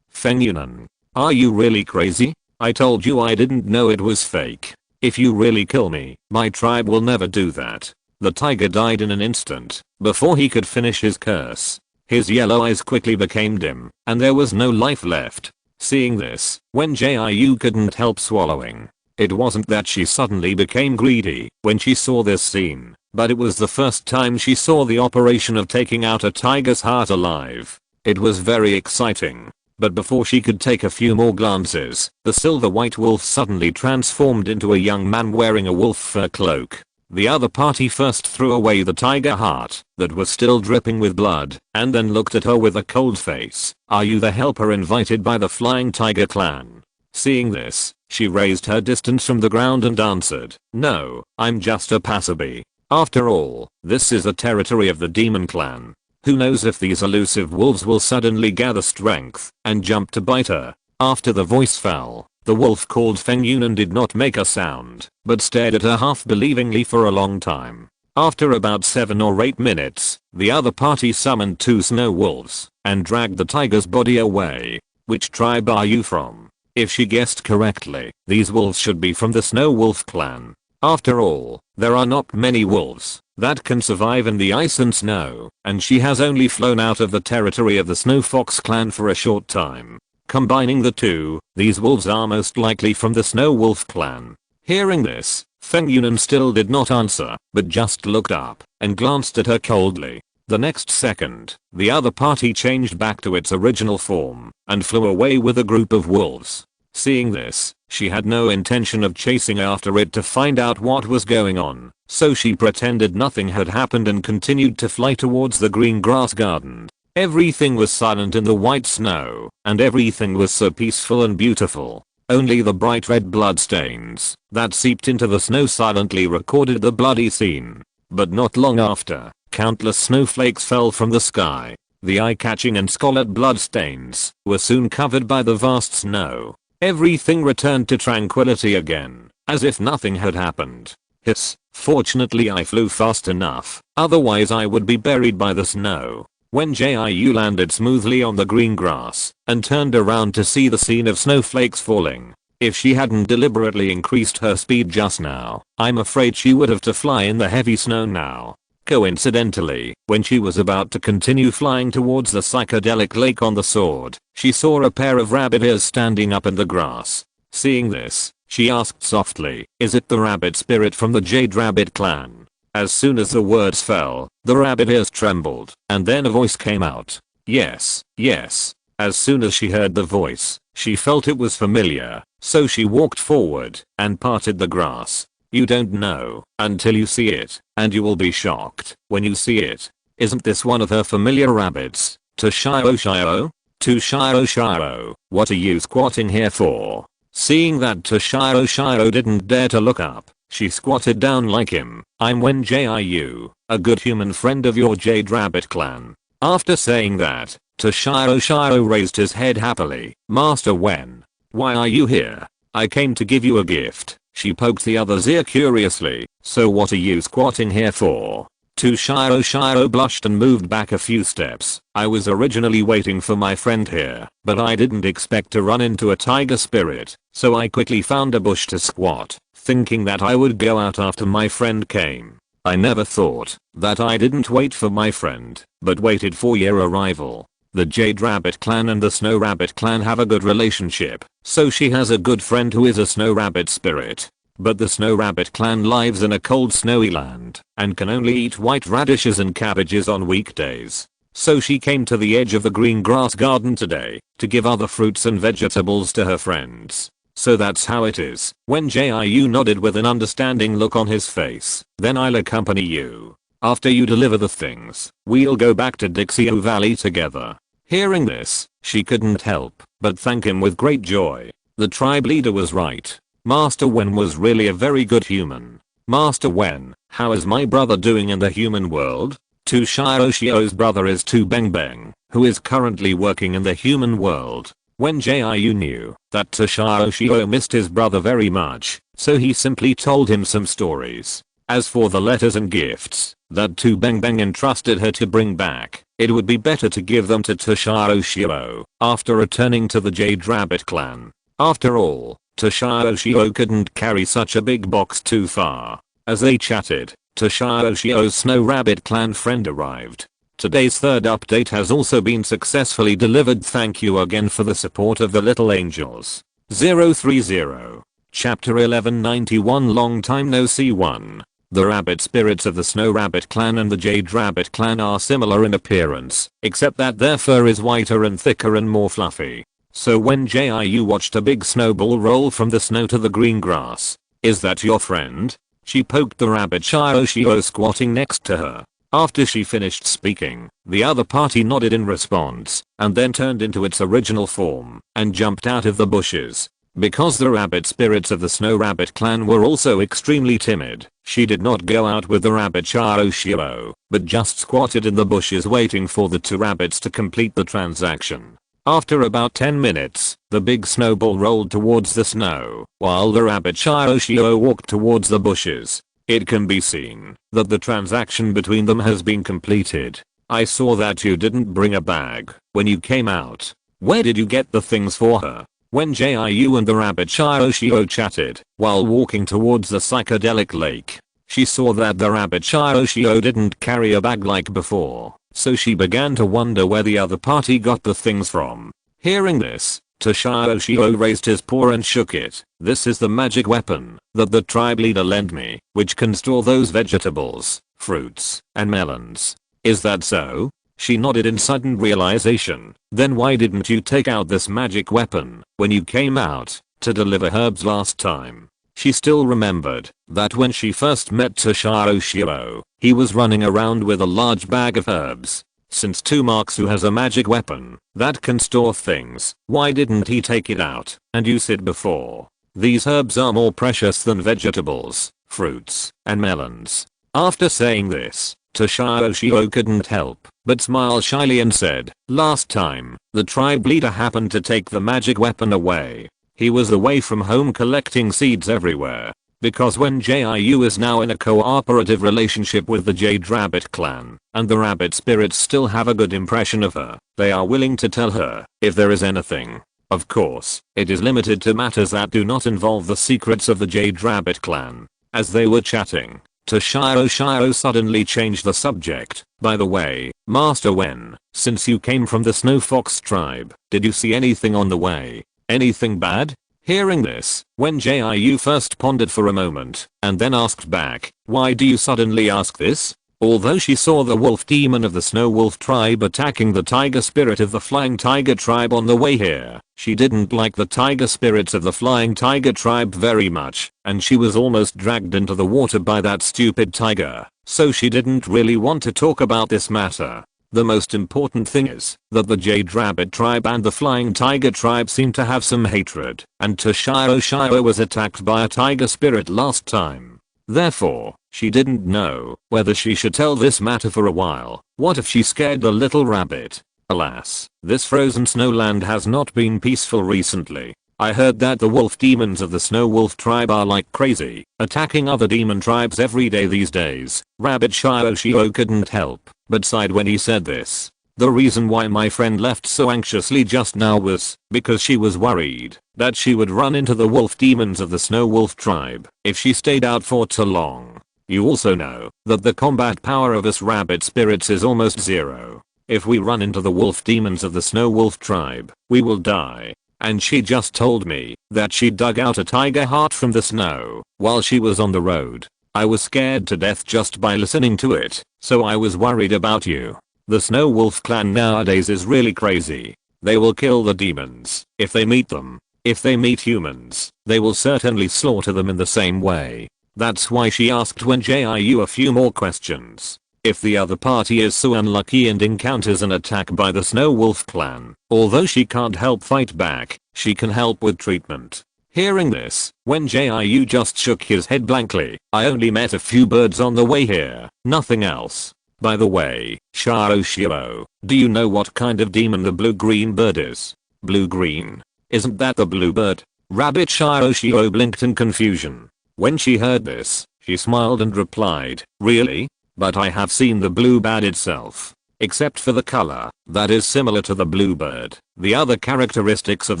S1: Feng Yunan, are you really crazy? I told you I didn't know it was fake. If you really kill me, my tribe will never do that. The tiger died in an instant before he could finish his curse. His yellow eyes quickly became dim and there was no life left. Seeing this, Wen Jiu couldn't help swallowing. It wasn't that she suddenly became greedy when she saw this scene, but it was the first time she saw the operation of taking out a tiger's heart alive. It was very exciting. But before she could take a few more glances, the silver white wolf suddenly transformed into a young man wearing a wolf fur cloak. The other party first threw away the tiger heart that was still dripping with blood, and then looked at her with a cold face. "Are you the helper invited by the Flying Tiger clan?" Seeing this, she raised her distance from the ground and answered, "No, I'm just a passerby. After all, this is a territory of the Demon Clan. Who knows if these elusive wolves will suddenly gather strength and jump to bite her." After the voice fell, the wolf called Feng Yunan did not make a sound, but stared at her half-believingly for a long time. After about 7 or 8 minutes, the other party summoned 2 snow wolves and dragged the tiger's body away. "Which tribe are you from?" If she guessed correctly, these wolves should be from the Snow Wolf clan. After all, there are not many wolves that can survive in the ice and snow, and she has only flown out of the territory of the Snow Fox clan for a short time. Combining the two, these wolves are most likely from the Snow Wolf clan. Hearing this, Feng Yunan still did not answer, but just looked up and glanced at her coldly. The next second, the other party changed back to its original form and flew away with a group of wolves. Seeing this, she had no intention of chasing after it to find out what was going on, so she pretended nothing had happened and continued to fly towards the green grass garden. Everything was silent in the white snow, and everything was so peaceful and beautiful. Only the bright red blood stains that seeped into the snow silently recorded the bloody scene. But not long after, countless snowflakes fell from the sky. The eye-catching and scarlet blood stains were soon covered by the vast snow. Everything returned to tranquility again, as if nothing had happened. Hiss, fortunately I flew fast enough, otherwise I would be buried by the snow. Wen Jiu landed smoothly on the green grass and turned around to see the scene of snowflakes falling. If she hadn't deliberately increased her speed just now, I'm afraid she would have to fly in the heavy snow now. Coincidentally, when she was about to continue flying towards the psychedelic lake on the sword, she saw a pair of rabbit ears standing up in the grass. Seeing this, she asked softly, "Is it the rabbit spirit from the Jade Rabbit clan?" As soon as the words fell, the rabbit ears trembled, and then a voice came out. "Yes, yes." As soon as she heard the voice, she felt it was familiar, so she walked forward and parted the grass. You don't know until you see it, and you will be shocked when you see it. Isn't this one of her familiar rabbits? Toshiro Shiro? Toshiro Shiro, what are you squatting here for? Seeing that Toshiro Shiro didn't dare to look up, she squatted down like him. "I'm Wen Jiu, a good human friend of your Jade Rabbit clan." After saying that, Toshiro Shiro raised his head happily. "Master Wen, why are you here?" "I came to give you a gift." She poked the other's ear curiously. "So what are you squatting here for?" Toshiro Shiro blushed and moved back a few steps. "I was originally waiting for my friend here, but I didn't expect to run into a tiger spirit, so I quickly found a bush to squat, thinking that I would go out after my friend came. I never thought that I didn't wait for my friend, but waited for your arrival." The Jade Rabbit clan and the Snow Rabbit clan have a good relationship, so she has a good friend who is a Snow Rabbit spirit. But the Snow Rabbit clan lives in a cold snowy land and can only eat white radishes and cabbages on weekdays. So she came to the edge of the green grass garden today to give other fruits and vegetables to her friends. "So that's how it is." When Jiu nodded with an understanding look on his face. "Then I'll accompany you. After you deliver the things, we'll go back to Dixie Valley together." Hearing this, she couldn't help but thank him with great joy. The tribe leader was right. Master Wen was really a very good human. "Master Wen, how is my brother doing in the human world?" Toshiro Shio's brother is Tu Beng Beng, who is currently working in the human world. When Jiu knew that Toshiro Shio missed his brother very much, so he simply told him some stories. As for the letters and gifts that Tu Beng Beng entrusted her to bring back, it would be better to give them to Toshiro Shio after returning to the Jade Rabbit clan. After all, Toshiro Shio couldn't carry such a big box too far. As they chatted, Toshiro Shio's Snow Rabbit clan friend arrived. Today's third update has also been successfully delivered. Thank you again for the support of the little angels. 030. Chapter 1191 Long time no see 1. The rabbit spirits of the Snow Rabbit clan and the Jade Rabbit clan are similar in appearance, except that their fur is whiter and thicker and more fluffy. So when Jiu watched a big snowball roll from the snow to the green grass, "Is that your friend?" she poked the rabbit Shio squatting next to her. After she finished speaking, the other party nodded in response, and then turned into its original form, and jumped out of the bushes. Because the rabbit spirits of the Snow Rabbit clan were also extremely timid, she did not go out with the rabbit Shio, but just squatted in the bushes waiting for the two rabbits to complete the transaction. After about 10 minutes, the big snowball rolled towards the snow, while the rabbit Shio walked towards the bushes. It can be seen that the transaction between them has been completed. I saw that you didn't bring a bag when you came out. Where did you get the things for her? When Jiu and the rabbit Shio chatted while walking towards the psychedelic lake, she saw that the rabbit Shio didn't carry a bag like before, so she began to wonder where the other party got the things from. Hearing this, Shio raised his paw and shook it. "This is the magic weapon that the tribe leader lent me, which can store those vegetables, fruits, and melons. Is that so?" She nodded in sudden realization. "Then why didn't you take out this magic weapon when you came out to deliver herbs last time?" She still remembered that when she first met Shio, he was running around with a large bag of herbs. Since Tumaksu has a magic weapon that can store things, why didn't he take it out and use it before? These herbs are more precious than vegetables, fruits, and melons. After saying this, Shio couldn't help but smile shyly and said, "Last time, the tribe leader happened to take the magic weapon away. He was away from home collecting seeds everywhere. Because when Jiu is now in a cooperative relationship with the Jade Rabbit clan, and the rabbit spirits still have a good impression of her, they are willing to tell her if there is anything. Of course, it is limited to matters that do not involve the secrets of the Jade Rabbit clan." As they were chatting, Shio suddenly changed the subject. "By the way, Master Wen, since you came from the Snow Fox tribe, did you see anything on the way? Anything bad?" Hearing this, Wen Jiu first pondered for a moment, and then asked back, "Why do you suddenly ask this?" Although she saw the wolf demon of the Snow Wolf tribe attacking the tiger spirit of the Flying Tiger tribe on the way here, she didn't like the tiger spirits of the Flying Tiger tribe very much, and she was almost dragged into the water by that stupid tiger, so she didn't really want to talk about this matter. The most important thing is that the Jade Rabbit tribe and the Flying Tiger tribe seem to have some hatred, and Shio was attacked by a tiger spirit last time. Therefore, she didn't know whether she should tell this matter for a while. What if she scared the little rabbit? Alas, this frozen snowland has not been peaceful recently. I heard that the wolf demons of the Snow Wolf tribe are like crazy, attacking other demon tribes every day these days. Rabbit Shio couldn't help but sighed when he said this. The reason why my friend left so anxiously just now was because she was worried that she would run into the wolf demons of the Snow Wolf tribe if she stayed out for too long. You also know that the combat power of us rabbit spirits is almost zero. If we run into the wolf demons of the Snow Wolf tribe, we will die. And she just told me that she dug out a tiger heart from the snow while she was on the road. I was scared to death just by listening to it, so I was worried about you. The Snow Wolf clan nowadays is really crazy. They will kill the demons if they meet them. If they meet humans, they will certainly slaughter them in the same way. That's why she asked Wen Jiu a few more questions. If the other party is so unlucky and encounters an attack by the Snow Wolf clan, although she can't help fight back, she can help with treatment. Hearing this, Wen Jiu just shook his head blankly. "I only met a few birds on the way here, nothing else. By the way, Shio, do you know what kind of demon the blue-green bird is?" "Blue-green? Isn't that the bluebird?" Rabbit Shio blinked in confusion. When she heard this, she smiled and replied, "Really? But I have seen the bluebird itself. Except for the color, that is similar to the bluebird. The other characteristics of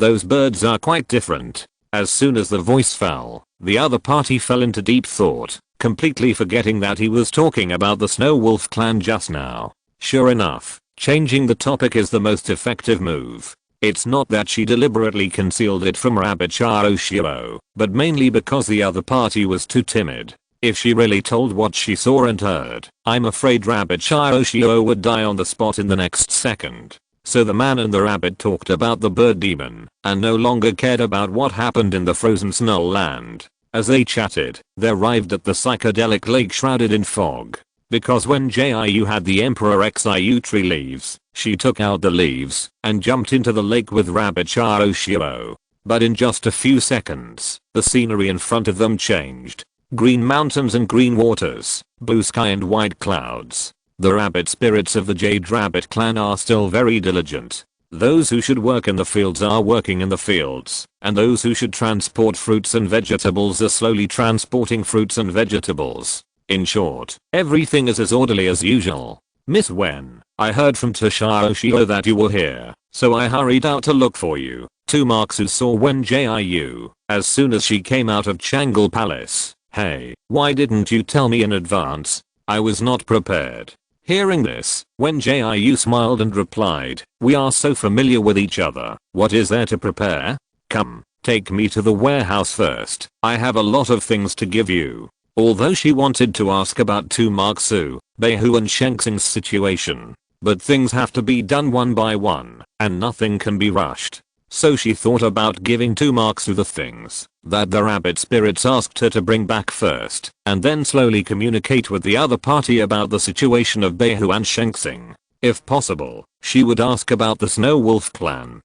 S1: those birds are quite different." As soon as the voice fell, the other party fell into deep thought, completely forgetting that he was talking about the Snow Wolf clan just now. Sure enough, changing the topic is the most effective move. It's not that she deliberately concealed it from Rabbit Shiro, but mainly because the other party was too timid. If she really told what she saw and heard, I'm afraid Rabbit Shiro would die on the spot in the next second. So the man and the rabbit talked about the bird demon and no longer cared about what happened in the frozen snow land. As they chatted, they arrived at the psychedelic lake shrouded in fog. Because when Jiu had the Emperor Xiu tree leaves, she took out the leaves and jumped into the lake with Rabbit Shiro. But in just a few seconds, the scenery in front of them changed. Green mountains and green waters, blue sky and white clouds. The rabbit spirits of the Jade Rabbit clan are still very diligent. Those who should work in the fields are working in the fields, and those who should transport fruits and vegetables are slowly transporting fruits and vegetables. In short, everything is as orderly as usual. Miss Wen, I heard from Shiro that you were here, so I hurried out to look for you. Tumaksu saw Wen Jiu as soon as she came out of Changle Palace. Hey, why didn't you tell me in advance? I was not prepared. Hearing this, Wen Jiu smiled and replied, we are so familiar with each other, what is there to prepare? Come, take me to the warehouse first, I have a lot of things to give you. Although she wanted to ask about Tumaksu, Beihu and Shenxing's situation, but things have to be done one by one, and nothing can be rushed. So she thought about giving Tumaksu the things that the rabbit spirits asked her to bring back first, and then slowly communicate with the other party about the situation of Beihu and Shenxing. If possible, she would ask about the Snow Wolf clan.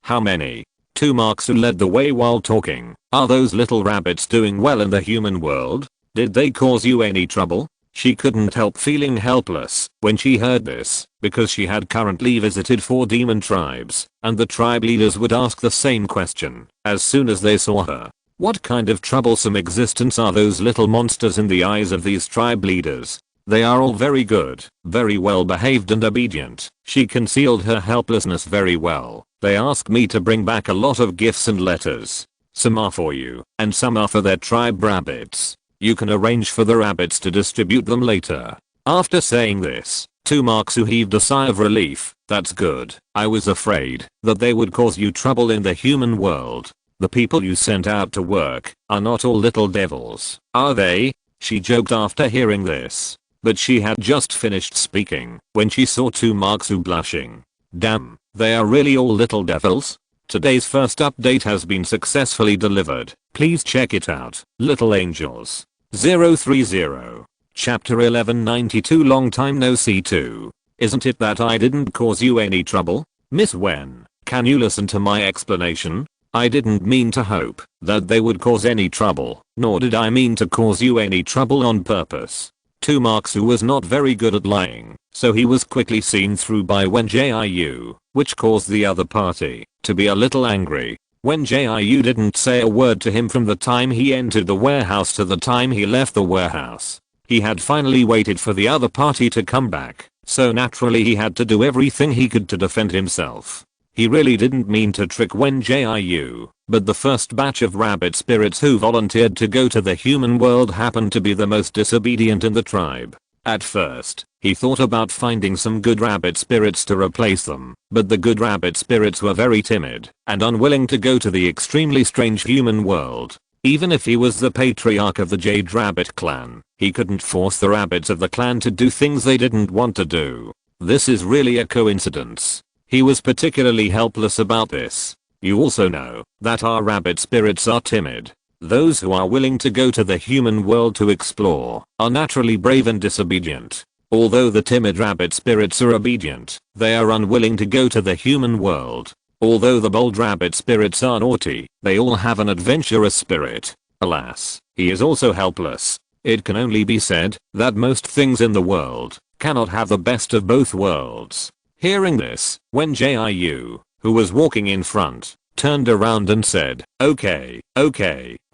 S1: How many? Tumaksu led the way while talking. Are those little rabbits doing well in the human world? Did they cause you any trouble? She couldn't help feeling helpless when she heard this, because she had currently visited 4 demon tribes, and the tribe leaders would ask the same question as soon as they saw her. What kind of troublesome existence are those little monsters in the eyes of these tribe leaders? They are all very good, very well behaved and obedient. She concealed her helplessness very well. They asked me to bring back a lot of gifts and letters. Some are for you, and some are for their tribe rabbits. You can arrange for the rabbits to distribute them later. After saying this, Tumaksu heaved a sigh of relief. That's good. I was afraid that they would cause you trouble in the human world. The people you sent out to work are not all little devils, are they? She joked after hearing this. But she had just finished speaking when she saw Tumaksu blushing. Damn, they are really all little devils? Today's first update has been successfully delivered. Please check it out. Little Angels. 030. Chapter 1192 Long time no see 2. Isn't it that I didn't cause you any trouble? Miss Wen, can you listen to my explanation? I didn't mean to hope that they would cause any trouble, nor did I mean to cause you any trouble on purpose. Tumaksu was not very good at lying, so he was quickly seen through by Wen Jiu, which caused the other party to be a little angry. Wen Jiu didn't say a word to him from the time he entered the warehouse to the time he left the warehouse. He had finally waited for the other party to come back, so naturally he had to do everything he could to defend himself. He really didn't mean to trick Wen Jiu, but the first batch of rabbit spirits who volunteered to go to the human world happened to be the most disobedient in the tribe. At first, he thought about finding some good rabbit spirits to replace them, but the good rabbit spirits were very timid and unwilling to go to the extremely strange human world. Even if he was the patriarch of the Jade Rabbit clan, he couldn't force the rabbits of the clan to do things they didn't want to do. This is really a coincidence. He was particularly helpless about this. You also know that our rabbit spirits are timid. Those who are willing to go to the human world to explore are naturally brave and disobedient. Although the timid rabbit spirits are obedient, they are unwilling to go to the human world. Although the bold rabbit spirits are naughty, they all have an adventurous spirit. Alas, he is also helpless. It can only be said that most things in the world cannot have the best of both worlds. Hearing this, Wen Jiu, who was walking in front, turned around and said, okay,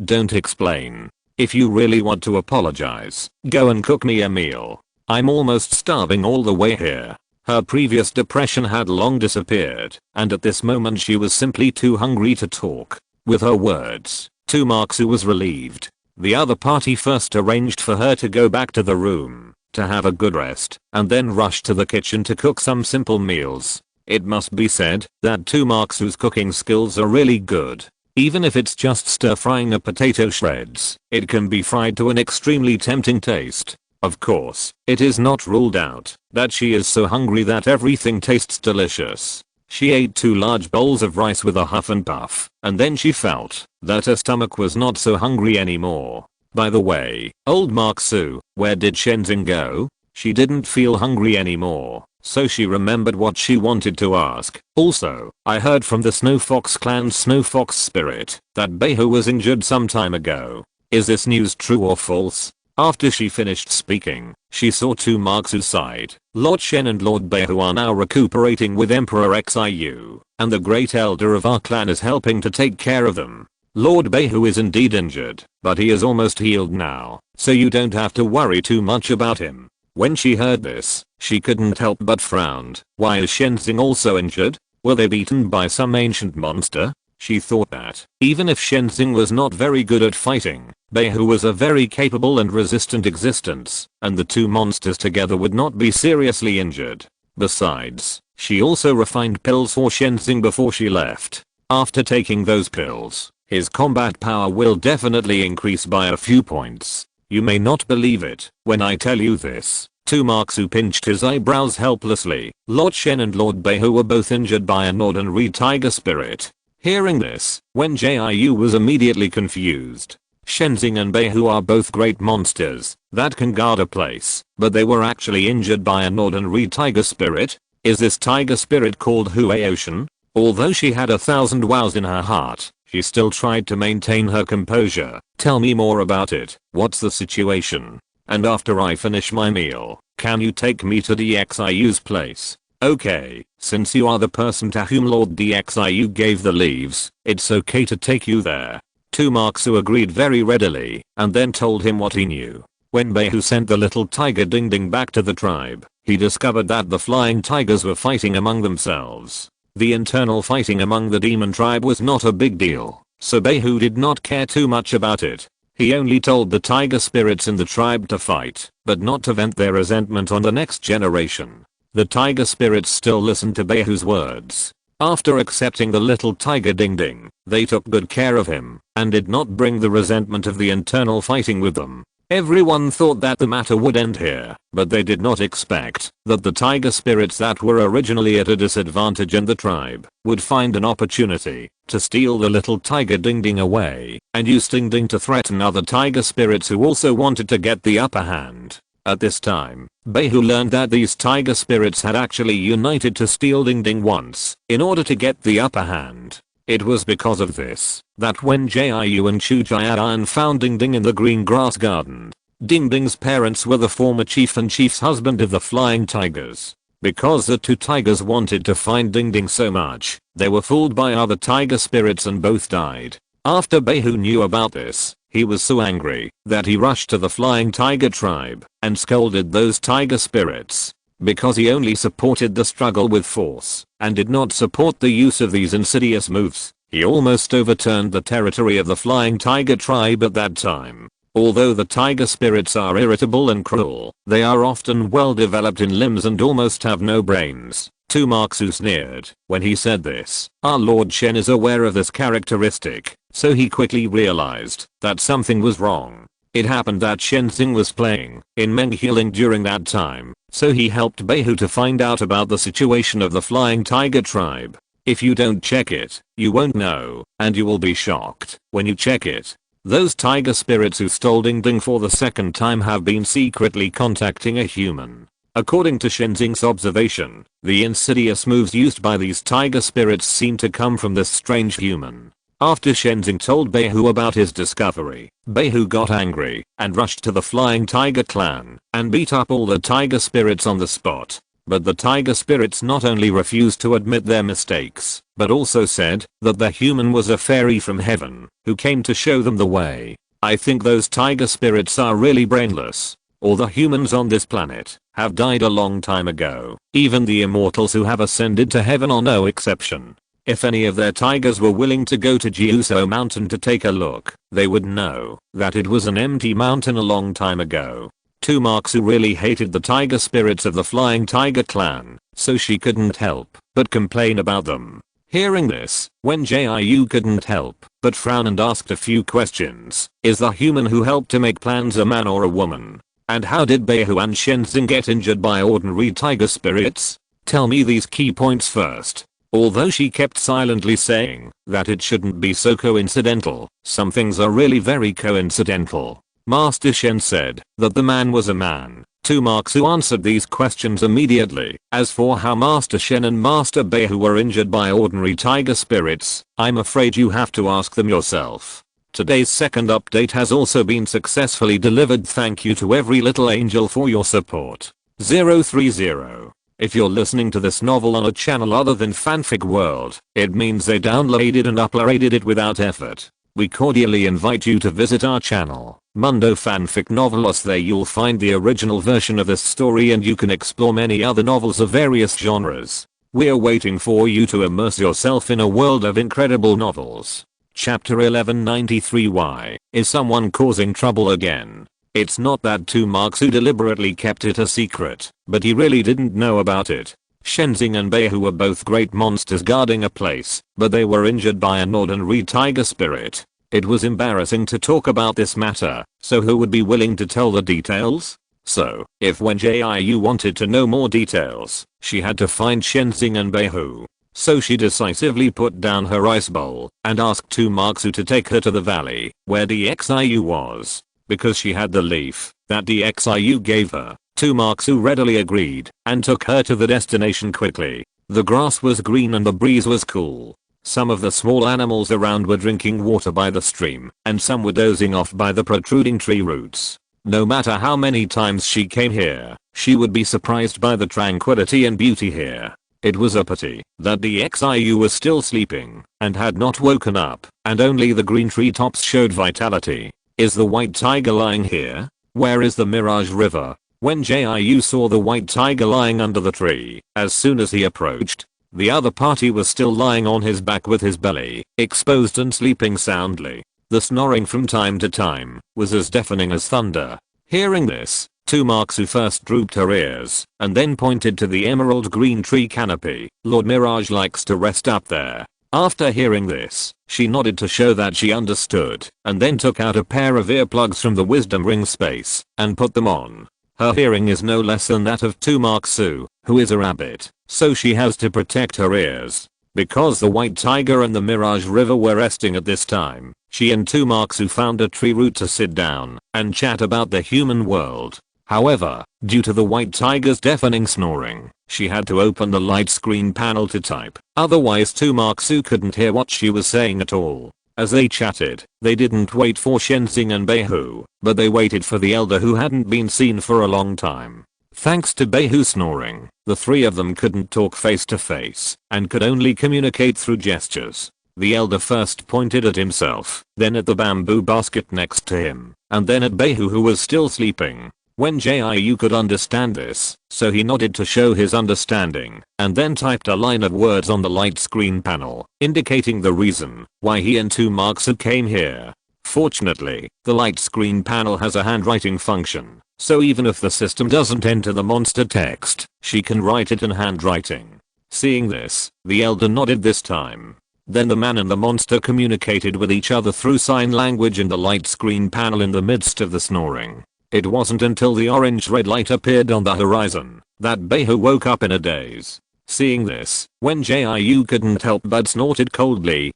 S1: don't explain. If you really want to apologize, go and cook me a meal. I'm almost starving all the way here. Her previous depression had long disappeared, and at this moment she was simply too hungry to talk. With her words, Tumaksu was relieved. The other party first arranged for her to go back to the room to have a good rest, and then rushed to the kitchen to cook some simple meals. It must be said that Tumaksu's cooking skills are really good. Even if it's just stir frying a potato shreds, it can be fried to an extremely tempting taste. Of course, it is not ruled out that she is so hungry that everything tastes delicious. She ate 2 large bowls of rice with a huff and puff, and then she felt that her stomach was not so hungry anymore. By the way, old Maksu, where did Shenzing go? She didn't feel hungry anymore, so she remembered what she wanted to ask. Also, I heard from the Snow Fox clan's Snow Fox spirit that Beihu was injured some time ago. Is this news true or false? After she finished speaking, she saw Tumaksu's side. Lord Shen and Lord Beihu are now recuperating with Emperor Xiu, and the great elder of our clan is helping to take care of them. Lord Beihu is indeed injured, but he is almost healed now, so you don't have to worry too much about him. When she heard this, she couldn't help but frowned. Why is Shenzing also injured? Were they beaten by some ancient monster? She thought that, even if Shenzing was not very good at fighting, Beihu was a very capable and resistant existence, and the 2 monsters together would not be seriously injured. Besides, she also refined pills for Shenzing before she left. After taking those pills, his combat power will definitely increase by a few points. You may not believe it when I tell you this. Tumaksu pinched his eyebrows helplessly. Lord Shen and Lord Beihu were both injured by an ordinary tiger spirit. Hearing this, Wen Jiu was immediately confused. Shenzing and Beihu are both great monsters that can guard a place, but they were actually injured by an ordinary tiger spirit? Is this tiger spirit called Huaoshan? Although she had 1,000 wows in her heart, she still tried to maintain her composure. Tell me more about it. What's the situation? And after I finish my meal, can you take me to DXIU's place? Okay, since you are the person to whom Lord DXIU gave the leaves, it's okay to take you there. Tumaksu agreed very readily, and then told him what he knew. When Beihu sent the little tiger Ding Ding back to the tribe, he discovered that the flying tigers were fighting among themselves. The internal fighting among the demon tribe was not a big deal, so Beihu did not care too much about it. He only told the tiger spirits in the tribe to fight, but not to vent their resentment on the next generation. The tiger spirits still listened to Beihu's words. After accepting the little tiger Ding Ding, they took good care of him, and did not bring the resentment of the internal fighting with them. Everyone thought that the matter would end here, but they did not expect that the tiger spirits that were originally at a disadvantage in the tribe would find an opportunity to steal the little tiger Ding Ding away and use Ding Ding to threaten other tiger spirits who also wanted to get the upper hand. At this time, Beihu learned that these tiger spirits had actually united to steal Ding Ding once in order to get the upper hand. It was because of this that when Jiu and Chu Jian found Ding Ding in the green grass garden, Ding Ding's parents were the former chief and chief's husband of the flying tigers. Because the 2 tigers wanted to find Ding Ding so much, they were fooled by other tiger spirits and both died. After Beihu knew about this, he was so angry that he rushed to the flying tiger tribe and scolded those tiger spirits. Because he only supported the struggle with force and did not support the use of these insidious moves, he almost overturned the territory of the flying tiger tribe at that time. Although the tiger spirits are irritable and cruel, they are often well developed in limbs and almost have no brains. Tumaksu sneered when he said this. Our Lord Shen is aware of this characteristic, so he quickly realized that something was wrong. It happened that Shenzing was playing in Meng Healing during that time, so he helped Beihu to find out about the situation of the flying tiger tribe. If you don't check it, you won't know, and you will be shocked when you check it. Those tiger spirits who stole Ding Ding for the 2nd time have been secretly contacting a human. According to Shenzing's observation, the insidious moves used by these tiger spirits seem to come from this strange human. After Shenzing told Beihu about his discovery, Beihu got angry and rushed to the flying tiger clan and beat up all the tiger spirits on the spot. But the tiger spirits not only refused to admit their mistakes, but also said that the human was a fairy from heaven who came to show them the way. I think those tiger spirits are really brainless. All the humans on this planet have died a long time ago. Even the immortals who have ascended to heaven are no exception. If any of their tigers were willing to go to Jiuso Mountain to take a look, they would know that it was an empty mountain a long time ago. Tumaksu really hated the tiger spirits of the flying tiger clan, so she couldn't help but complain about them. Hearing this, Wen Jiu couldn't help but frown and asked a few questions. Is the human who helped to make plans a man or a woman? And how did Beihu and Shenzing get injured by ordinary tiger spirits? Tell me these key points first. Although she kept silently saying that it shouldn't be so coincidental, some things are really very coincidental. Master Shen said that the man was a man. Tumaksu answered these questions immediately. As for how Master Shen and Master Beihu were injured by ordinary tiger spirits, I'm afraid you have to ask them yourself. Today's second update has also been successfully delivered. Thank you to every little angel for your support. 030. If you're listening to this novel on a channel other than Fanfic World, it means they downloaded and uploaded it without effort. We cordially invite you to visit our channel, Mundo Fanfic Novelos. There you'll find the original version of this story and you can explore many other novels of various genres. We're waiting for you to immerse yourself in a world of incredible novels. Chapter 1193. Why is someone causing trouble again? It's not that Tumaksu deliberately kept it a secret, but he really didn't know about it. Shenzing and Beihu were both great monsters guarding a place, but they were injured by an ordinary tiger spirit. It was embarrassing to talk about this matter, so who would be willing to tell the details? So, if Wen Jiu wanted to know more details, she had to find Shenzing and Beihu. So she decisively put down her ice bowl and asked Tumaksu to take her to the valley where DXIU was. Because she had the leaf that DXIU gave her, Tumaksu readily agreed and took her to the destination quickly. The grass was green and the breeze was cool. Some of the small animals around were drinking water by the stream, and some were dozing off by the protruding tree roots. No matter how many times she came here, she would be surprised by the tranquility and beauty here. It was a pity that the DXIU was still sleeping and had not woken up, and only the green treetops showed vitality. Is the white tiger lying here? Where is the Mirage River? When Jiu saw the white tiger lying under the tree, as soon as he approached, the other party was still lying on his back with his belly exposed and sleeping soundly. The snoring from time to time was as deafening as thunder. Hearing this, Tumaksu first drooped her ears and then pointed to the emerald green tree canopy. Lord Mirage likes to rest up there. After hearing this, she nodded to show that she understood and then took out a pair of earplugs from the wisdom ring space and put them on. Her hearing is no less than that of Tumaksu, who is a rabbit, so she has to protect her ears. Because the white tiger and the Mirage River were resting at this time, she and Tumaksu found a tree root to sit down and chat about the human world. However, due to the white tiger's deafening snoring, she had to open the light screen panel to type. Otherwise Tumaksu couldn't hear what she was saying at all. As they chatted, they didn't wait for Shenzing and Beihu, but they waited for the elder who hadn't been seen for a long time. Thanks to Beihu snoring, the three of them couldn't talk face to face and could only communicate through gestures. The elder first pointed at himself, then at the bamboo basket next to him, and then at Beihu who was still sleeping. When Jiu could understand this, so he nodded to show his understanding, and then typed a line of words on the light screen panel, indicating the reason why he and Tumaksu came here. Fortunately, the light screen panel has a handwriting function, so even if the system doesn't enter the monster text, she can write it in handwriting. Seeing this, the elder nodded this time. Then the man and the monster communicated with each other through sign language in the light screen panel in the midst of the snoring. It wasn't until the orange-red light appeared on the horizon that Beihu woke up in a daze. Seeing this, Wen Jiu couldn't help but snorted coldly.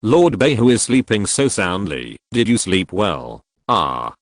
S1: Lord Beihu is sleeping so soundly. Did you sleep well? Oh.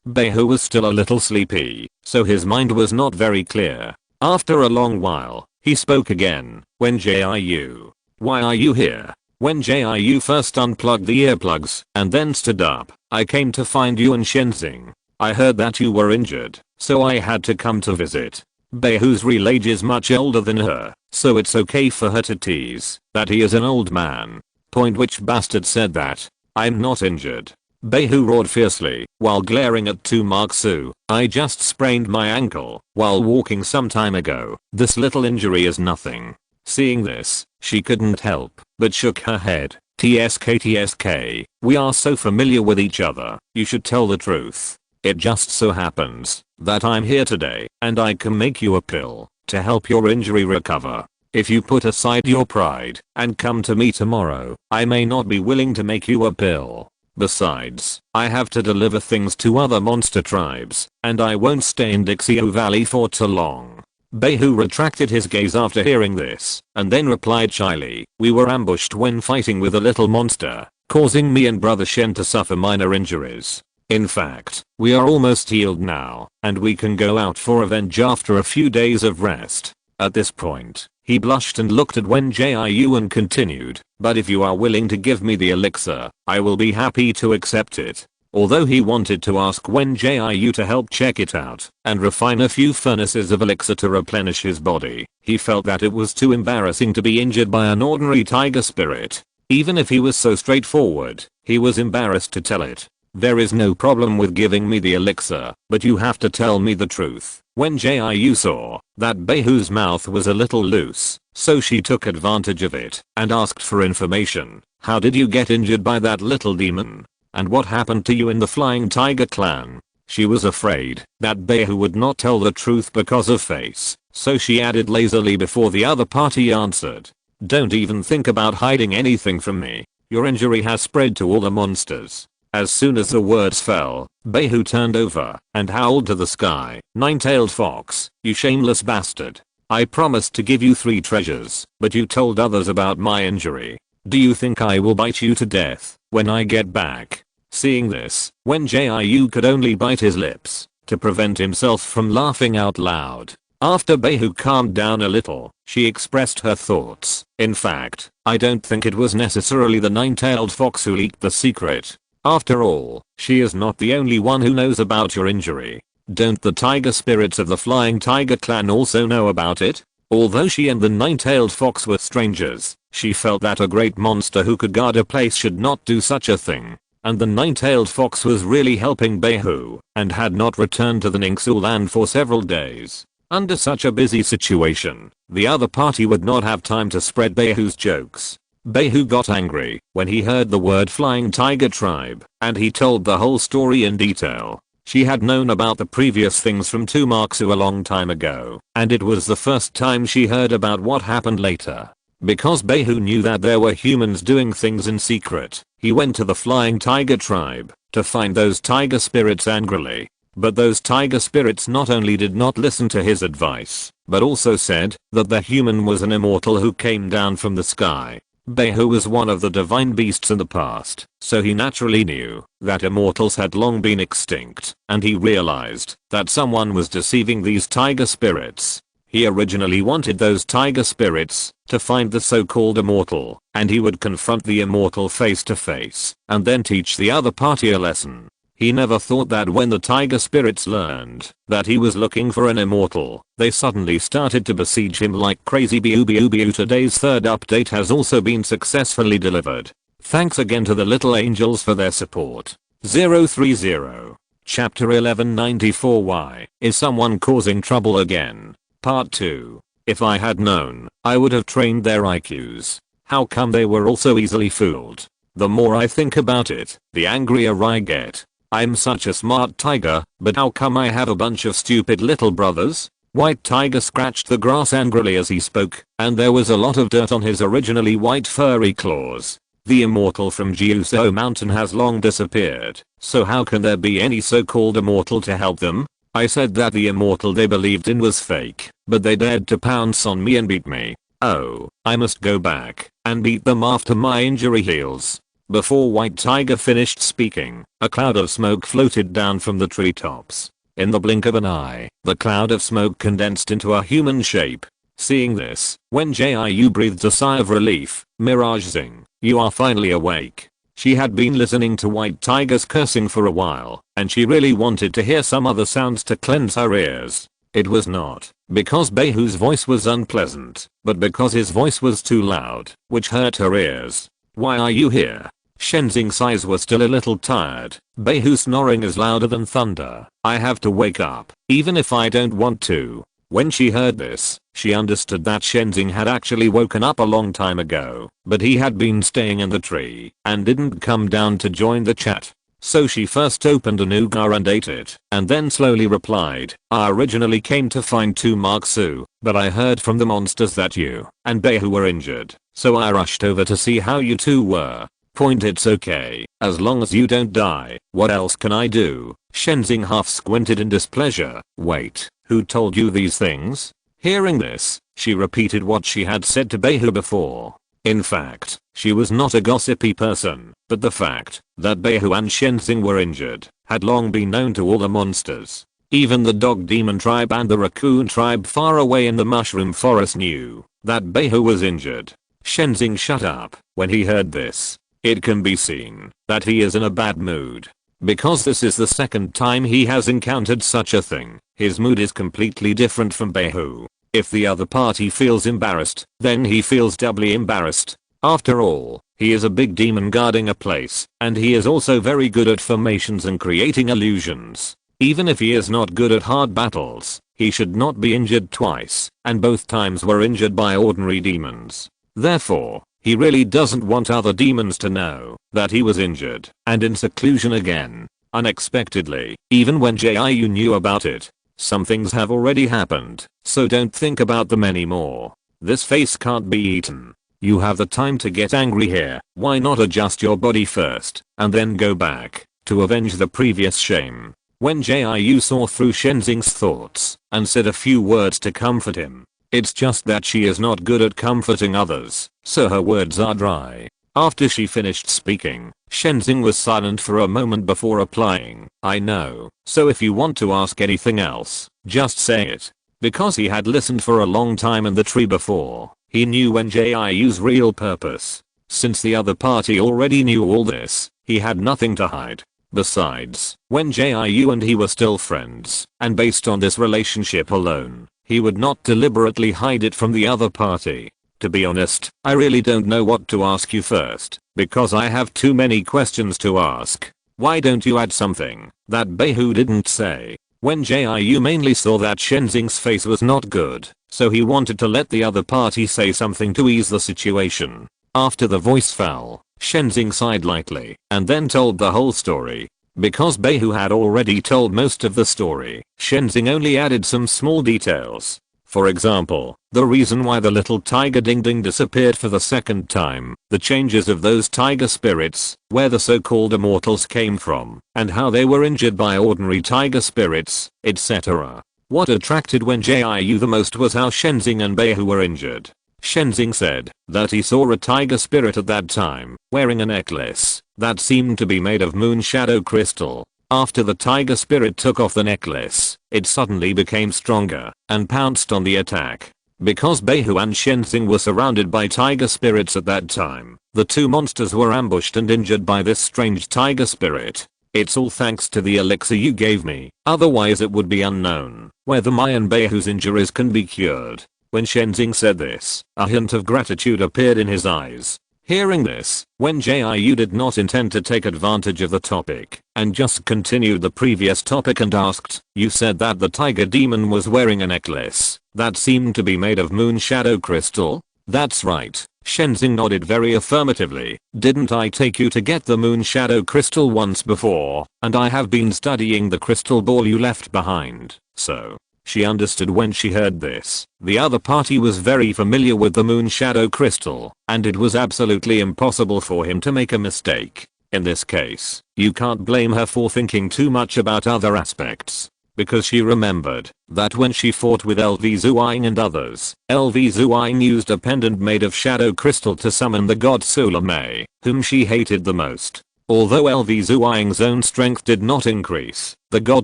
S1: Beihu was still a little sleepy, so his mind was not very clear. After a long while, he spoke again. Wen Jiu, why are you here? When Jiu first unplugged the earplugs and then stood up, I came to find you and Shenzing. I heard that you were injured, so I had to come to visit. Beihu's real age is much older than her, so it's okay for her to tease that he is an old man. Point which bastard said that? I'm not injured. Beihu roared fiercely while glaring at Tumaksu. I just sprained my ankle while walking some time ago. This little injury is nothing. Seeing this, she couldn't help but shook her head. TSK, we are so familiar with each other, you should tell the truth. It just so happens that I'm here today and I can make you a pill to help your injury recover. If you put aside your pride and come to me tomorrow, I may not be willing to make you a pill. Besides, I have to deliver things to other monster tribes, and I won't stay in Dixio Valley for too long. Behu retracted his gaze after hearing this, and then replied shyly, we were ambushed when fighting with a little monster, causing me and brother Shen to suffer minor injuries. In fact, we are almost healed now, and we can go out for revenge after a few days of rest. At this point, he blushed and looked at Wen Jiu and continued, but if you are willing to give me the elixir, I will be happy to accept it. Although he wanted to ask Wen Jiu to help check it out and refine a few furnaces of elixir to replenish his body, he felt that it was too embarrassing to be injured by an ordinary tiger spirit. Even if he was so straightforward, he was embarrassed to tell it. There is no problem with giving me the elixir, but you have to tell me the truth. When Jiu saw that Behu's mouth was a little loose, so she took advantage of it and asked for information. How did you get injured by that little demon? And what happened to you in the Flying Tiger clan? She was afraid that Behu would not tell the truth because of face, so she added lazily before the other party answered. Don't even think about hiding anything from me. Your injury has spread to all the monsters. As soon as the words fell, Behu turned over and howled to the sky. Nine-tailed fox, you shameless bastard. I promised to give you 3 treasures, but you told others about my injury. Do you think I will bite you to death when I get back? Seeing this, Wen Jiu could only bite his lips to prevent himself from laughing out loud. After Behu calmed down a little, she expressed her thoughts. In fact, I don't think it was necessarily the nine-tailed fox who leaked the secret. After all, she is not the only one who knows about your injury. Don't the tiger spirits of the Flying Tiger clan also know about it? Although she and the nine-tailed fox were strangers, she felt that a great monster who could guard a place should not do such a thing. And the nine-tailed fox was really helping Behu, and had not returned to the Ningxu land for several days. Under such a busy situation, the other party would not have time to spread Behu's jokes. Behu got angry when he heard the word Flying Tiger tribe, and he told the whole story in detail. She had known about the previous things from Tumaksu a long time ago, and it was the first time she heard about what happened later. Because Behu knew that there were humans doing things in secret, he went to the Flying Tiger tribe to find those tiger spirits angrily. But those tiger spirits not only did not listen to his advice, but also said that the human was an immortal who came down from the sky. Behu was one of the divine beasts in the past, so he naturally knew that immortals had long been extinct, and he realized that someone was deceiving these tiger spirits. He originally wanted those tiger spirits to find the so-called immortal, and he would confront the immortal face to face, and then teach the other party a lesson. He never thought that when the tiger spirits learned that he was looking for an immortal, they suddenly started to besiege him like crazy. Today's 3rd update has also been successfully delivered. Thanks again to the little angels for their support. 030. Chapter 1194. Why is someone causing trouble again? Part 2. If I had known, I would have trained their IQs. How come they were all so easily fooled? The more I think about it, the angrier I get. I'm such a smart tiger, but how come I have a bunch of stupid little brothers? White Tiger scratched the grass angrily as he spoke, and there was a lot of dirt on his originally white furry claws. The immortal from Jiuzhou Mountain has long disappeared, so how can there be any so-called immortal to help them? I said that the immortal they believed in was fake, but they dared to pounce on me and beat me. Oh, I must go back and beat them after my injury heals. Before White Tiger finished speaking, a cloud of smoke floated down from the treetops. In the blink of an eye, the cloud of smoke condensed into a human shape. Seeing this, Wen Jiu breathed a sigh of relief. Mirage Zing, you are finally awake. She had been listening to White Tiger's cursing for a while, and she really wanted to hear some other sounds to cleanse her ears. It was not because Behu's voice was unpleasant, but because his voice was too loud, which hurt her ears. Why are you here? Shenzing's eyes were still a little tired. Behu snoring is louder than thunder. I have to wake up, even if I don't want to. When she heard this, she understood that Shenzing had actually woken up a long time ago, but he had been staying in the tree and didn't come down to join the chat. So she first opened a nougat and ate it, and then slowly replied, I originally came to find Tu Marksu, but I heard from the monsters that you and Behu were injured, so I rushed over to see how you two were. Point, it's okay, as long as you don't die. What else can I do? Shenzing half squinted in displeasure. Wait, who told you these things? Hearing this, she repeated what she had said to Behu before. In fact, she was not a gossipy person, but the fact that Behu and Shenzing were injured had long been known to all the monsters. Even the dog demon tribe and the raccoon tribe far away in the mushroom forest knew that Behu was injured. Shenzing shut up when he heard this. It can be seen that he is in a bad mood. Because this is the second time he has encountered such a thing, his mood is completely different from Behu. If the other party feels embarrassed, then he feels doubly embarrassed. After all, he is a big demon guarding a place, and he is also very good at formations and creating illusions. Even if he is not good at hard battles, he should not be injured twice, and both times were injured by ordinary demons. Therefore, he really doesn't want other demons to know that he was injured and in seclusion again. Unexpectedly, even when Jiu knew about it. Some things have already happened, so don't think about them anymore. This face can't be eaten. You have the time to get angry here. Why not adjust your body first, and then go back to avenge the previous shame? When Jiu saw through Shenzing's thoughts and said a few words to comfort him. It's just that she is not good at comforting others, so her words are dry. After she finished speaking, Shenzing was silent for a moment before replying, I know, so if you want to ask anything else, just say it. Because he had listened for a long time in the tree before, he knew Wen Jiu's real purpose. Since the other party already knew all this, he had nothing to hide. Besides, Wen Jiu and he were still friends, and based on this relationship alone, he would not deliberately hide it from the other party. To be honest, I really don't know what to ask you first, because I have too many questions to ask. Why don't you add something that Behu didn't say? When Jiu mainly saw that Shenzing's face was not good, so he wanted to let the other party say something to ease the situation. After the voice fell, Shenzing sighed lightly and then told the whole story. Because Behu had already told most of the story, Shenzing only added some small details. For example, the reason why the little tiger Ding Ding disappeared for the second time, the changes of those tiger spirits, where the so-called immortals came from, and how they were injured by ordinary tiger spirits, etc. What attracted Wen Jiu the most was how Shenzing and Behu were injured. Shenzing said that he saw a tiger spirit at that time, wearing a necklace that seemed to be made of moon shadow crystal. After the tiger spirit took off the necklace, it suddenly became stronger and pounced on the attack. Because Behu and Shenzing were surrounded by tiger spirits at that time, the two monsters were ambushed and injured by this strange tiger spirit. It's all thanks to the elixir you gave me, otherwise it would be unknown whether my and Behu's injuries can be cured. When Shenzing said this, a hint of gratitude appeared in his eyes. Hearing this, Wen Jiu did not intend to take advantage of the topic, and just continued the previous topic and asked, you said that the tiger demon was wearing a necklace that seemed to be made of moon shadow crystal? That's right. Shenzing nodded very affirmatively. Didn't I take you to get the moon shadow crystal once before? And I have been studying the crystal ball you left behind, so. She understood when she heard this. The other party was very familiar with the moon shadow crystal, and it was absolutely impossible for him to make a mistake. In this case, you can't blame her for thinking too much about other aspects. Because she remembered that when she fought with LV Zuang and others, LV Zuang used a pendant made of shadow crystal to summon the god Sulame, whom she hated the most. Although LV Zuang's own strength did not increase, the god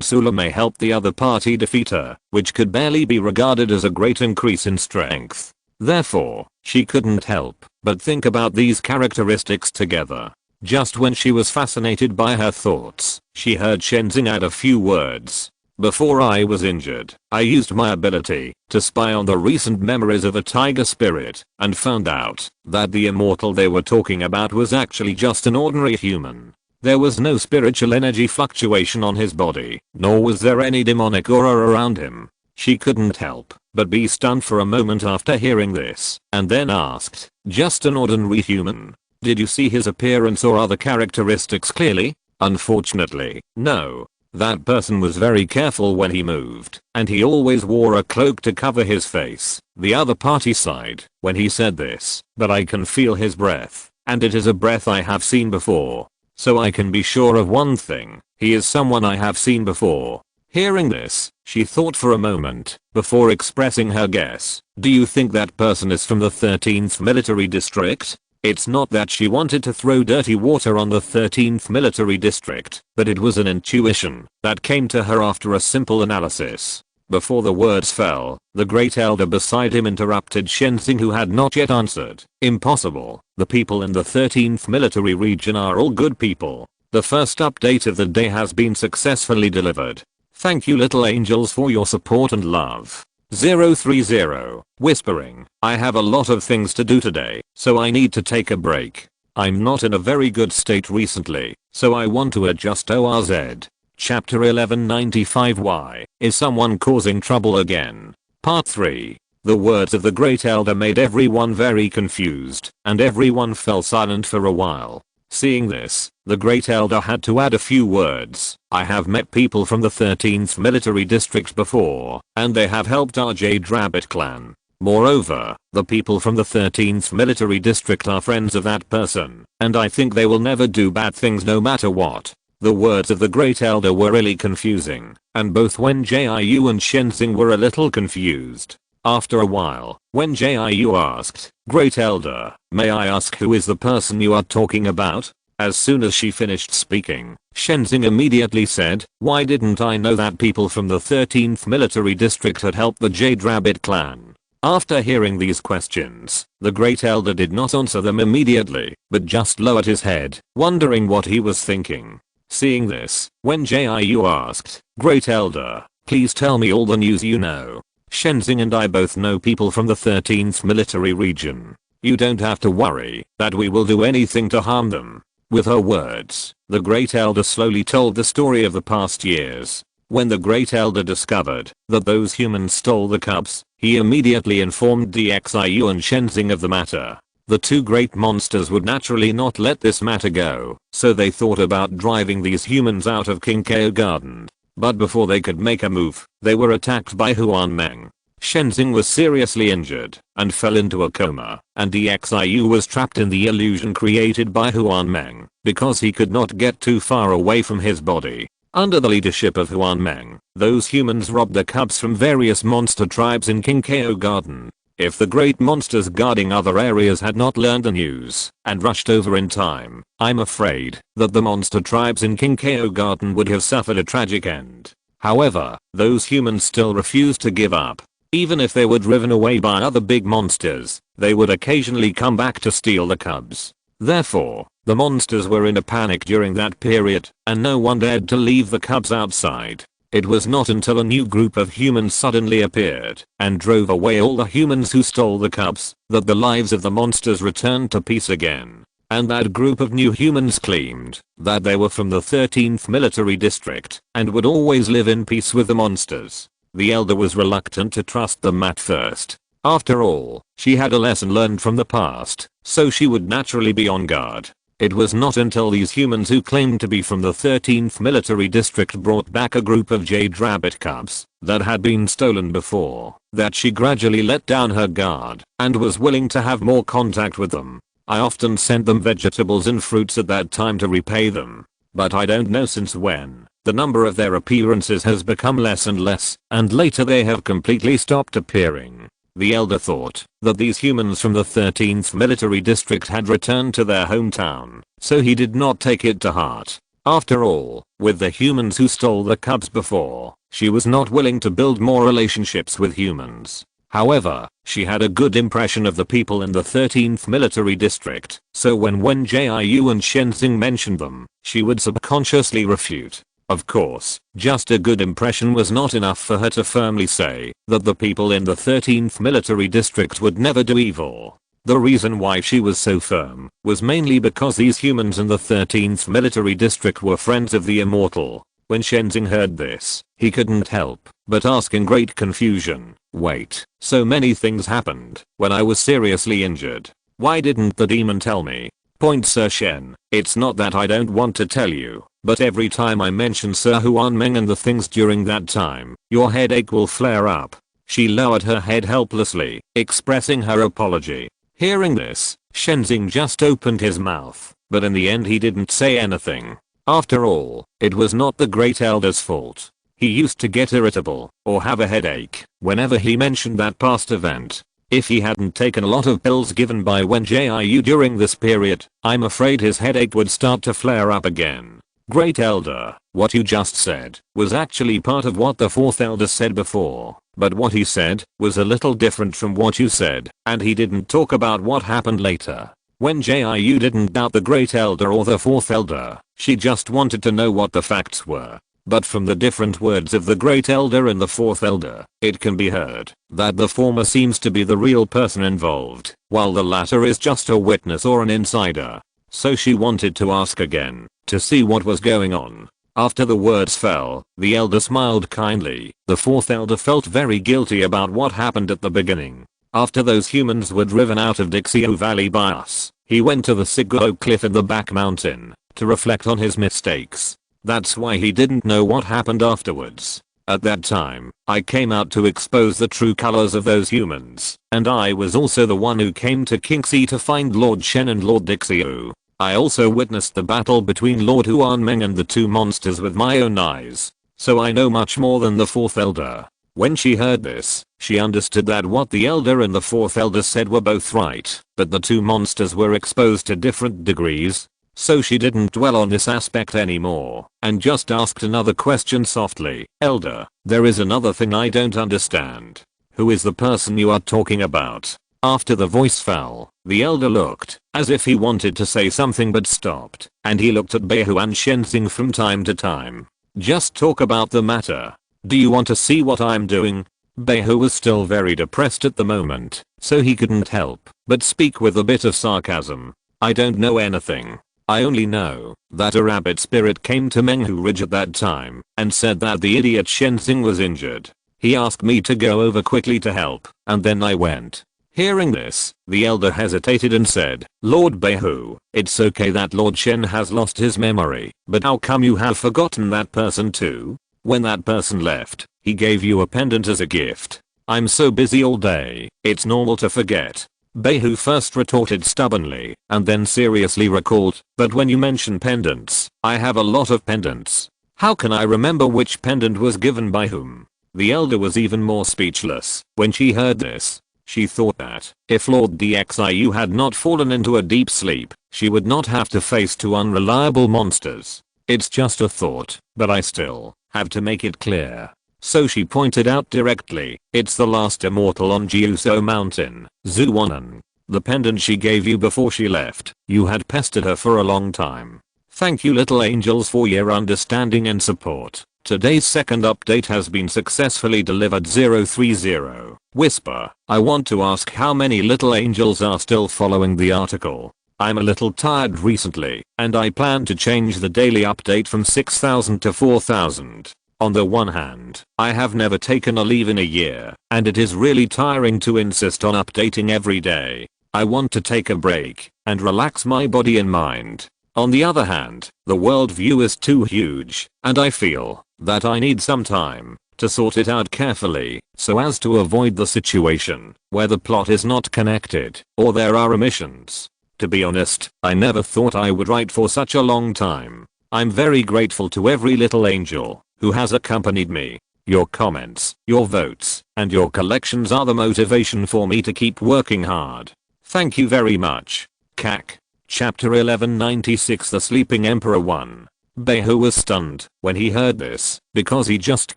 S1: Sulame helped the other party defeat her, which could barely be regarded as a great increase in strength. Therefore, she couldn't help but think about these characteristics together. Just when she was fascinated by her thoughts, she heard Shenzing add a few words. Before I was injured, I used my ability to spy on the recent memories of a tiger spirit and found out that the immortal they were talking about was actually just an ordinary human. There was no spiritual energy fluctuation on his body, nor was there any demonic aura around him. She couldn't help but be stunned for a moment after hearing this, and then asked, "Just an ordinary human? Did you see his appearance or other characteristics clearly?" Unfortunately, no. That person was very careful when he moved, and he always wore a cloak to cover his face. The other party sighed when he said this, "But I can feel his breath, and it is a breath I have seen before. So I can be sure of one thing, he is someone I have seen before." Hearing this, she thought for a moment before expressing her guess. "Do you think that person is from the 13th military district?" It's not that she wanted to throw dirty water on the 13th military district, but it was an intuition that came to her after a simple analysis. Before the words fell, the great elder beside him interrupted Shenzing, who had not yet answered. "Impossible. The people in the 13th military region are all good people. The first update of the day has been successfully delivered. Thank you little angels for your support and love. 030. Whispering, I have a lot of things to do today, so I need to take a break. I'm not in a very good state recently, so I want to adjust ORZ. Chapter 1195. Why is someone causing trouble again? Part 3. The words of the great elder made everyone very confused, and everyone fell silent for a while. Seeing this, the great elder had to add a few words. "I have met people from the 13th military district before, and they have helped our Jade Rabbit clan. Moreover, the people from the 13th military district are friends of that person, and I think they will never do bad things no matter what." The words of the great elder were really confusing, and both Wen Jiu and Shenzing were a little confused. After a while, Wen Jiu asked, "Great elder, may I ask who is the person you are talking about?" As soon as she finished speaking, Shenzing immediately said, "Why didn't I know that people from the 13th military district had helped the Jade Rabbit clan?" After hearing these questions, the great elder did not answer them immediately, but just lowered his head, wondering what he was thinking. Seeing this, Wen Jiu asked, "Great elder, please tell me all the news you know. Shenzing and I both know people from the 13th military region. You don't have to worry that we will do anything to harm them." With her words, the great elder slowly told the story of the past years. When the great elder discovered that those humans stole the cubs, he immediately informed DXIU and Shenzing of the matter. The two great monsters would naturally not let this matter go, so they thought about driving these humans out of Kinkeo Garden. But before they could make a move, they were attacked by Huan Meng. Shenzing was seriously injured and fell into a coma, and DXIU was trapped in the illusion created by Huan Meng because he could not get too far away from his body. Under the leadership of Huan Meng, those humans robbed the cubs from various monster tribes in Kinkeo Garden. If the great monsters guarding other areas had not learned the news and rushed over in time, I'm afraid that the monster tribes in Kinkeo Garden would have suffered a tragic end. However, those humans still refused to give up. Even if they were driven away by other big monsters, they would occasionally come back to steal the cubs. Therefore, the monsters were in a panic during that period, and no one dared to leave the cubs outside. It was not until a new group of humans suddenly appeared and drove away all the humans who stole the cubs that the lives of the monsters returned to peace again. And that group of new humans claimed that they were from the 13th military district and would always live in peace with the monsters. The elder was reluctant to trust them at first. After all, she had a lesson learned from the past, so she would naturally be on guard. It was not until these humans who claimed to be from the 13th military district brought back a group of Jade Rabbit cubs that had been stolen before that she gradually let down her guard and was willing to have more contact with them. I often sent them vegetables and fruits at that time to repay them, but I don't know since when. The number of their appearances has become less and less, and later they have completely stopped appearing. The elder thought that these humans from the 13th military district had returned to their hometown, so he did not take it to heart. After all, with the humans who stole the cubs before, she was not willing to build more relationships with humans. However, she had a good impression of the people in the 13th military district, so when Wen Jiu and Shenzing mentioned them, she would subconsciously refute. Of course, just a good impression was not enough for her to firmly say that the people in the 13th military district would never do evil. The reason why she was so firm was mainly because these humans in the 13th military district were friends of the immortal. When Shenzing heard this, he couldn't help but ask in great confusion, wait, so many things happened when I was seriously injured. Why didn't the demon tell me? Point Sir Shen, it's not that I don't want to tell you, but every time I mention Sir Huanmeng and the things during that time, your headache will flare up. She lowered her head helplessly, expressing her apology. Hearing this, Shenzing just opened his mouth, but in the end he didn't say anything. After all, it was not the Great Elder's fault. He used to get irritable, or have a headache, whenever he mentioned that past event. If he hadn't taken a lot of pills given by Wen Jiu during this period, I'm afraid his headache would start to flare up again. Great Elder, what you just said was actually part of what the 4th Elder said before, but what he said was a little different from what you said, and he didn't talk about what happened later. Wen Jiu didn't doubt the Great Elder or the 4th Elder, she just wanted to know what the facts were. But from the different words of the Great Elder and the 4th Elder, it can be heard that the former seems to be the real person involved, while the latter is just a witness or an insider. So she wanted to ask again, to see what was going on. After the words fell, the Elder smiled kindly. The 4th Elder felt very guilty about what happened at the beginning. After those humans were driven out of Dixio Valley by us, he went to the Siguro Cliff in the back mountain to reflect on his mistakes. That's why he didn't know what happened afterwards. At that time, I came out to expose the true colors of those humans, and I was also the one who came to Kingxi to find Lord Shen and Lord Dixio. I also witnessed the battle between Lord Huanmeng and the two monsters with my own eyes, so I know much more than the 4th Elder. When she heard this, she understood that what the Elder and the 4th Elder said were both right, but the two monsters were exposed to different degrees. So she didn't dwell on this aspect anymore, and just asked another question softly. Elder, there is another thing I don't understand. Who is the person you are talking about? After the voice fell, the Elder looked, as if he wanted to say something but stopped, and he looked at Beihu and Shenzing from time to time. Just talk about the matter. Do you want to see what I'm doing? Beihu was still very depressed at the moment, so he couldn't help but speak with a bit of sarcasm. I don't know anything. I only know that a rabbit spirit came to Menghu Ridge at that time and said that the idiot Shenzing was injured. He asked me to go over quickly to help, and then I went. Hearing this, the Elder hesitated and said, Lord Beihu, it's okay that Lord Shen has lost his memory, but how come you have forgotten that person too? When that person left, he gave you a pendant as a gift. I'm so busy all day, it's normal to forget. Beihu first retorted stubbornly, and then seriously recalled, but when you mention pendants, I have a lot of pendants. How can I remember which pendant was given by whom? The Elder was even more speechless when she heard this. She thought that, if Lord Dixiu had not fallen into a deep sleep, she would not have to face two unreliable monsters. It's just a thought, but I still have to make it clear. So she pointed out directly, it's the last immortal on Jiuso Mountain, Zuonan. The pendant she gave you before she left, you had pestered her for a long time. Thank you little angels for your understanding and support. Today's second update has been successfully delivered. 030. Whisper, I want to ask how many little angels are still following the article. I'm a little tired recently, and I plan to change the daily update from 6,000 to 4,000. On the one hand, I have never taken a leave in a year, and it is really tiring to insist on updating every day. I want to take a break and relax my body and mind. On the other hand, the world view is too huge, and I feel that I need some time to sort it out carefully so as to avoid the situation where the plot is not connected or there are omissions. To be honest, I never thought I would write for such a long time. I'm very grateful to every little angel who has accompanied me. Your comments, your votes, and your collections are the motivation for me to keep working hard. Thank you very much. CAC. Chapter 1196 The Sleeping Emperor 1. Beihu was stunned when he heard this, because he just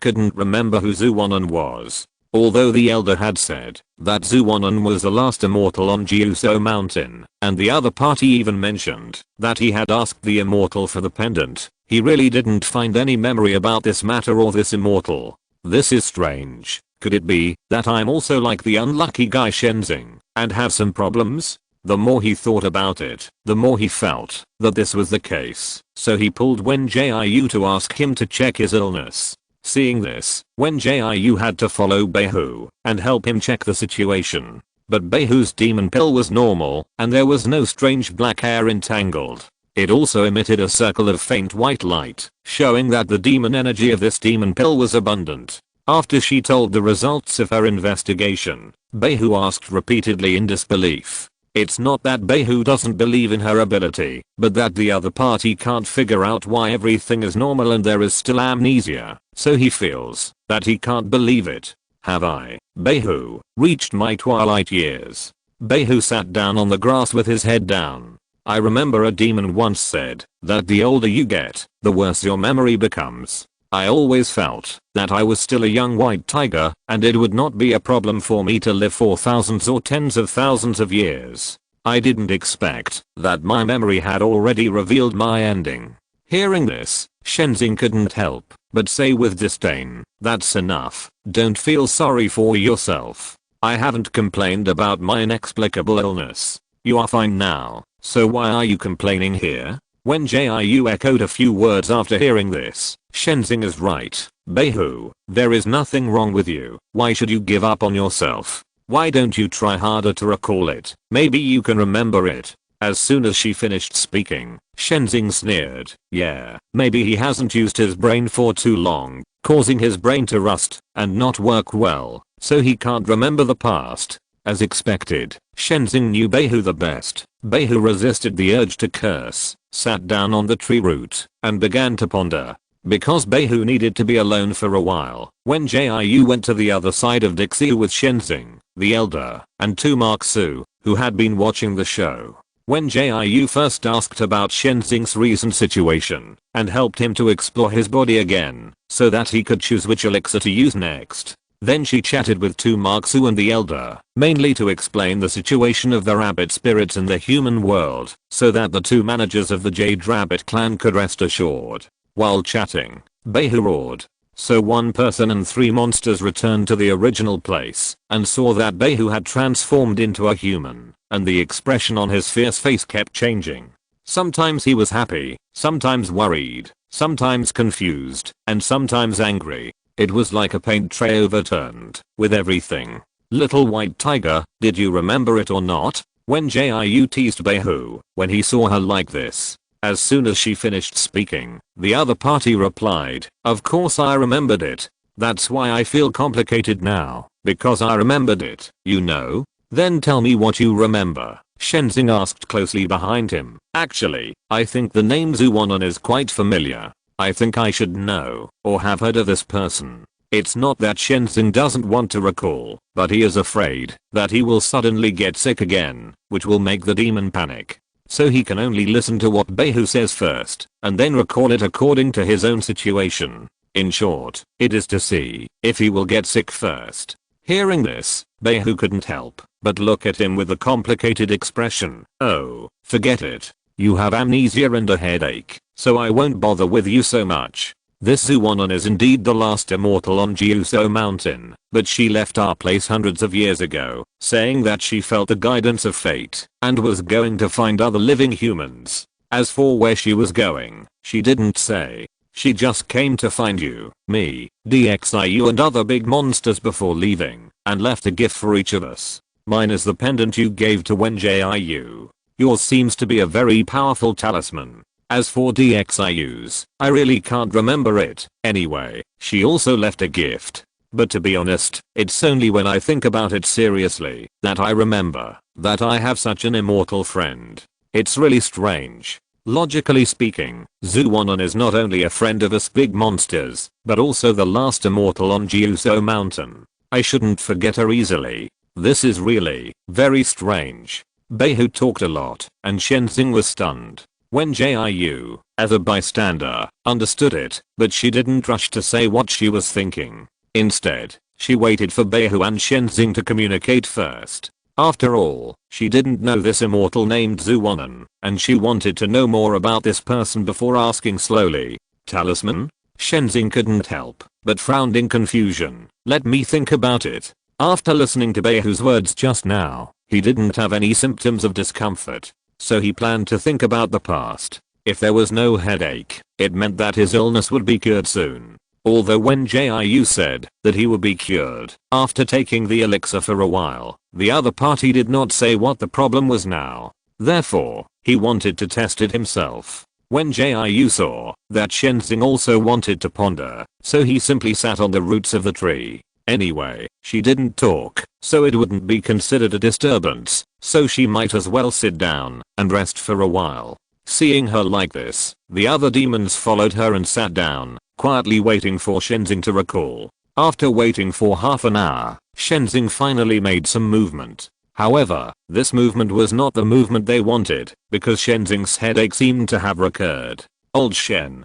S1: couldn't remember who Zuonan was. Although the Elder had said that Zuonan was the last immortal on Jiuso Mountain, and the other party even mentioned that he had asked the immortal for the pendant, he really didn't find any memory about this matter or this immortal. This is strange. Could it be that I'm also like the unlucky guy Shenzing and have some problems? The more he thought about it, the more he felt that this was the case. So he pulled Wen Jiu to ask him to check his illness. Seeing this, Wen Jiu had to follow Beihu and help him check the situation. But Beihu's demon pill was normal, and there was no strange black hair entangled. It also emitted a circle of faint white light, showing that the demon energy of this demon pill was abundant. After she told the results of her investigation, Beihu asked repeatedly in disbelief. It's not that Beihu doesn't believe in her ability, but that the other party can't figure out why everything is normal and there is still amnesia, so he feels that he can't believe it. Have I, Beihu, reached my twilight years? Beihu sat down on the grass with his head down. I remember a demon once said that the older you get, the worse your memory becomes. I always felt that I was still a young white tiger and it would not be a problem for me to live for thousands or tens of thousands of years. I didn't expect that my memory had already revealed my ending. Hearing this, Shenzing couldn't help but say with disdain, that's enough, don't feel sorry for yourself. I haven't complained about my inexplicable illness. You are fine now, so why are you complaining here? Wen Jiu echoed a few words after hearing this. Shenzing is right, Beihu, there is nothing wrong with you. Why should you give up on yourself? Why don't you try harder to recall it? Maybe you can remember it. As soon as she finished speaking, Shenzing sneered. Yeah, maybe he hasn't used his brain for too long, causing his brain to rust and not work well, so he can't remember the past. As expected, Shenzing knew Beihu the best. Beihu resisted the urge to curse, sat down on the tree root, and began to ponder. Because Beihu needed to be alone for a while, Wen Jiu went to the other side of Dixie with Shenzing, the elder, and Tu Marksu, who had been watching the show. Wen Jiu first asked about Shenzing's recent situation, and helped him to explore his body again, so that he could choose which elixir to use next. Then she chatted with Tu Marksu and the elder, mainly to explain the situation of the rabbit spirits in the human world, so that the two managers of the Jade Rabbit clan could rest assured. While chatting, Beihu roared. So one person and 3 monsters returned to the original place, and saw that Beihu had transformed into a human, and the expression on his fierce face kept changing. Sometimes he was happy, sometimes worried, sometimes confused, and sometimes angry. It was like a paint tray overturned, with everything. Little white tiger, did you remember it or not? Wen Jiu teased Beihu when he saw her like this. As soon as she finished speaking, the other party replied, of course I remembered it. That's why I feel complicated now, because I remembered it, you know? Then tell me what you remember, Shenzing asked closely behind him. Actually, I think the name Zuonon is quite familiar. I think I should know, or have heard of this person. It's not that Shenzing doesn't want to recall, but he is afraid that he will suddenly get sick again, which will make the demon panic. So he can only listen to what Beihu says first, and then recall it according to his own situation. In short, it is to see if he will get sick first. Hearing this, Beihu couldn't help but look at him with a complicated expression. Oh, forget it. You have amnesia and a headache, so I won't bother with you so much. This Zuonon is indeed the last immortal on Jiuso Mountain, but she left our place hundreds of years ago, saying that she felt the guidance of fate, and was going to find other living humans. As for where she was going, she didn't say. She just came to find you, me, DXIU and other big monsters before leaving, and left a gift for each of us. Mine is the pendant you gave to Wen Jiu. Yours seems to be a very powerful talisman. As for DXIU's, I really can't remember it. Anyway, she also left a gift. But to be honest, it's only when I think about it seriously that I remember that I have such an immortal friend. It's really strange. Logically speaking, Zuonon is not only a friend of us big monsters, but also the last immortal on Jiuso Mountain. I shouldn't forget her easily. This is really very strange. Beihu talked a lot, and Shenzing was stunned. Wen Jiu, as a bystander, understood it, but she didn't rush to say what she was thinking. Instead, she waited for Beihu and Shenzing to communicate first. After all, she didn't know this immortal named Zuonon, and she wanted to know more about this person before asking slowly. Talisman? Shenzing couldn't help but frowned in confusion. Let me think about it. After listening to Beihu's words just now, He didn't have any symptoms of discomfort, so he planned to think about the past. If there was no headache, it meant that his illness would be cured soon. Although when Jiu said that he would be cured after taking the elixir for a while, the other party did not say what the problem was now. Therefore, he wanted to test it himself. When Jiu saw that Shenzing also wanted to ponder, so he simply sat on the roots of the tree. Anyway, she didn't talk, so it wouldn't be considered a disturbance, so she might as well sit down and rest for a while. Seeing her like this, the other demons followed her and sat down, quietly waiting for Shenzing to recall. After waiting for half an hour, Shenzing finally made some movement. However, this movement was not the movement they wanted, because Shenzing's headache seemed to have recurred. Old Shen,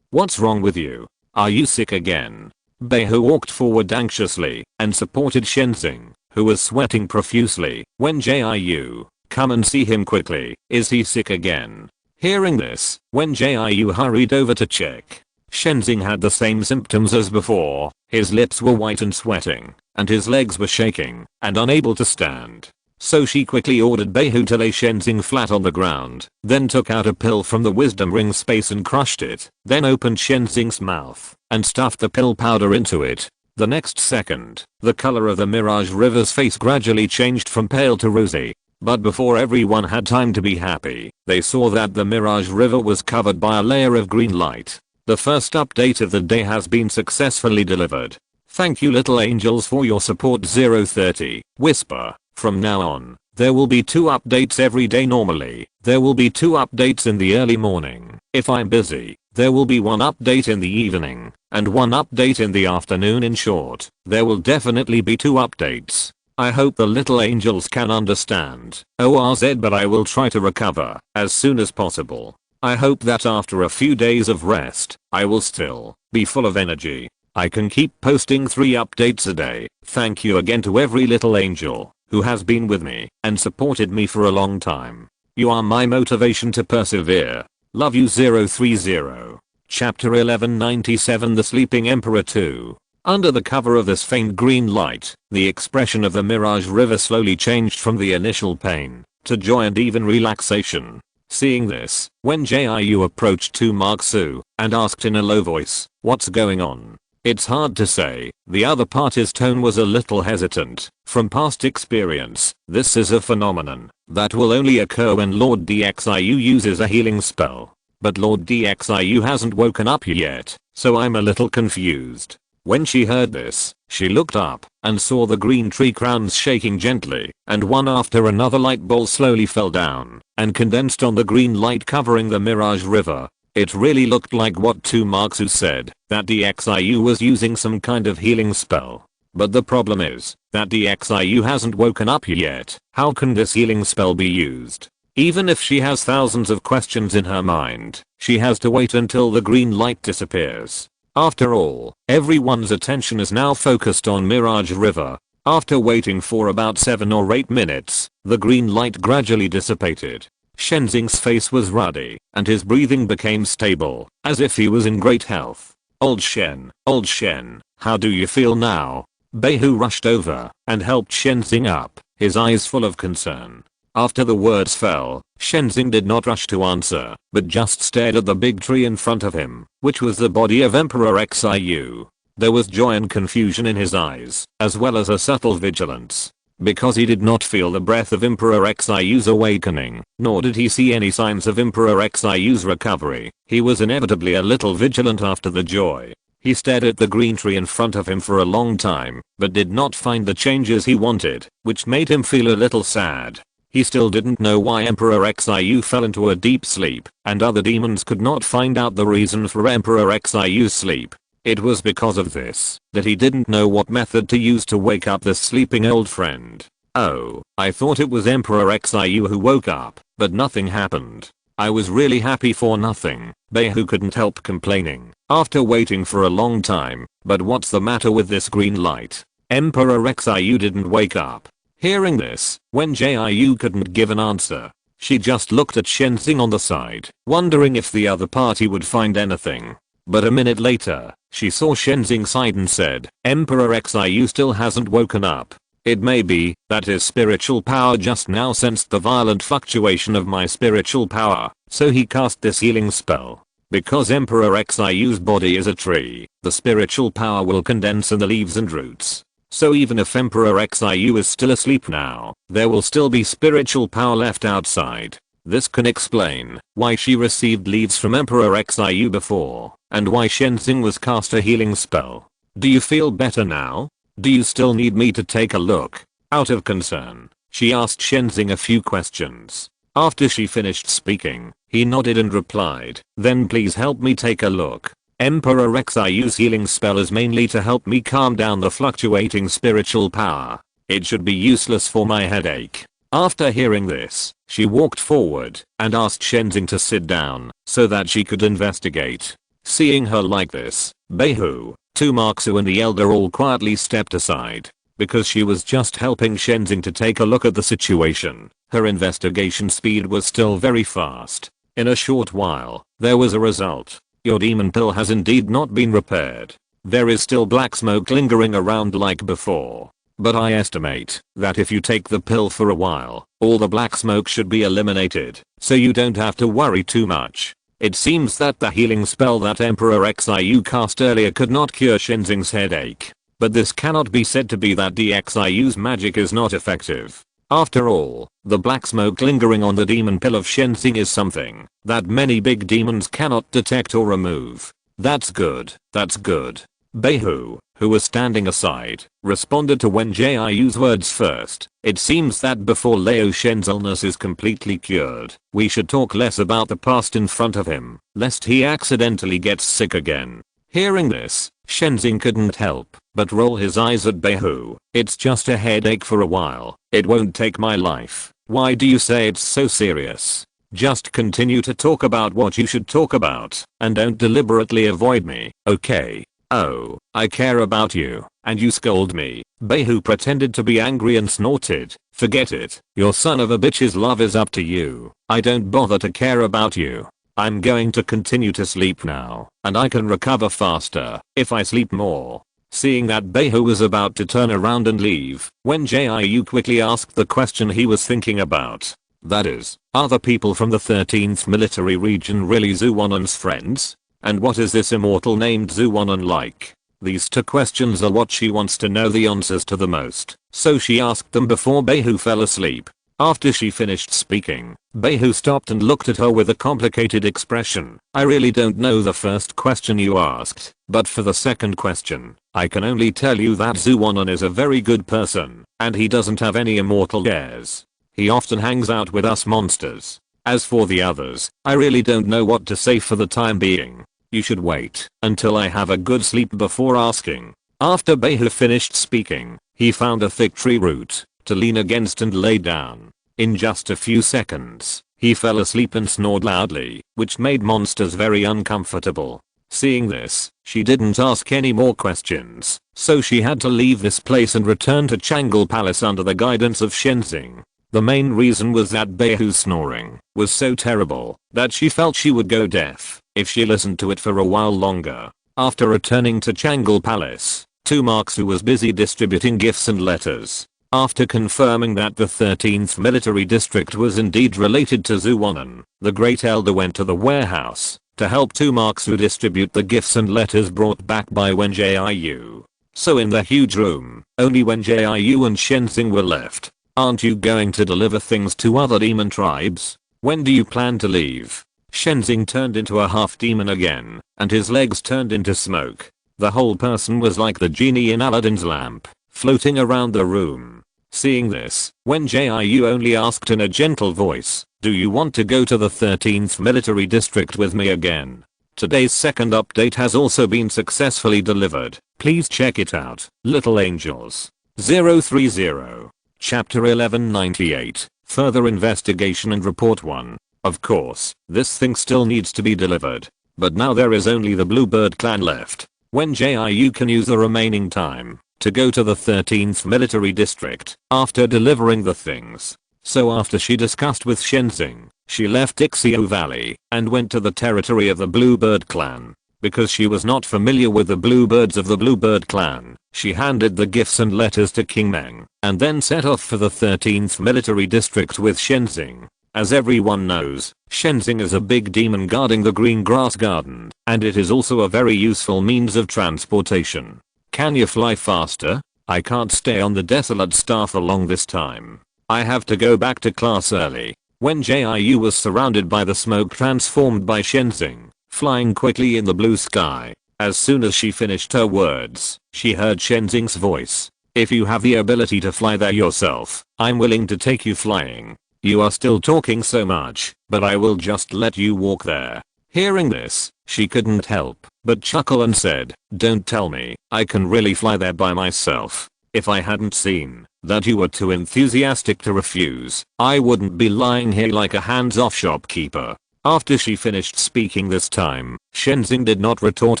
S1: what's wrong with you? Are you sick again? Beihu walked forward anxiously and supported Shenzing, who was sweating profusely. Wen Jiu, come and see him quickly, is he sick again? Hearing this, Wen Jiu hurried over to check. Shenzing had the same symptoms as before, his lips were white and sweating, and his legs were shaking and unable to stand. So she quickly ordered Beihu to lay Shenzing flat on the ground, then took out a pill from the wisdom ring space and crushed it, then opened Shenzing's mouth and stuffed the pill powder into it. The next second, the color of the Mirage River's face gradually changed from pale to rosy. But before everyone had time to be happy, they saw that the Mirage River was covered by a layer of green light. The first update of the day has been successfully delivered. Thank you little angels for your support. 030, whisper. From now on, there will be 2 updates every day normally. There will be 2 updates in the early morning. If I'm busy, there will be 1 update in the evening, and 1 update in the afternoon. In short, there will definitely be 2 updates. I hope the little angels can understand. ORZ, but I will try to recover as soon as possible. I hope that after a few days of rest, I will still be full of energy. I can keep posting 3 updates a day. Thank you again to every little angel who has been with me and supported me for a long time. You are my motivation to persevere. Love you. 030. Chapter 1197, The Sleeping Emperor 2. Under the cover of this faint green light, the expression of the Mirage River slowly changed from the initial pain to joy and even relaxation. Seeing this, Wen Jiu approached Tu Marksu and asked in a low voice, what's going on? It's hard to say. The other party's tone was a little hesitant. From past experience, this is a phenomenon that will only occur when Lord Diu uses a healing spell. But Lord Diu hasn't woken up yet, so I'm a little confused. When she heard this, she looked up and saw the green tree crowns shaking gently, and one after another light balls slowly fell down and condensed on the green light covering the Mirage River. It really looked like what Tu Marksu said, that Diu was using some kind of healing spell. But the problem is that Diu hasn't woken up yet. How can this healing spell be used? Even if she has thousands of questions in her mind, she has to wait until the green light disappears. After all, everyone's attention is now focused on Mirage River. After waiting for about 7 or 8 minutes, the green light gradually dissipated. Shenzing's face was ruddy, and his breathing became stable, as if he was in great health. Old Shen, how do you feel now? Beihu rushed over and helped Shenzing up, his eyes full of concern. After the words fell, Shenzing did not rush to answer, but just stared at the big tree in front of him, which was the body of Emperor Xiu. There was joy and confusion in his eyes, as well as a subtle vigilance. Because he did not feel the breath of Emperor Xiu's awakening, nor did he see any signs of Emperor Xiu's recovery, he was inevitably a little vigilant after the joy. He stared at the green tree in front of him for a long time, but did not find the changes he wanted, which made him feel a little sad. He still didn't know why Emperor Xiu fell into a deep sleep, and other demons could not find out the reason for Emperor Xiu's sleep. It was because of this that he didn't know what method to use to wake up this sleeping old friend. Oh, I thought it was Emperor Xiu who woke up, but nothing happened. I was really happy for nothing. Beihu couldn't help complaining, after waiting for a long time. But what's the matter with this green light? Emperor Xiu didn't wake up. Hearing this, Wen Jiu couldn't give an answer. She just looked at Shenzing on the side, wondering if the other party would find anything. But a minute later, she saw Shenzing sighed and said, Emperor Xiu still hasn't woken up. It may be that his spiritual power just now sensed the violent fluctuation of my spiritual power, so he cast this healing spell. Because Emperor Xiu's body is a tree, the spiritual power will condense in the leaves and roots. So even if Emperor Xiu is still asleep now, there will still be spiritual power left outside. This can explain why she received leaves from Emperor Xiu before, and why Shenzing was cast a healing spell. Do you feel better now? Do you still need me to take a look? Out of concern, she asked Shenzing a few questions. After she finished speaking, he nodded and replied, "Then please help me take a look. Emperor Xiu's healing spell is mainly to help me calm down the fluctuating spiritual power. It should be useless for my headache." After hearing this, she walked forward and asked Shenzing to sit down so that she could investigate. Seeing her like this, Beihu, Tumaksu and the elder all quietly stepped aside. Because she was just helping Shenzing to take a look at the situation, her investigation speed was still very fast. In a short while, there was a result. Your demon pill has indeed not been repaired. There is still black smoke lingering around like before. But I estimate that if you take the pill for a while, all the black smoke should be eliminated, so you don't have to worry too much. It seems that the healing spell that Emperor Xiu cast earlier could not cure Shenzing's headache. But this cannot be said to be that Xiu's magic is not effective. After all, the black smoke lingering on the demon pill of Shenzing is something that many big demons cannot detect or remove. That's good, that's good. Beihu, who was standing aside, responded to Wen Jiu's words first. It seems that before Lao Shen's illness is completely cured, we should talk less about the past in front of him, lest he accidentally gets sick again. Hearing this, Shenzing couldn't help but roll his eyes at Beihu. It's just a headache for a while. It won't take my life. Why do you say it's so serious? Just continue to talk about what you should talk about, and don't deliberately avoid me, okay? Oh, I care about you, and you scold me. Beihu pretended to be angry and snorted. Forget it. Your son of a bitch's love is up to you. I don't bother to care about you. I'm going to continue to sleep now, and I can recover faster if I sleep more. Seeing that Beihu was about to turn around and leave, Wen Jiu quickly asked the question he was thinking about. That is, are the people from the 13th military region really Zuonan's friends? And what is this immortal named Zuonan like? These two questions are what she wants to know the answers to the most, so she asked them before Beihu fell asleep. After she finished speaking, Beihu stopped and looked at her with a complicated expression. I really don't know the first question you asked, but for the second question, I can only tell you that Zuonan is a very good person, and he doesn't have any immortal heirs. He often hangs out with us monsters. As for the others, I really don't know what to say for the time being. You should wait until I have a good sleep before asking. After Beihu finished speaking, he found a thick tree root to lean against and lay down. In just a few seconds, he fell asleep and snored loudly, which made monsters very uncomfortable. Seeing this, she didn't ask any more questions, so she had to leave this place and return to Changle Palace under the guidance of Shenzing. The main reason was that Beihu's snoring was so terrible that she felt she would go deaf if she listened to it for a while longer. After returning to Changle Palace, Tumaksu was busy distributing gifts and letters. After confirming that the 13th military district was indeed related to Zuonan, the Great Elder went to the warehouse to help Tumaksu distribute the gifts and letters brought back by Wen Jiu. So in the huge room, only Wen Jiu and Shenzing were left. Aren't you going to deliver things to other demon tribes? When do you plan to leave? Shenzing turned into a half demon again, and his legs turned into smoke. The whole person was like the genie in Aladdin's lamp, floating around the room. Seeing this, Wen Jiu only asked in a gentle voice, do you want to go to the 13th military district with me again? Today's second update has also been successfully delivered. Please check it out. Little Angels 030. Chapter 1198. Further investigation and report 1. Of course, this thing still needs to be delivered. But now there is only the Bluebird clan left. Wen Jiu can use the remaining time to go to the 13th military district after delivering the things. So after she discussed with Shenzing, she left Ixio Valley and went to the territory of the Bluebird clan. Because she was not familiar with the bluebirds of the Bluebird clan, she handed the gifts and letters to King Meng, and then set off for the 13th military district with Shenzing. As everyone knows, Shenzing is a big demon guarding the green grass garden, and it is also a very useful means of transportation. Can you fly faster? I can't stay on the desolate star for long this time. I have to go back to class early. Wen Jiu was surrounded by the smoke transformed by Shenzing, flying quickly in the blue sky. As soon as she finished her words, she heard Shenzing's voice. If you have the ability to fly there yourself, I'm willing to take you flying. You are still talking so much, but I will just let you walk there. Hearing this, she couldn't help but chuckle and said, don't tell me, I can really fly there by myself. If I hadn't seen that you were too enthusiastic to refuse, I wouldn't be lying here like a hands-off shopkeeper. After she finished speaking this time, Shenzing did not retort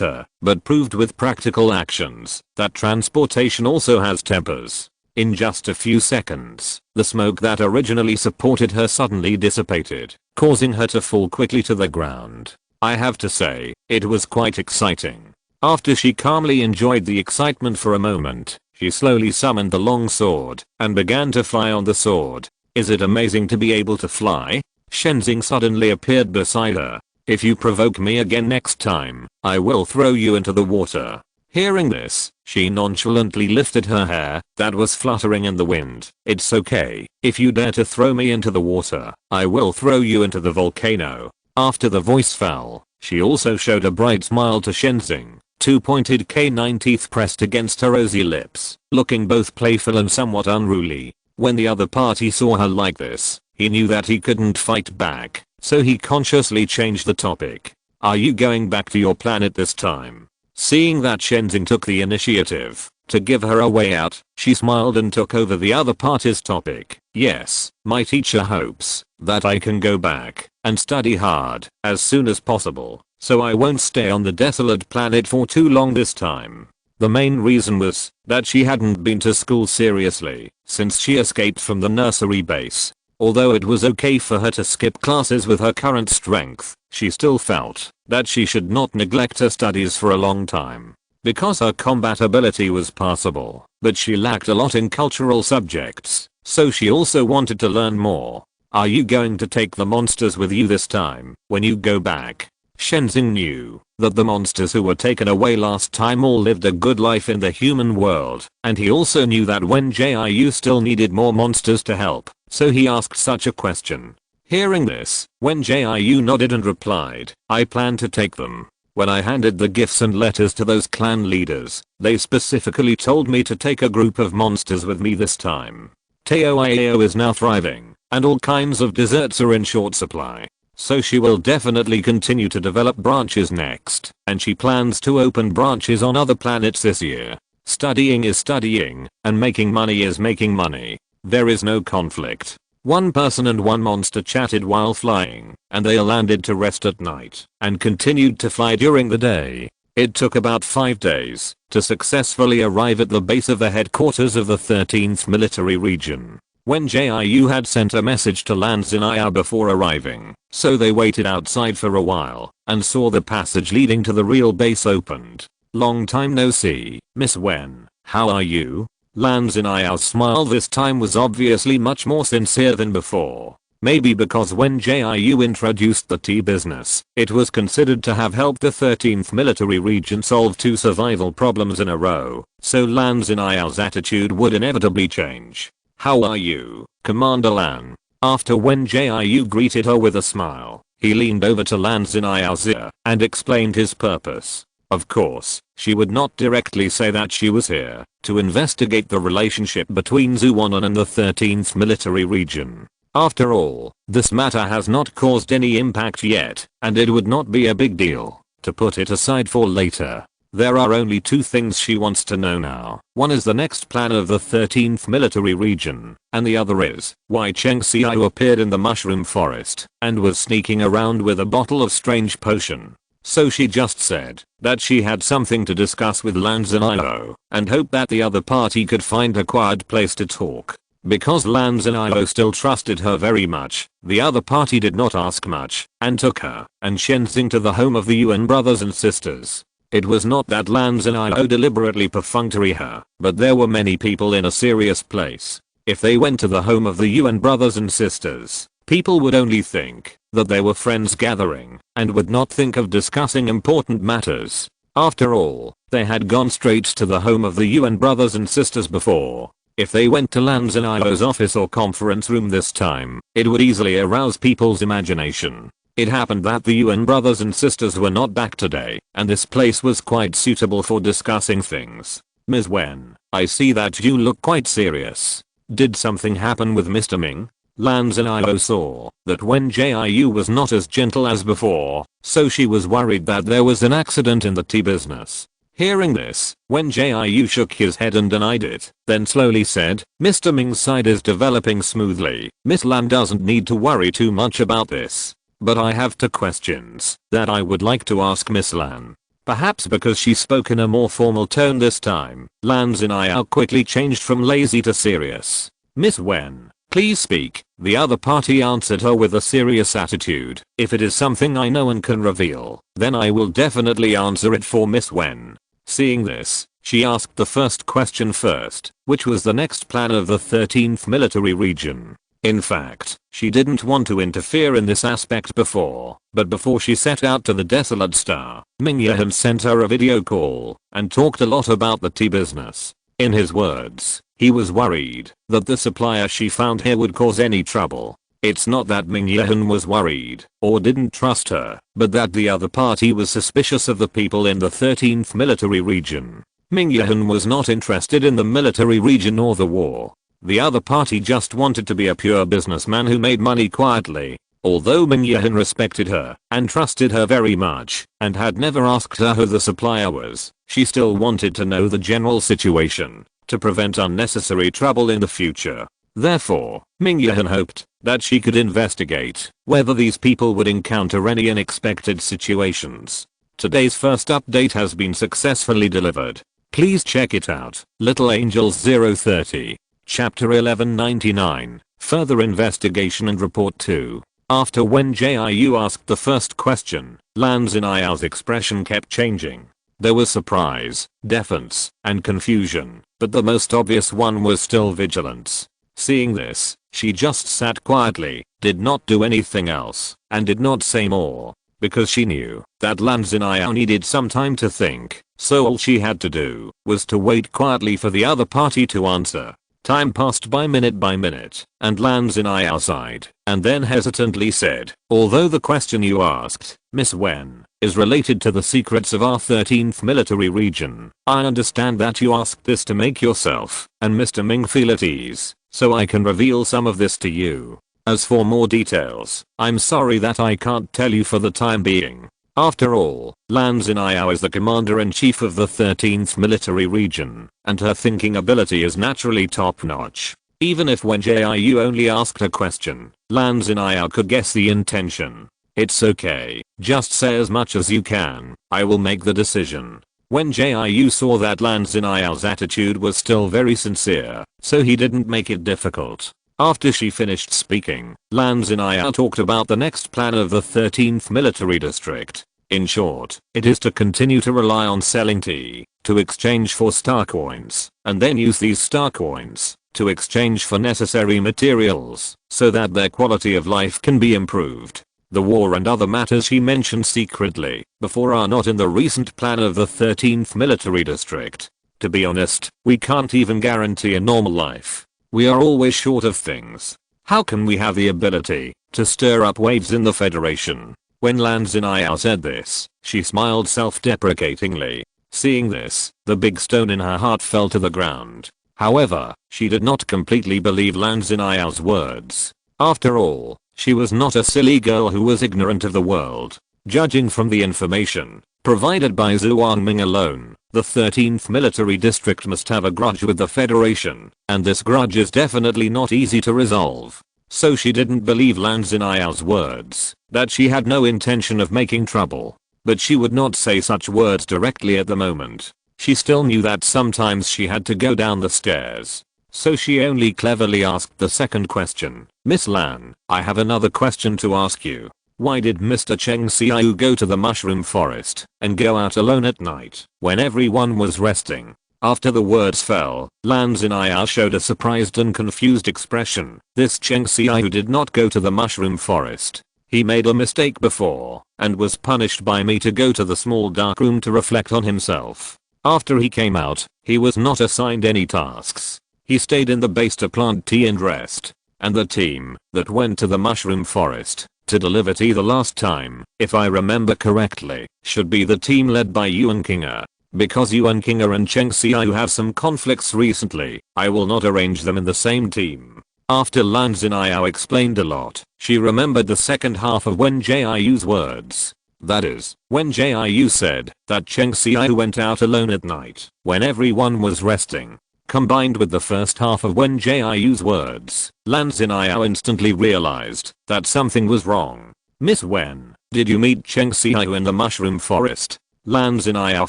S1: her, but proved with practical actions that transportation also has tempers. In just a few seconds, the smoke that originally supported her suddenly dissipated, causing her to fall quickly to the ground. I have to say, it was quite exciting. After she calmly enjoyed the excitement for a moment, she slowly summoned the long sword and began to fly on the sword. Is it amazing to be able to fly? Shenzing suddenly appeared beside her. If you provoke me again next time, I will throw you into the water. Hearing this, she nonchalantly lifted her hair that was fluttering in the wind. It's okay. If you dare to throw me into the water, I will throw you into the volcano. After the voice fell, she also showed a bright smile to Shenzing, two pointed canine teeth pressed against her rosy lips, looking both playful and somewhat unruly. When the other party saw her like this, he knew that he couldn't fight back, so he consciously changed the topic. Are you going back to your planet this time? Seeing that Shenzing took the initiative to give her a way out, she smiled and took over the other party's topic. Yes, my teacher hopes that I can go back and study hard as soon as possible, so I won't stay on the desolate planet for too long this time. The main reason was that she hadn't been to school seriously since she escaped from the nursery base. Although it was okay for her to skip classes with her current strength, she still felt that she should not neglect her studies for a long time. Because her combat ability was passable, but she lacked a lot in cultural subjects, so she also wanted to learn more. Are you going to take the monsters with you this time when you go back? Shenzing knew that the monsters who were taken away last time all lived a good life in the human world, and he also knew that Wen Jiu still needed more monsters to help, so he asked such a question. Hearing this, Wen Jiu nodded and replied, I plan to take them. When I handed the gifts and letters to those clan leaders, they specifically told me to take a group of monsters with me this time. Taoiao is now thriving, and all kinds of desserts are in short supply. So she will definitely continue to develop branches next, and she plans to open branches on other planets this year. Studying is studying, and making money is making money. There is no conflict. One person and one monster chatted while flying, and they landed to rest at night, and continued to fly during the day. It took about 5 days to successfully arrive at the base of the headquarters of the 13th military region. Wen Jiu had sent a message to Lan Xin'ao before arriving, so they waited outside for a while, and saw the passage leading to the real base opened. Long time no see, Miss Wen, how are you? Lan Xin'ao's smile this time was obviously much more sincere than before. Maybe because when Jiu introduced the tea business, it was considered to have helped the 13th military region solve 2 survival problems in a row, so Lan Xin'ao's attitude would inevitably change. How are you, Commander Lan? After Wen Jiu greeted her with a smile, he leaned over to Lan Xin'ao's ear and explained his purpose. Of course, she would not directly say that she was here to investigate the relationship between Zuonan and the 13th military region. After all, this matter has not caused any impact yet, and it would not be a big deal to put it aside for later. There are only 2 things she wants to know now. One is the next plan of the 13th military region, and the other is why Cheng Xiao appeared in the mushroom forest and was sneaking around with a bottle of strange potion. So she just said that she had something to discuss with Lan Xin'ao and hoped that the other party could find a quiet place to talk. Because Lan Zinio still trusted her very much, the other party did not ask much, and took her and Shenzing to the home of the Yuan brothers and sisters. It was not that Lan Zinio deliberately perfunctory her, but there were many people in a serious place. If they went to the home of the Yuan brothers and sisters, people would only think that they were friends gathering, and would not think of discussing important matters. After all, they had gone straight to the home of the Yuan brothers and sisters before. If they went to Lan Zinio's office or conference room this time, it would easily arouse people's imagination. It happened that the Yuan brothers and sisters were not back today, and this place was quite suitable for discussing things. Ms. Wen, I see that you look quite serious. Did something happen with Mr. Ming? Lan Zinio saw that Wen Jiu was not as gentle as before, so she was worried that there was an accident in the tea business. Hearing this, Wen Jiu shook his head and denied it, then slowly said, Mr. Ming's side is developing smoothly. Miss Lan doesn't need to worry too much about this. But I have 2 questions that I would like to ask Miss Lan. Perhaps because she spoke in a more formal tone this time, Lan Zinio quickly changed from lazy to serious. Miss Wen, please speak. The other party answered her with a serious attitude. If it is something I know and can reveal, then I will definitely answer it for Miss Wen. Seeing this, she asked the first question first, which was the next plan of the 13th military region. In fact, she didn't want to interfere in this aspect before, but before she set out to the Desolate Star, Ming Yahan sent her a video call and talked a lot about the tea business. In his words, he was worried that the supplier she found here would cause any trouble. It's not that Ming Yahan was worried or didn't trust her, but that the other party was suspicious of the people in the 13th military region. Ming Yahan was not interested in the military region or the war. The other party just wanted to be a pure businessman who made money quietly. Although Ming Yahan respected her and trusted her very much and had never asked her who the supplier was, she still wanted to know the general situation to prevent unnecessary trouble in the future. Therefore, Ming Yahan hoped that she could investigate whether these people would encounter any unexpected situations. Today's first update has been successfully delivered. Please check it out. Little Angels 030. Chapter 1199. Further investigation and report 2. After Wen Jiu asked the first question, Lan Zinio's expression kept changing. There was surprise, defense, and confusion, but the most obvious one was still vigilance. Seeing this, she just sat quietly, did not do anything else, and did not say more, because she knew that Lan Zinio needed some time to think, so all she had to do was to wait quietly for the other party to answer. Time passed by minute, and Lan Zinio sighed, and then hesitantly said, although the question you asked, Miss Wen, is related to the secrets of our 13th military region, I understand that you asked this to make yourself and Mr. Ming feel at ease, so I can reveal some of this to you. As for more details, I'm sorry that I can't tell you for the time being. After all, Lan Zinio is the commander-in-chief of the 13th military region, and her thinking ability is naturally top-notch. Even if Wen Jiu only asked a question, Lan Zinio could guess the intention. It's okay, just say as much as you can, I will make the decision. Wen Jiu saw that Lan Zinio's attitude was still very sincere, so he didn't make it difficult. After she finished speaking, Lan Zinio talked about the next plan of the 13th military district. In short, it is to continue to rely on selling tea, to exchange for star coins, and then use these star coins to exchange for necessary materials, so that their quality of life can be improved. The war and other matters he mentioned secretly before are not in the recent plan of the 13th military district. To be honest, we can't even guarantee a normal life. We are always short of things. How can we have the ability to stir up waves in the Federation? When Lan Zinio said this, she smiled self-deprecatingly. Seeing this, the big stone in her heart fell to the ground. However, she did not completely believe Lan Zinio's words. After all, she was not a silly girl who was ignorant of the world. Judging from the information provided by Zhuang Ming alone, the 13th military district must have a grudge with the Federation, and this grudge is definitely not easy to resolve. So she didn't believe Lan Zinio's words, that she had no intention of making trouble. But she would not say such words directly at the moment. She still knew that sometimes she had to go down the stairs. so she only cleverly asked the second question. Miss Lan, I have another question to ask you. Why did Mr. Cheng Xiao go to the mushroom forest and go out alone at night when everyone was resting? After the words fell, Lan Xiao showed a surprised and confused expression. This Cheng Xiao did not go to the mushroom forest. He made a mistake before and was punished by me to go to the small dark room to reflect on himself. After he came out, he was not assigned any tasks. He stayed in the base to plant tea and rest. And the team that went to the mushroom forest to deliver tea the last time, if I remember correctly, should be the team led by Yuan Kinga. Because Yuan Kinga and Cheng Xiao have some conflicts recently, I will not arrange them in the same team. After Lan Xiao explained a lot, she remembered the second half of Wen Jiu's words. That is, when Jiu said that Cheng Xiao went out alone at night when everyone was resting. Combined with the first half of Wen Jiu's words, Lan Xiao instantly realized that something was wrong. Miss Wen, did you meet Cheng Xiao in the mushroom forest? Lan Xiao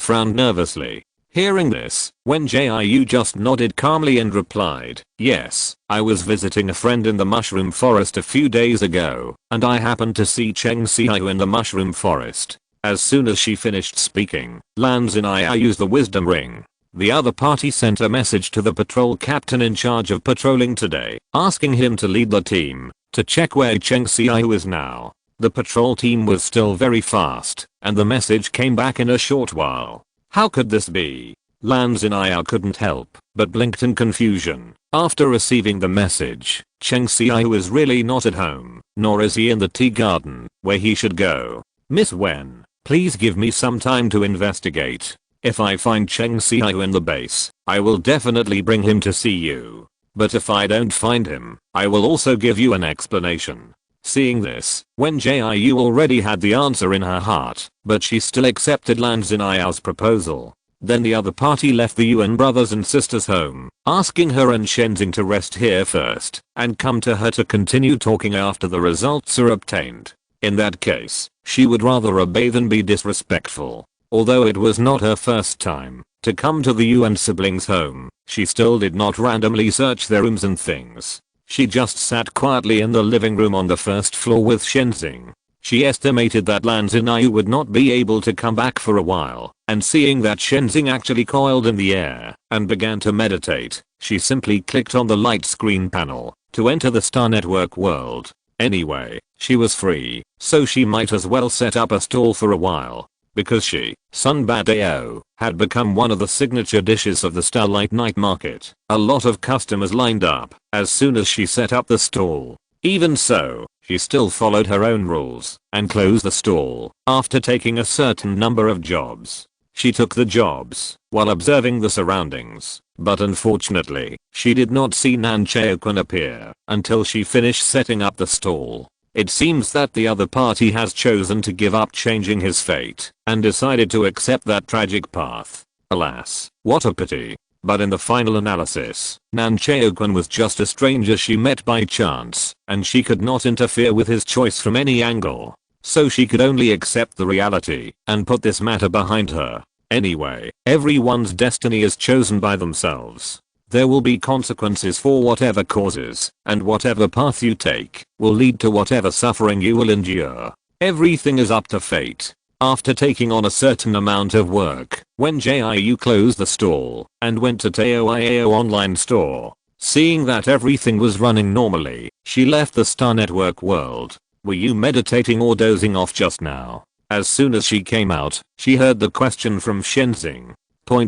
S1: frowned nervously. Hearing this, Wen Jiu just nodded calmly and replied, yes, I was visiting a friend in the mushroom forest a few days ago, and I happened to see Cheng Xiao in the mushroom forest. As soon as she finished speaking, Lan Xiao used the wisdom ring. The other party sent a message to the patrol captain in charge of patrolling today, asking him to lead the team to check where Cheng Xiao is now. The patrol team was still very fast, and the message came back in a short while. How could this be? Lan Xiao couldn't help but blinked in confusion. After receiving the message, Cheng Xiao is really not at home, nor is he in the tea garden, where he should go. Miss Wen, please give me some time to investigate. If I find Cheng Xiao in the base, I will definitely bring him to see you. But if I don't find him, I will also give you an explanation. Seeing this, Wen Jiu already had the answer in her heart, but she still accepted Lan Xiao's proposal. Then the other party left the Yuan brothers and sisters home, asking her and Shenzing to rest here first and come to her to continue talking after the results are obtained. In that case, she would rather obey than be disrespectful. Although it was not her first time to come to the Yuan siblings' home, she still did not randomly search their rooms and things. She just sat quietly in the living room on the first floor with Shenzing. She estimated that Lan Xiao would not be able to come back for a while, and seeing that Shenzing actually coiled in the air and began to meditate, she simply clicked on the light screen panel to enter the Star Network world. Anyway, she was free, so she might as well set up a stall for a while. Because she, Sun Bateo, had become one of the signature dishes of the Starlight Night Market. A lot of customers lined up as soon as she set up the stall. Even so, she still followed her own rules and closed the stall after taking a certain number of jobs. She took the jobs while observing the surroundings, but unfortunately, she did not see Nan Chaokun appear until she finished setting up the stall. It seems that the other party has chosen to give up changing his fate and decided to accept that tragic path. Alas, what a pity. But in the final analysis, Nan Chaokun was just a stranger she met by chance, and she could not interfere with his choice from any angle. So she could only accept the reality and put this matter behind her. Anyway, everyone's destiny is chosen by themselves. There will be consequences for whatever causes, and whatever path you take will lead to whatever suffering you will endure. Everything is up to fate. After taking on a certain amount of work, Wen Jiu closed the stall and went to Taoiao online store. Seeing that everything was running normally, she left the Star Network world. Were you meditating or dozing off just now? As soon as she came out, she heard the question from Shenzing.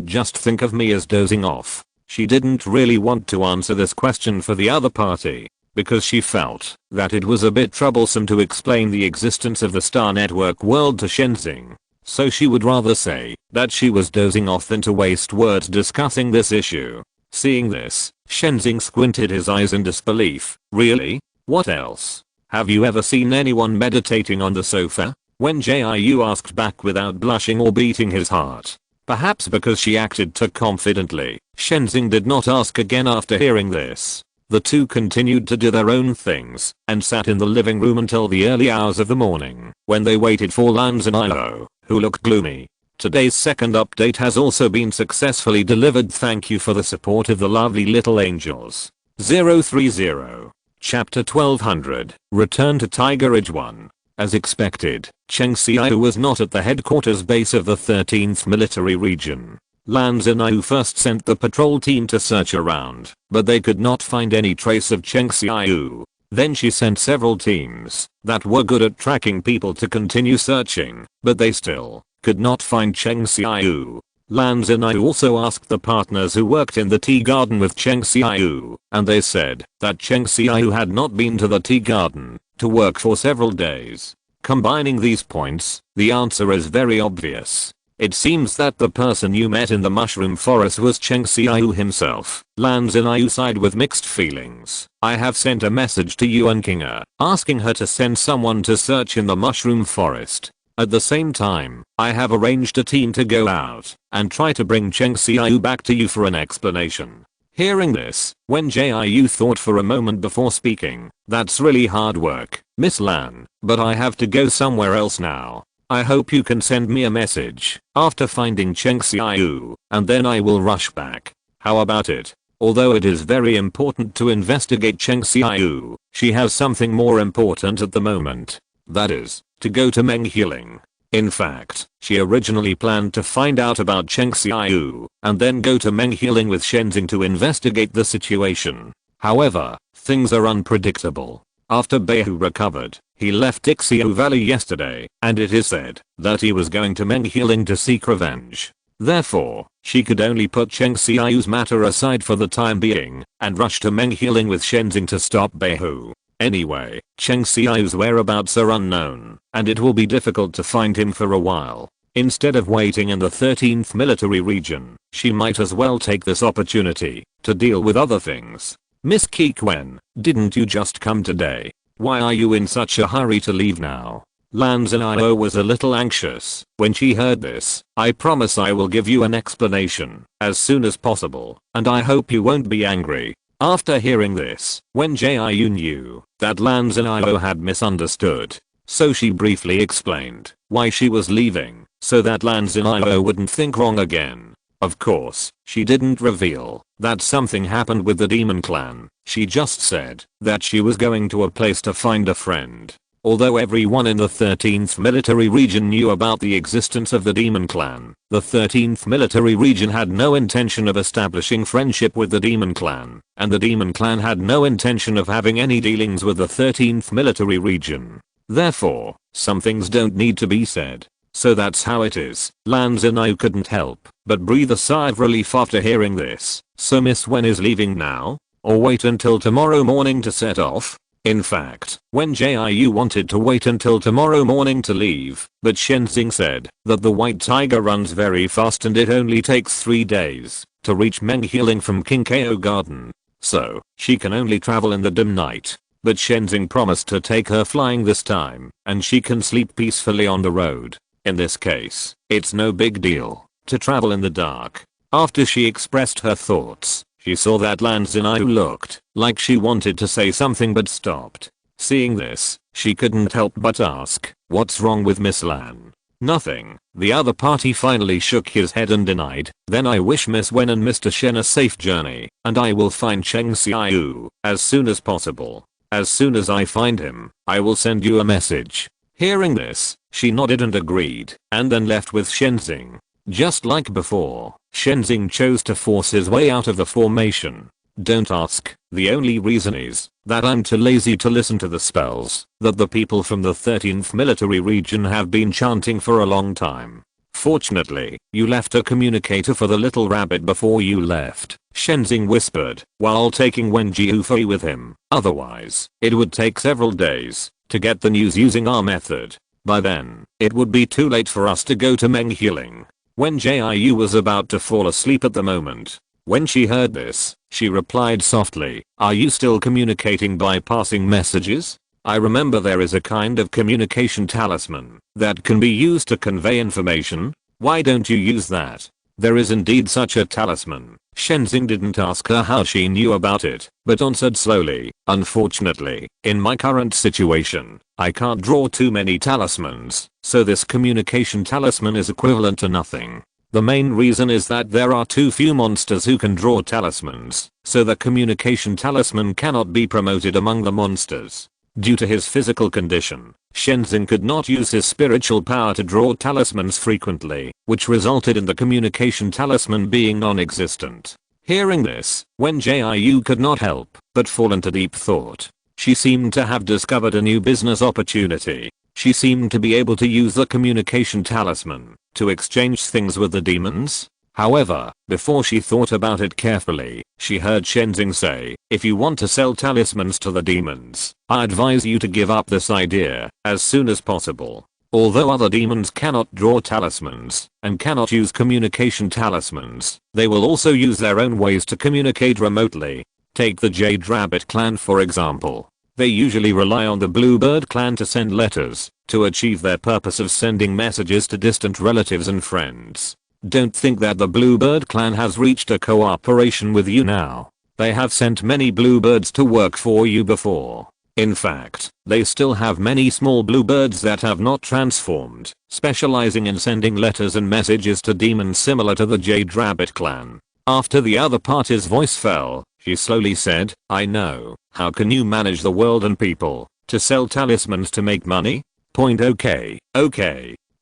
S1: Just think of me as dozing off. She didn't really want to answer this question for the other party, because she felt that it was a bit troublesome to explain the existence of the Star Network world to Shenzing. So she would rather say that she was dozing off than to waste words discussing this issue. Seeing this, Shenzing squinted his eyes in disbelief. Really? What else? Have you ever seen anyone meditating on the sofa? Wen Jiu asked back without blushing or beating his heart. Perhaps because she acted too confidently, Shenzing did not ask again after hearing this. The two continued to do their own things and sat in the living room until the early hours of the morning, when they waited for Lan Xiao, who looked gloomy. Today's second update has also been successfully delivered. Thank you for the support of the lovely little angels. 030. Chapter 1200. Return to Tiger Ridge 1. As expected, Cheng Xiao was not at the headquarters base of the 13th Military Region. Lan Xiao first sent the patrol team to search around, but they could not find any trace of Cheng Xiao. Then she sent several teams that were good at tracking people to continue searching, but they still could not find Cheng Xiao. Lan Xiao also asked the partners who worked in the tea garden with Cheng Xiao, and they said that Cheng Xiao had not been to the tea garden to work for several days. Combining these points, the answer is very obvious. It seems that the person you met in the mushroom forest was Cheng Xiao himself. Lan Xiao sighed with mixed feelings. I have sent a message to Yuan Kinga, asking her to send someone to search in the mushroom forest. At the same time, I have arranged a team to go out and try to bring Cheng Xiao back to you for an explanation. Hearing this, Wen Jiu thought for a moment before speaking. That's really hard work, Miss Lan, but I have to go somewhere else now. I hope you can send me a message after finding Cheng Xiao, and then I will rush back. How about it? Although it is very important to investigate Cheng Xiao, she has something more important at the moment. That is, to go to Meng Healing. In fact, she originally planned to find out about Cheng Xiao, and then go to Meng Healing with Shenzing to investigate the situation. However, things are unpredictable. After Beihu recovered, he left Ixio Valley yesterday, and it is said that he was going to Meng Healing to seek revenge. Therefore, she could only put Cheng Xiao's matter aside for the time being, and rush to Meng Healing with Shenzing to stop Beihu. Anyway, Cheng Xiao's whereabouts are unknown, and it will be difficult to find him for a while. Instead of waiting in the 13th Military Region, she might as well take this opportunity to deal with other things. Miss Kikwen, didn't you just come today? Why are you in such a hurry to leave now? Lan Xiao was a little anxious when she heard this. I promise I will give you an explanation as soon as possible, and I hope you won't be angry. After hearing this, Wen Jiu knew that Lan Xiao had misunderstood, so she briefly explained why she was leaving, so that Lan Xiao wouldn't think wrong again. Of course, she didn't reveal that something happened with the demon clan. She just said that she was going to a place to find a friend. Although everyone in the 13th Military Region knew about the existence of the demon clan, the 13th Military Region had no intention of establishing friendship with the demon clan, and the demon clan had no intention of having any dealings with the 13th Military Region. Therefore, some things don't need to be said. So that's how it is. Lan Xiao couldn't help but breathe a sigh of relief after hearing this. So Miss Wen is leaving now? Or wait until tomorrow morning to set off? In fact, Wen Jiu wanted to wait until tomorrow morning to leave, but Shenzing said that the White Tiger runs very fast and it only takes 3 days to reach Meng Healing from Kinkeo Garden. So, she can only travel in the dim night. But Shenzing promised to take her flying this time, and she can sleep peacefully on the road. In this case, it's no big deal to travel in the dark. After she expressed her thoughts, she saw that Lan Xiao looked like she wanted to say something but stopped. Seeing this, she couldn't help but ask, what's wrong with Miss Lan? Nothing. The other party finally shook his head and denied. Then I wish Miss Wen and Mr. Shen a safe journey, and I will find Cheng Xiao as soon as possible. As soon as I find him, I will send you a message. Hearing this, she nodded and agreed, and then left with Shenzing. Just like before, Shenzing chose to force his way out of the formation. Don't ask, the only reason is that I'm too lazy to listen to the spells that the people from the 13th Military Region have been chanting for a long time. Fortunately, you left a communicator for the little rabbit before you left, Shenzing whispered, while taking Wen Jiu with him. Otherwise, it would take several days to get the news using our method. By then, it would be too late for us to go to Meng Healing. Wen Jiu was about to fall asleep at the moment. When she heard this, she replied softly, are you still communicating by passing messages? I remember there is a kind of communication talisman that can be used to convey information. Why don't you use that? There is indeed such a talisman. Shenzing didn't ask her how she knew about it, but answered slowly, unfortunately, in my current situation, I can't draw too many talismans, so this communication talisman is equivalent to nothing. The main reason is that there are too few monsters who can draw talismans, so the communication talisman cannot be promoted among the monsters. Due to his physical condition, Shenzing could not use his spiritual power to draw talismans frequently, which resulted in the communication talisman being non-existent. Hearing this, Wen Jiu could not help but fall into deep thought. She seemed to have discovered a new business opportunity. She seemed to be able to use the communication talisman to exchange things with the demons. However, before she thought about it carefully, she heard Shenzing say, if you want to sell talismans to the demons, I advise you to give up this idea as soon as possible. Although other demons cannot draw talismans and cannot use communication talismans, they will also use their own ways to communicate remotely. Take the Jade Rabbit clan for example. They usually rely on the Bluebird clan to send letters to achieve their purpose of sending messages to distant relatives and friends. Don't think that the Bluebird clan has reached a cooperation with you now. They have sent many bluebirds to work for you before. In fact, they still have many small bluebirds that have not transformed, specializing in sending letters and messages to demons similar to the Jade Rabbit clan. After the other party's voice fell, she slowly said, I know. How can you manage the world and people to sell talismans to make money? Okay.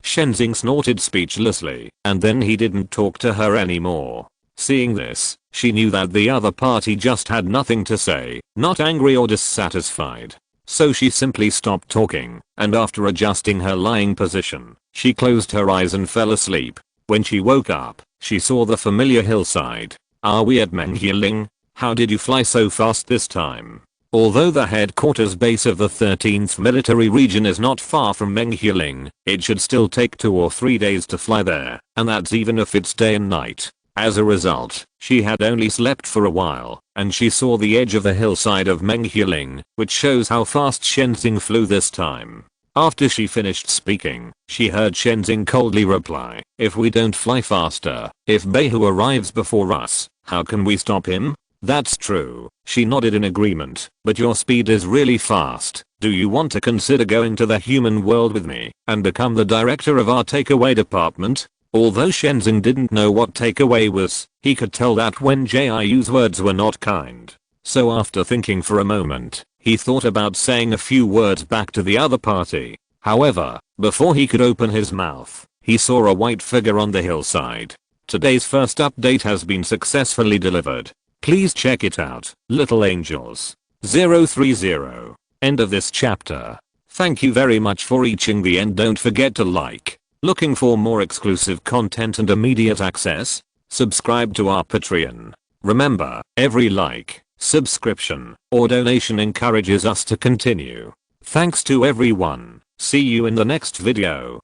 S1: Shenzing snorted speechlessly, and then he didn't talk to her anymore. Seeing this, she knew that the other party just had nothing to say, not angry or dissatisfied. So she simply stopped talking, and after adjusting her lying position, she closed her eyes and fell asleep. When she woke up, she saw the familiar hillside. Are we at Mengjiling? How did you fly so fast this time? Although the headquarters base of the 13th Military Region is not far from Mengjiling, it should still take 2 or 3 days to fly there, and that's even if it's day and night. As a result, she had only slept for a while, and she saw the edge of the hillside of Mengjiling, which shows how fast Shenzing flew this time. After she finished speaking, she heard Shenzing coldly reply, if we don't fly faster, if Beihu arrives before us, how can we stop him? That's true, she nodded in agreement, but your speed is really fast. Do you want to consider going to the human world with me and become the director of our takeaway department? Although Shenzing didn't know what takeaway was, he could tell that Wen Jiu's words were not kind. So after thinking for a moment, he thought about saying a few words back to the other party. However, before he could open his mouth, he saw a white figure on the hillside. Today's first update has been successfully delivered. Please check it out, Little Angels. 030. End of this chapter. Thank you very much for reaching the end. Don't forget to like. Looking for more exclusive content and immediate access? Subscribe to our Patreon. Remember, every like, subscription, or donation encourages us to continue. Thanks to everyone. See you in the next video.